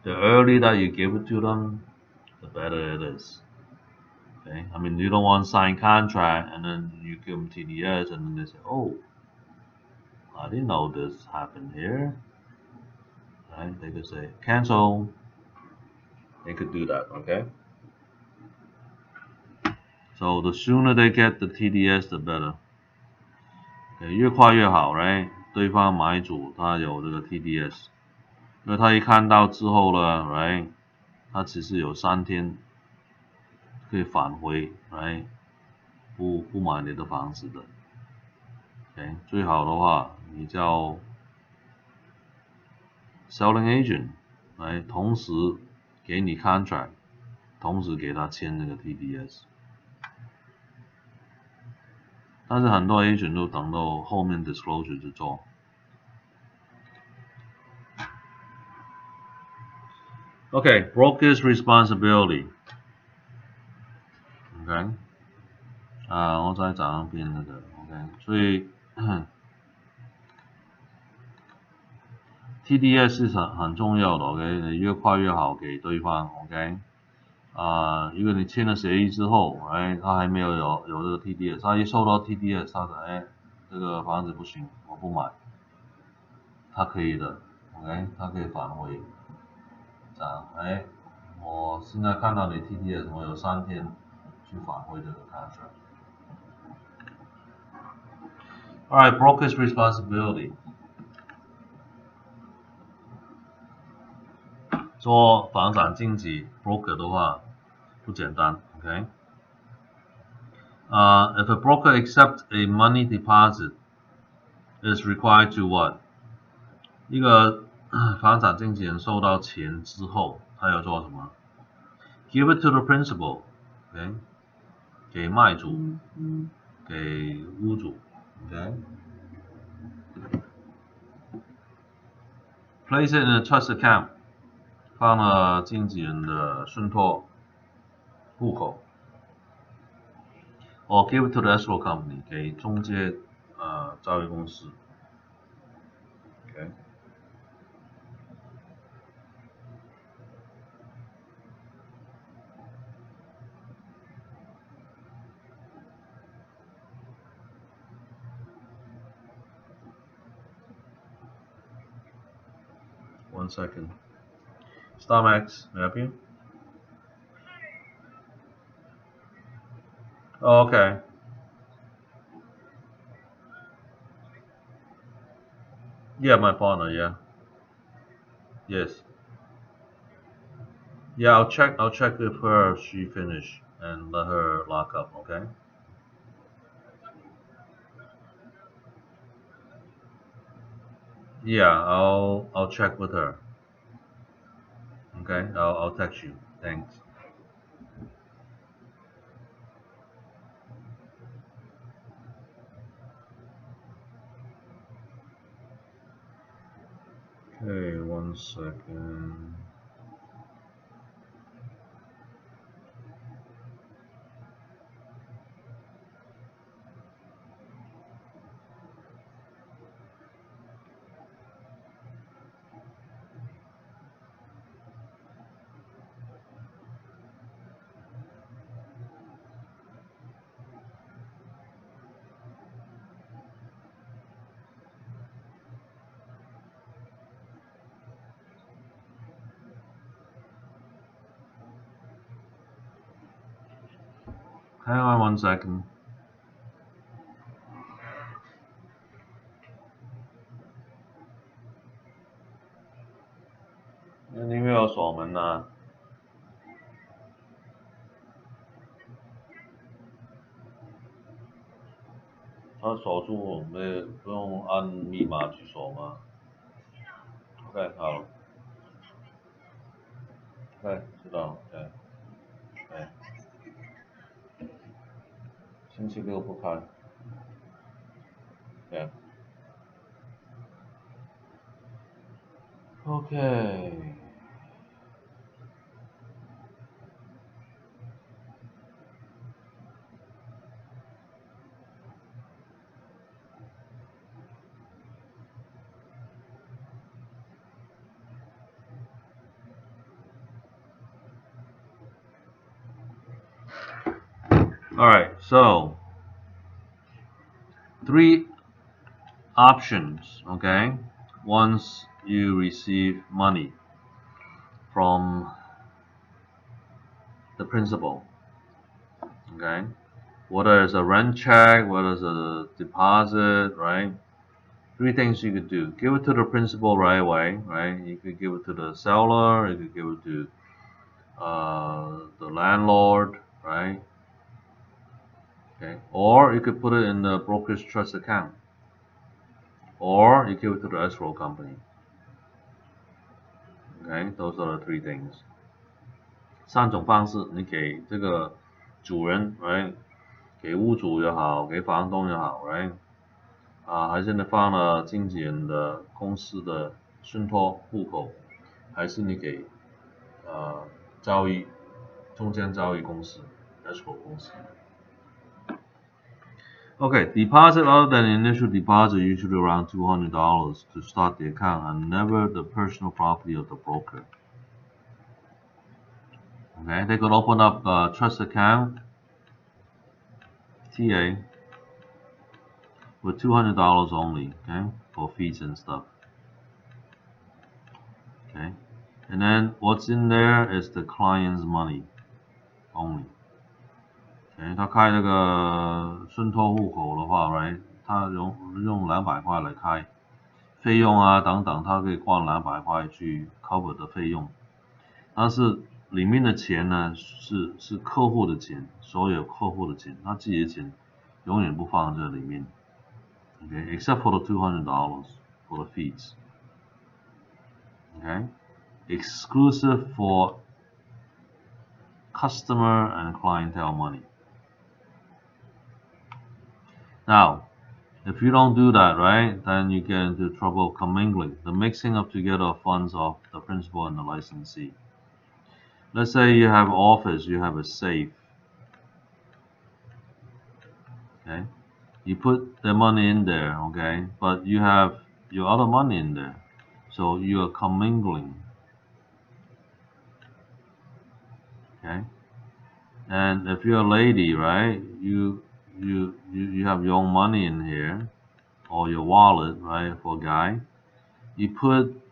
The earlier that you give it to them, the better it is. Okay, I mean you don't want signed contract and then you give them TDS and then they say, oh, I didn't know this happened here. Right? They could say cancel. They could do that, okay? So the sooner they get the TDS, the better. Okay, 越快越好 ，right？ 对方买主他有这个 TDS， 因为他一看到之后呢 ，right？ 他其实有3天可以返回 ，right？ 不买你的房子的。Okay， 最好的话你叫 selling agent， 来同时给你 contract， 同时给他签那个 TDS。但是很多 agent 都等到后面 disclosure 去做。Okay, broker's responsibility. Okay， 我再讲一遍那个 OK， 所以TDS 是很重要的 OK， 你越快越好给对方 OK。如果你签了协议之后，他还没有这个 TDS， 他一收到 TDS， 他说这个房子不行，我不买，他可以的 OK， 他可以返回，这样我现在看到你 TDS， 我有3天去返回这个 contract。 Alright, broker's responsibility. 做房产经纪 broker 的话不简单 OK。 If a broker accepts a money deposit, it is required to what? 一个房产经纪人收到钱之后，他要做什么？ Give it to the principal, OK， 给卖主，给屋主 OK。 Place it in a trust account， 放了经纪人的信托户口。Or give it to the escrow company， 给中介交易公司 OK。 1 second. Star Max, may I help you? Oh, okay. Yeah, my partner, yeah. Yes. Yeah, I'll check with her if she finished and let her lock up, okay? Yeah, I'll check with her. Okay, I'll text you. Thanks. Okay, 1 second. Hang on 1 second.你没有锁门啊？他锁住，不用按密码去锁吗 ？OK， 好了。OK， 知道。OK， 对。星期六不开。对。OK。All right, so 3 options, okay? Once you receive money from the principal, okay? Whether it's a rent check, whether it's a deposit, right? 3 things you could do. Give it to the principal right away, right? You could give it to the seller, you could give it to the landlord, right? Okay, or you could put it in the broker's trust account, or you give it to the escrow company. Okay, those are the 3 things. 3种方式，你给这个主人 ，right？ 给屋主也好，给房东也好 ，right？ 还是你放了经纪人的公司的信托户口，还是你给中间交易公司 escrow 公司。Okay, deposit other than initial deposit usually around $200 to start the account and never the personal property of the broker. Okay, they could open up a trust account, TA, with $200 only, okay, for fees and stuff. Okay, and then what's in there is the client's money only. Okay, 他开那个顺托户口的话 ，right， 他用200块来开，费用啊等等，他可以挂200块去 cover 的费用，但是里面的钱呢是客户的钱，所有客户的钱，他自己的钱永远不放在里面。Okay, except for the $200 for the fees. Okay, exclusive for customer and clientele money. Now, if you don't do that, right, then you get into trouble commingling, the mixing up together of funds of the principal and the licensee. Let's say you have office, you have a safe. Okay, you put the money in there, okay, but you have your other money in there, so you are commingling. Okay, and if you're a lady, right, you have your own money in here, or your wallet, right, for a guy, you put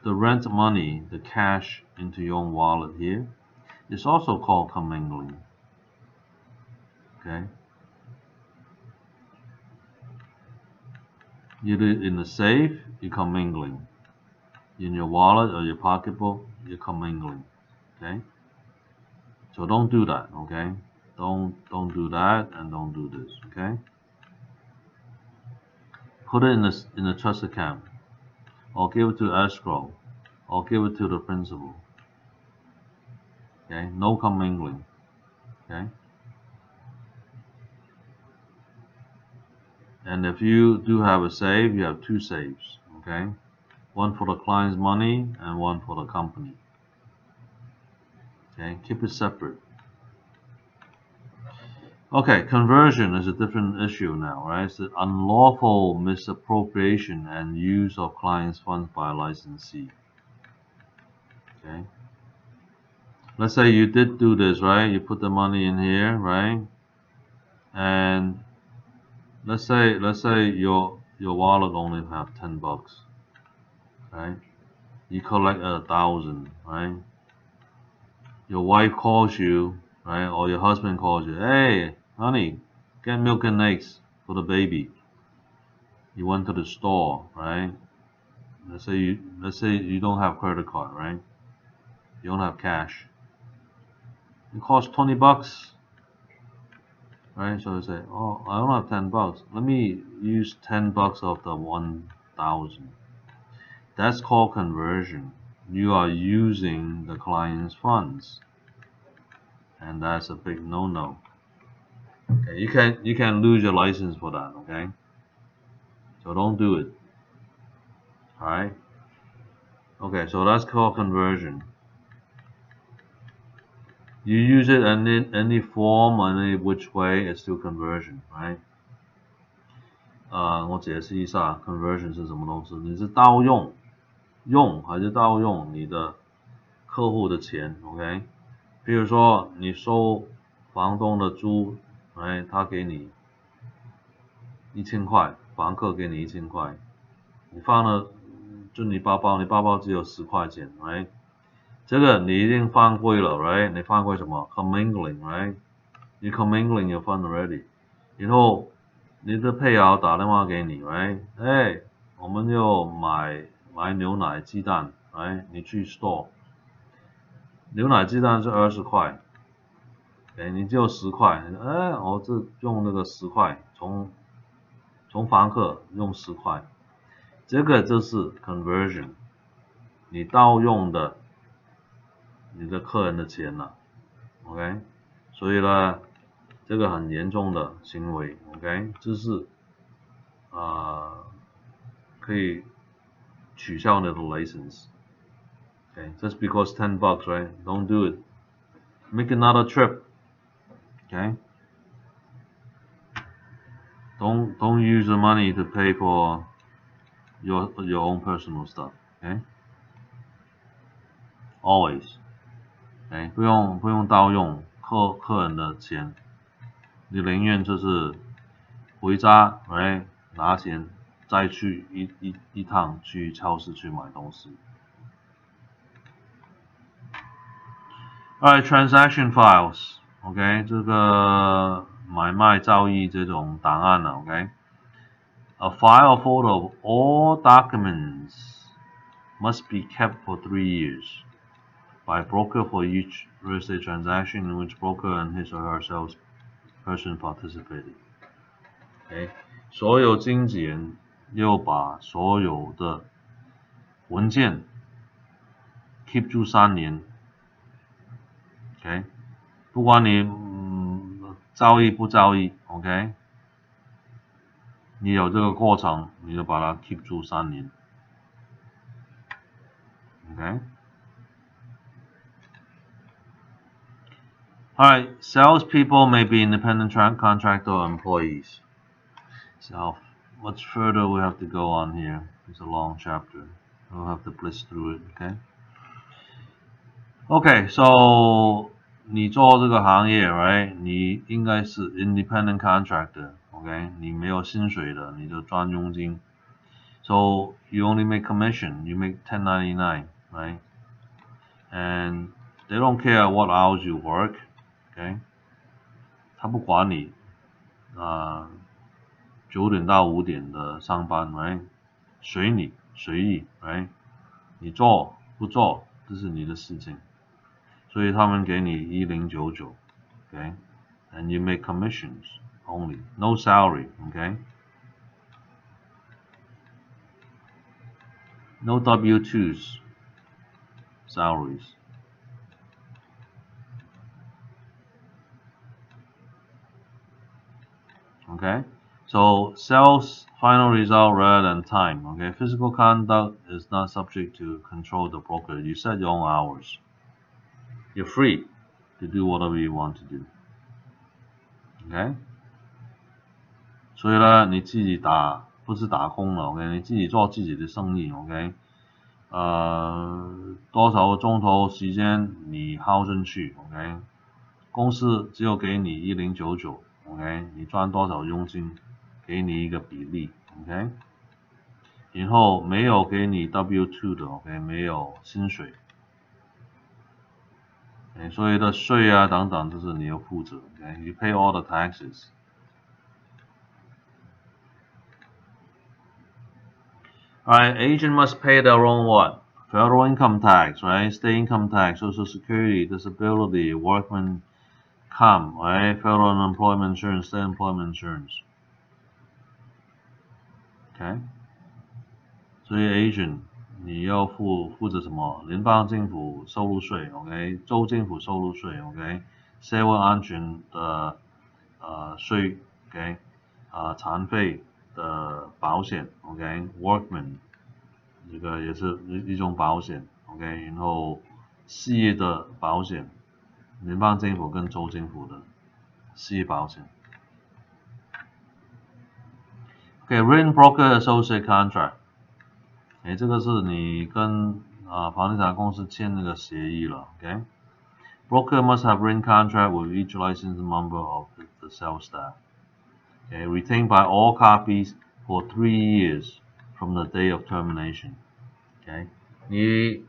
the rent money, the cash, into your own wallet here. It's also called commingling. Okay, you do it in the safe, you're commingling. In your wallet or your pocketbook, you're commingling. Okay, so don't do that. Okay, don't do that, and don't do this. Okay, put it in the trust account. or give it to escrow, or give it to the principal. Okay, no commingling. Okay, and if you do have a save, you have two saves. Okay, one for the client's money and one for the company. Okay, keep it separate. Okay, conversion is a different issue now, right? It's the unlawful misappropriation and use of client's funds by a licensee. Okay. Let's say you did do this, right? You put the money in here, right? And let's say your wallet only have $10, right? You collect 1,000, right? Your wife calls you, right? Or your husband calls you, hey, honey, get milk and eggs for the baby. You went to the store, right? Let's say you don't have credit card, right? You don't have cash. It costs $20, right? So you say, oh, I don't have $10. Let me use $10 of the 1,000. That's called conversion. You are using the client's funds, and that's a big no-no. Okay, you can lose your license for that. Okay, so don't do it. All right. Okay, so that's called conversion. You use it in any form, any which way, it's still conversion, right? 我解释一下 conversion 是什么东西。你是盗用还是盗用你的客户的钱 ？OK？ 比如说你收房东的租，哎，他给你1000块，房客给你1000块，你放了就你包包只有10块钱， right？ 这个你一定犯规了 ，right？ 你犯规什么 ？commingling， right？ 你 commingling your fund already， 然后你的配偶打电话给你 ，right？ 哎，我们要买牛奶、鸡蛋 ，right？ 你去 store， 牛奶、鸡蛋是20块，哎，你只有10块，哎，我这用那个10块，从房客用10块，这个就是 conversion， 你盗用的你的客人的钱了 ，OK？ 所以呢，这个很严重的行为 ，OK？ 这是可以取消你的 license。Okay, just because $10, right? Don't do it. Make another trip. Okay. Don't use the money to pay for your own personal stuff. Okay. Always. Okay. 不用盗用客人的钱，你宁愿就是回家 ，right？ 拿钱再去一趟去超市去买东西。Alright, transaction files. OK， 这个买卖交易这种档案呢 ，OK。A file or photo of all documents must be kept for 3 years by broker for each real estate transaction in which broker and his or her salesperson participated. OK， 所有经纪人要把所有的文件 keep 住3年。OK， 不管你交易不交易 ，OK， 你有这个过程，你就把它 keep 住3年 ，OK。Alright, salespeople may be independent contractor or employees. So much further we have to go on here. It's a long chapter. We'll have to blitz through it, okay? Okay, so 你做这个行业 right? 你应该是 independent contractor, okay? 你没有薪水的，你就赚佣金。So you only make commission, you make 1099, right? And they don't care what hours you work, okay? 他不管你9点到5点的上班 right? 随意 right? 你做不做这是你的事情。所以他们给你1099 okay? And you make commissions only, no salary, okay? No W-2s, salaries. Okay, so sales final result rather than time. Okay, physical conduct is not subject to control of the broker. You set your own hours. You're free to do whatever you want to do. Okay， 所以呢，你自己不是打工了 ，OK， 你自己做自己的生意 ，OK， 多少个钟头时间你耗进去 ，OK， 公司只有给你1099 ，OK， 你赚多少佣金，给你一个比例 ，OK， 然后没有给你 W2 的 ，OK， 没有薪水，所有的税啊等等，这是你要负责 ，OK， You pay all the taxes. Alright, agent must pay their own what? Federal income tax, right? State income tax, Social Security, disability, workman comp, right? Federal unemployment insurance, state employment insurance. Okay? 所以 agent 你要负责什么？联邦政府收入税 ，OK？ 州政府收入税 ，OK？ 社会安全的税 ，OK？ 残废的保险 ，OK？ Workman 这个也是一种保险 ，OK？ 然后事业的保险，联邦政府跟州政府的事业保险。OK, written broker associate contract. 这个是你跟房地产公司签那个协议了 ，OK？ Broker must have written contract with each licensed member of the sales staff. Okay, retained by all copies for 3 years from the day of termination. Okay, 你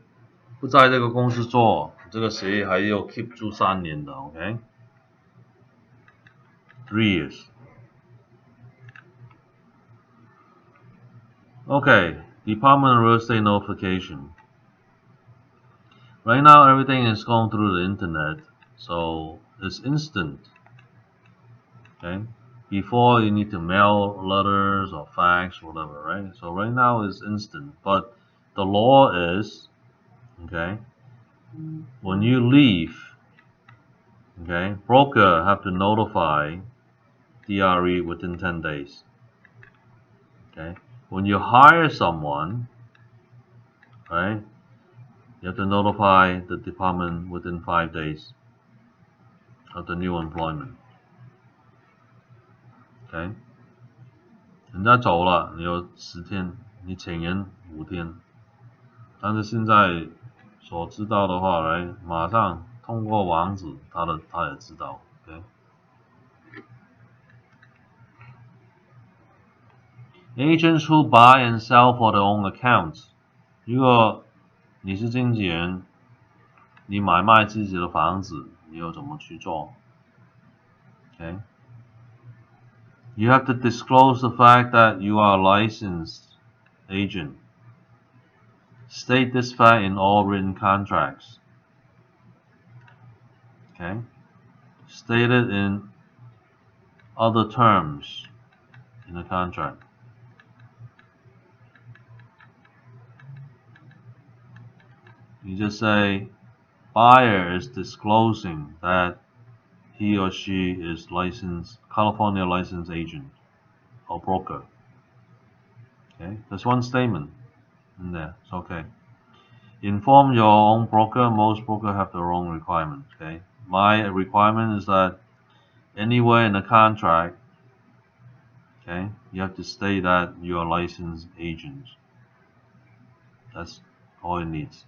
不在这个公司做，这个协议还要 keep 住3年的 ，OK？ 3 years. Okay, Department of Real Estate notification. Right now, everything is going through the internet, so it's instant. Okay, before you need to mail letters or fax, whatever, right? So right now it's instant, but the law is, okay, when you leave, okay, broker have to notify DRE within 10 days. Okay, when you hire someone, right, you have to notify the department within 5 days of the new employment. Okay, 人家走了，你有10天，你请人5天。但是现在所知道的话，来马上通过网址，他也知道。Okay? Agents who buy and sell for their own account. 如果你是经纪人，你买卖自己的房子，你要怎么去做 ？Okay? You have to disclose the fact that you are a licensed agent. State this fact in all written contracts. Okay? State it in other terms in the contract. You just say, buyer is disclosing that he or she is licensed, California licensed agent or broker. Okay, there's one statement in there. It's okay. Inform your own broker. Most brokers have their own requirements. Okay, my requirement is that anywhere in the contract, okay, you have to state that you are a licensed agent. That's all it needs.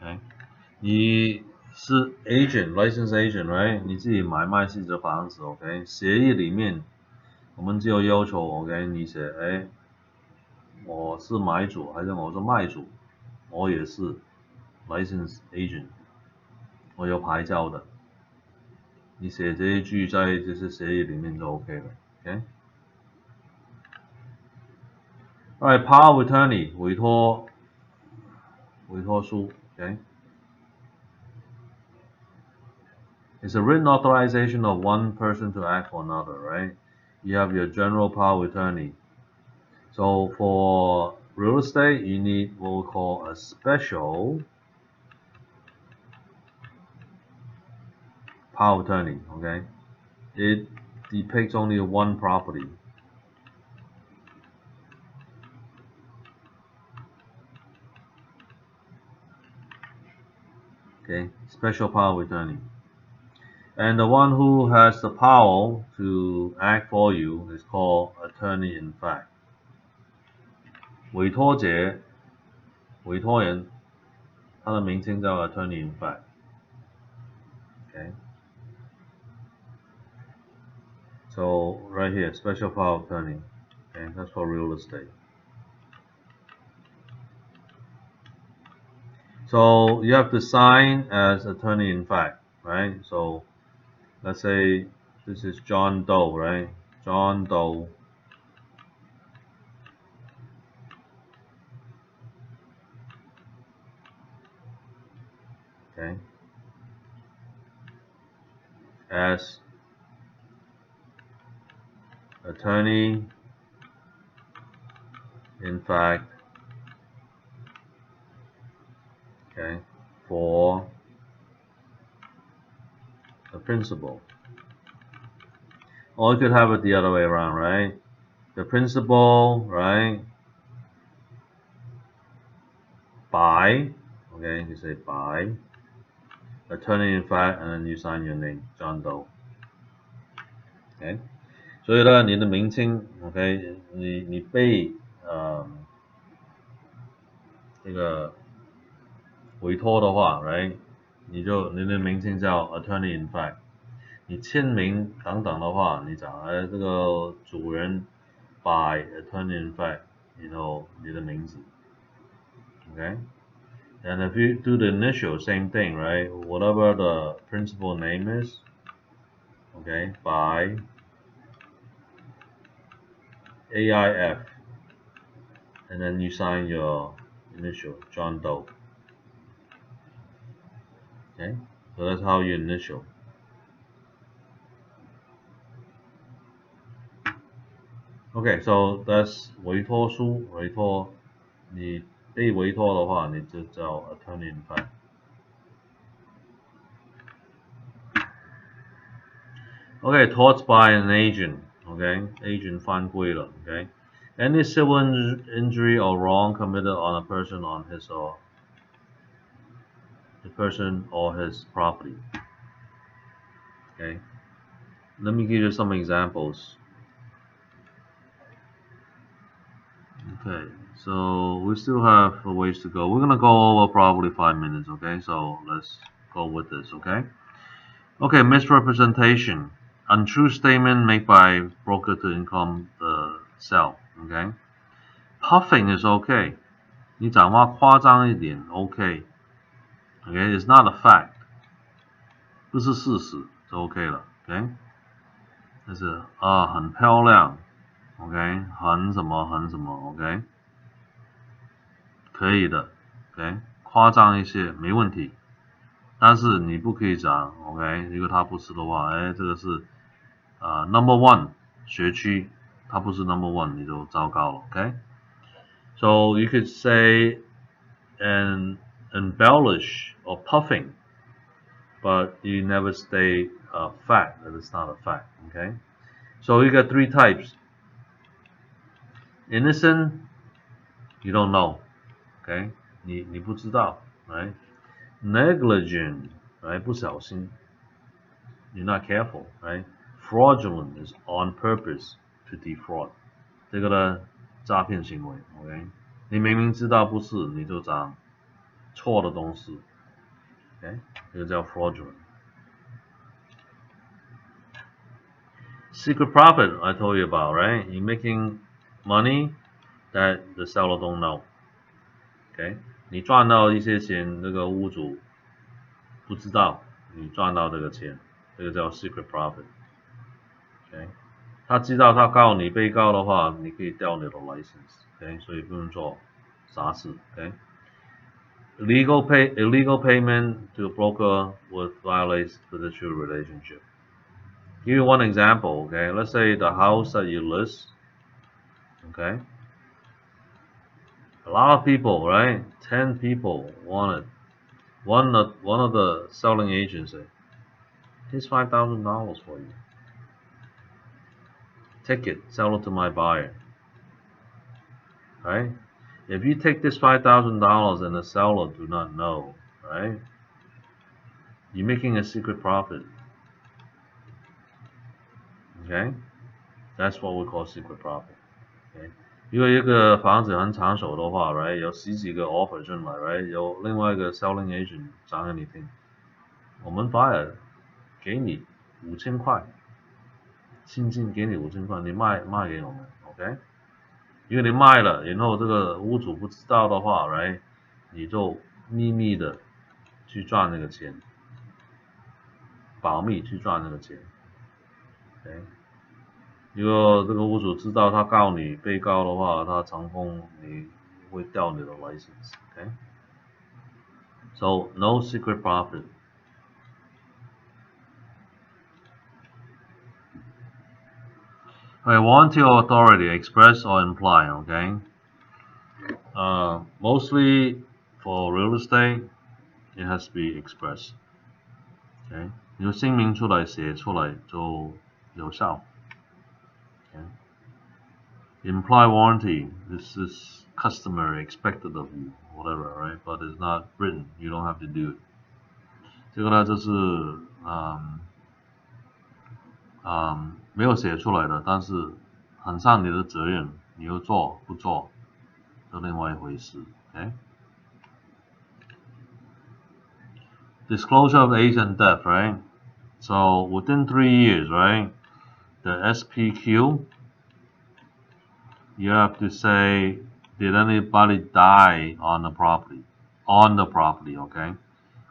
Okay, 你是 agent, licensed agent, right? 你自己买卖自己的房子 ，OK？ 协议里面我们只有要求 ，OK？ 你写，我是买主还是我是卖主？我也是 licensed agent， 我有牌照的。你写这一句在这些协议里面就 OK 了 ，OK？ Alright, power of attorney 委托书 ，OK？ It's a written authorization of one person to act for another, right? you have your general power of attorney. So for real estate, you need what we call a special power of attorney, okay? It depicts only one property. Okay, special power of attorney. And the one who has the power to act for you is called attorney in fact. 委托者、委托人，它的名称叫 attorney in fact. Okay. So right here, special power of attorney. Okay, that's for real estate. So you have to sign as attorney in fact, right? So let's say this is John Doe, right? John Doe. Okay. As attorney in fact, okay, for the principal. Or you could have it the other way around, right? The principal, right? By, okay, you say by, attorney in fact, and then you sign your name, John Doe. Okay. 所以呢，你的名称 ，OK， 你被这个委托的话 ，right， 你的名称叫 attorney in fact。你签名等等的话，你讲这个主人 by attorney in fact， 然后你的名字 ，OK。And if you do the initial, same thing, right? Whatever the principal name is, okay, by AIF, and then you sign your initial, John Doe. Okay, so that's how you initial. Okay, so that's 委托书，委托你被委托的话，你就叫 attorney in fact. Okay, tort by an agent. Okay, agent 犯规了。Okay, any civil injury or wrong committed on a person on his or the person or his property. Okay, let me give you some examples. Okay, so we still have a ways to go. We're gonna go over probably 5 minutes. Okay, so let's go with this. Okay. Okay, misrepresentation. Untrue statement made by broker to income the sell. Okay. Puffing is okay. 你讲话夸张一点 OK. Okay, it's not a fact. 不是事实就 OK 了 OK. 但是很漂亮 OK, 很什么很什么 OK. 可以的 OK, 夸张一些没问题。但是你不可以讲 OK, 如果他不是的话，这个是number one 学区，它不是 number one 你就糟糕了 OK. So you could say an embellish or puffing, but you never state a fact that it's not a fact. Okay, so you got 3 types. Innocent, you don't know. Okay, 你不知道 right? Negligent, right? 不小心 you're not careful, right? Fraudulent is on purpose to defraud. 这个呢，诈骗行为 OK, 你明明知道不是，你就讲错的东西 OK, 这个叫 fraudulent. Secret profit I told you about, right? You're making money that the seller don't know. Okay? 你赚到一些钱，那个屋主不知道你赚到这个钱，这个叫 secret profit. Okay? 他知道他告你被告的话，你可以调你的 license. Okay? 所以不能做傻事。Okay? Illegal payment to a broker would violate fiduciary relationship. Give you one example, okay? Let's say the house that you list, okay? A lot of people, right? 10 people want it. One of the selling agents said, here's $5,000 for you. Take it, sell it to my buyer. Right? If you take this $5,000 and the seller do not know, right? You're making a secret profit. Okay? That's what we call secret profit. Okay? 如果一个房子很抢手的话 ，right， 有十几个 offer 进来 ，right， 有另外一个 selling agent 讲给你听，我们 buyer 给你5000块，现金给你5000块，你卖给我们 ，OK？ 因为你卖了，然后这个屋主不知道的话 ，right， 你就秘密的去赚那个钱，保密去赚那个钱 ，OK？ 如果这个屋主知道他告你被告的话，他成功你会掉你的 license，OK？ So no secret profit. Okay, warranty or authority, express or imply, okay? Mostly for real estate, it has to be express. Okay? 你就姓名出来写出来就有效。Okay? Imply warranty, this is customary, expected of you, whatever, right? But it's not written, you don't have to do it. 这个呢就是没有写出来的，但是很像你的责任，你又做不做，就另外一回事。Okay? Disclosure of age and death, right? So within 3 years, right? The SPQ, you have to say, did anybody die on the property? On the property, okay?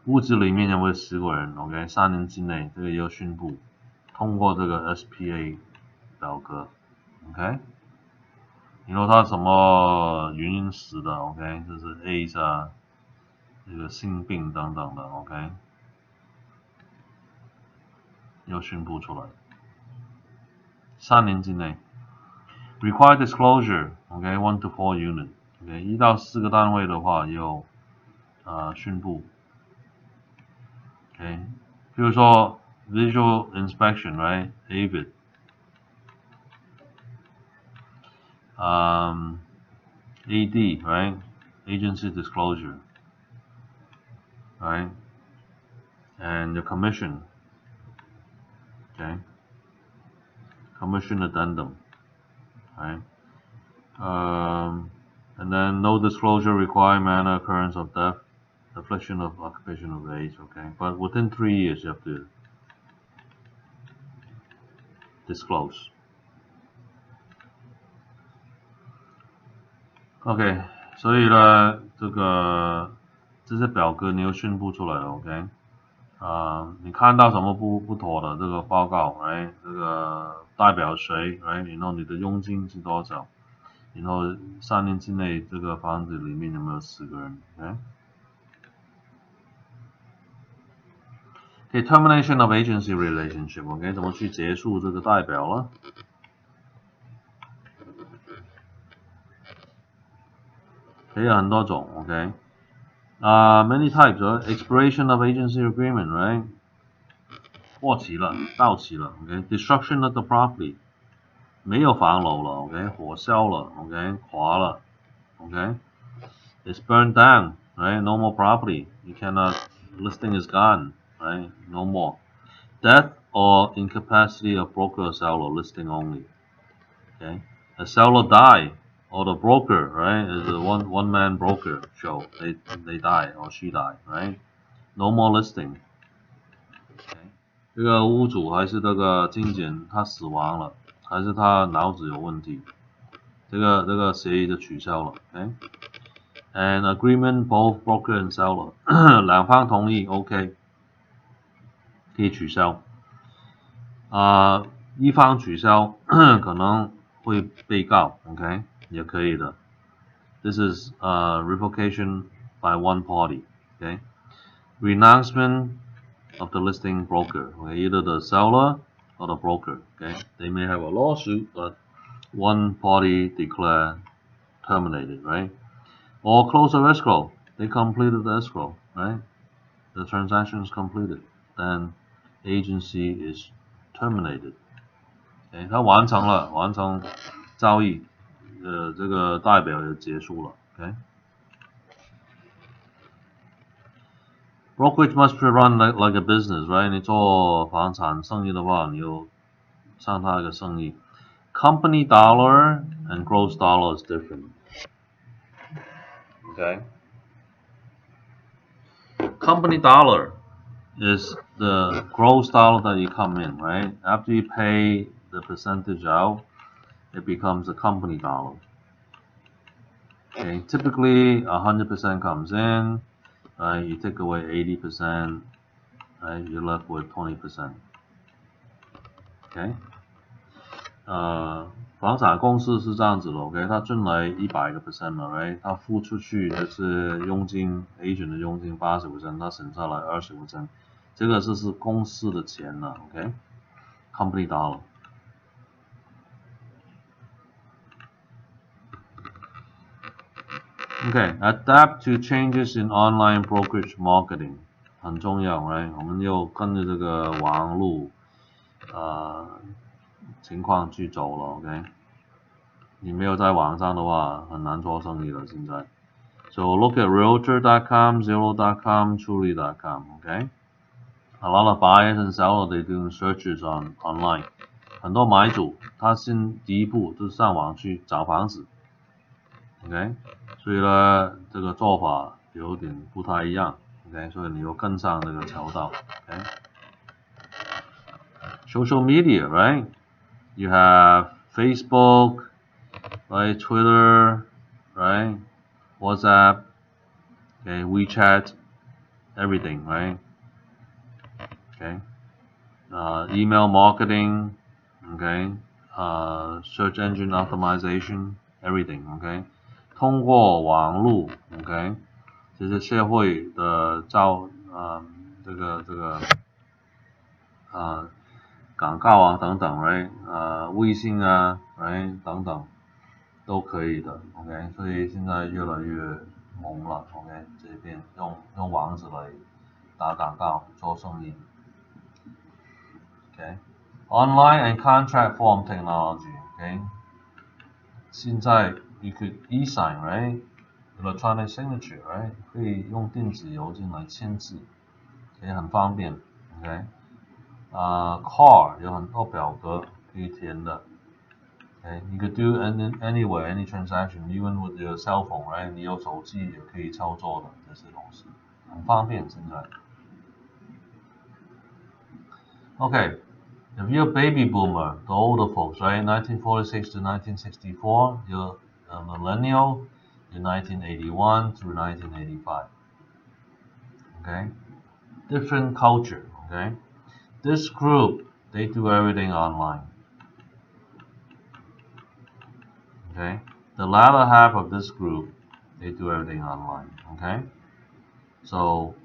屋子里面有没有死过人 ？OK， 3年之内这个要宣布，通过这个 SPA 表格 ，OK。你说他什么原因死的 ，OK， 就是 AIDS 啊，这个性病等等的 ，OK， 要宣布出来。3年之内 ，require disclosure，OK，1 to 4 unit，OK， 1到4个单位的话要宣布。Okay， 比如说 visual inspection, right? AVID. AD, right? Agency disclosure, right? And the commission, okay? Commission addendum, right? And then no disclosure require manner, occurrence of death, affliction of occupation of age, okay? But within 3 years you have to disclose. OK， 所以呢，这些表格你又宣布出来了 ，OK？ 你看到什么不妥的这个报告，哎，这个代表谁，哎，然后你的佣金是多少，然后3年之内这个房子里面有没有4个人 ，OK？ Termination of agency relationship， OK？ 怎么去结束这个代表了？可以有很多种 ，OK？ many types, right? Expiration of agency agreement, right? 过期了，到期了 ，OK？ Destruction of the property， 没有房楼了 ，OK？ 火烧了 ，OK？ 垮了 ，OK？ It's burned down, right? No more property. You cannot. Listing is gone, right? No more. Death or incapacity of broker or seller, listing only. Okay? A seller die or the broker, right? Is a one man broker show. They die or she die, right? No more listing. Okay? 这个屋主还是这个经纪人他死亡了，还是他脑子有问题？这个协议就取消了 ，OK？And agreement both broker and seller 两方同意 ，OK， 可以取消。一方取消可能会被告 ，OK， 也可以的。This is revocation by one party, OK？ Renouncement of the listing broker, okay? Either the seller not a broker. Okay, they may have a lawsuit, but one party declare terminated, right? Or close the escrow. They completed the escrow, right? The transaction is completed, then agency is terminated. Okay, 它完成了，完成交易，这个代表也结束了。Okay. Brokerage must be run like a business, right? 你做房产生意的话，你有像它一个生意。Company dollar and gross dollar is different. Okay. Company dollar is the gross dollar that you come in, right? After you pay the percentage out, it becomes a company dollar. Okay, typically 100% comes in, right? You take away 80%, right? You're left with 20%. Okay. 房产公司是这样子的 ，OK， 他进来100%了 ，right？ 他付出去就是佣金 ，agent 的佣金80%，他省下来20%，这个是公司的钱了 ，OK？Company dollar。Okay, adapt to changes in online brokerage marketing 很重要 ，right？ 我们又跟着这个网络情况去走了 ，OK？ 你没有在网上的话，很难做生意了现在。So look at realtor.com, Zillow.com, Truly.com, okay? A lot of buyers and sellers they do searches online. 很多买主他先第一步就是上网去找房子 ，OK？ 所以呢，这个做法有点不太一样 ，OK？ 所以你要跟上这个潮道 ，OK？Social media, right? You have Facebook, right? Twitter, right? WhatsApp, okay? WeChat, everything, right? Okay? Email marketing, okay? Search engine optimization, everything, okay? 通过网络 ，OK， 这些社会的这个广告啊等等 ，right， 微信啊 ，right 等等都可以的 ，OK， 所以现在越来越猛了 ，OK， 这边用网址来打广告做生意 ，OK，Online and contract form technology，OK， 现在 you could e-sign, right? Electronic signature, right? 可以用电子邮件来签字，也很方便 ，OK？ Card 有很多表格可以填的 ，OK？ You could do anywhere, any transaction, even with your cell phone, right? 你有手机也可以操作的这些东西，很方便现在。Okay，if you're a baby boomer, the older folks, right? 1946 to 1964, you're a millennial in 1981 through 1985. Okay? Different culture, okay? This group, they do everything online. Okay? The latter half of this group, they do everything online. Okay? So,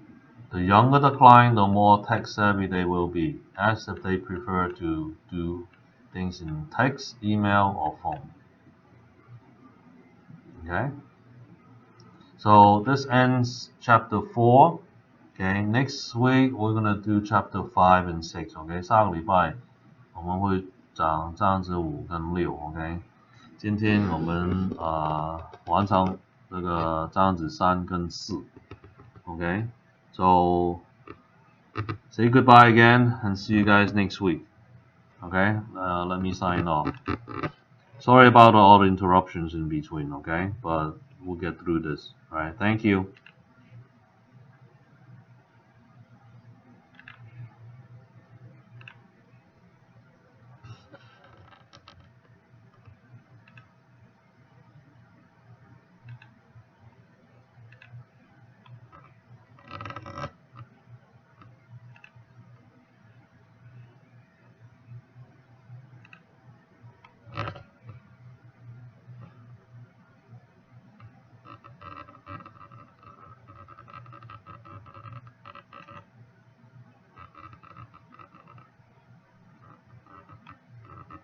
the younger the client, the more tech savvy they will be, as if they prefer to do things in text, email, or phone. Okay? So this ends chapter 4. Okay, next week we're gonna do chapter 5 and 6. Okay, 下个礼拜我们会讲章子5跟6。OK， 今天我们完成这个章子3跟4。Okay, so say goodbye again and see you guys next week. Okay, let me sign off. Sorry about all the interruptions in between. Okay, but we'll get through this. All right, thank you.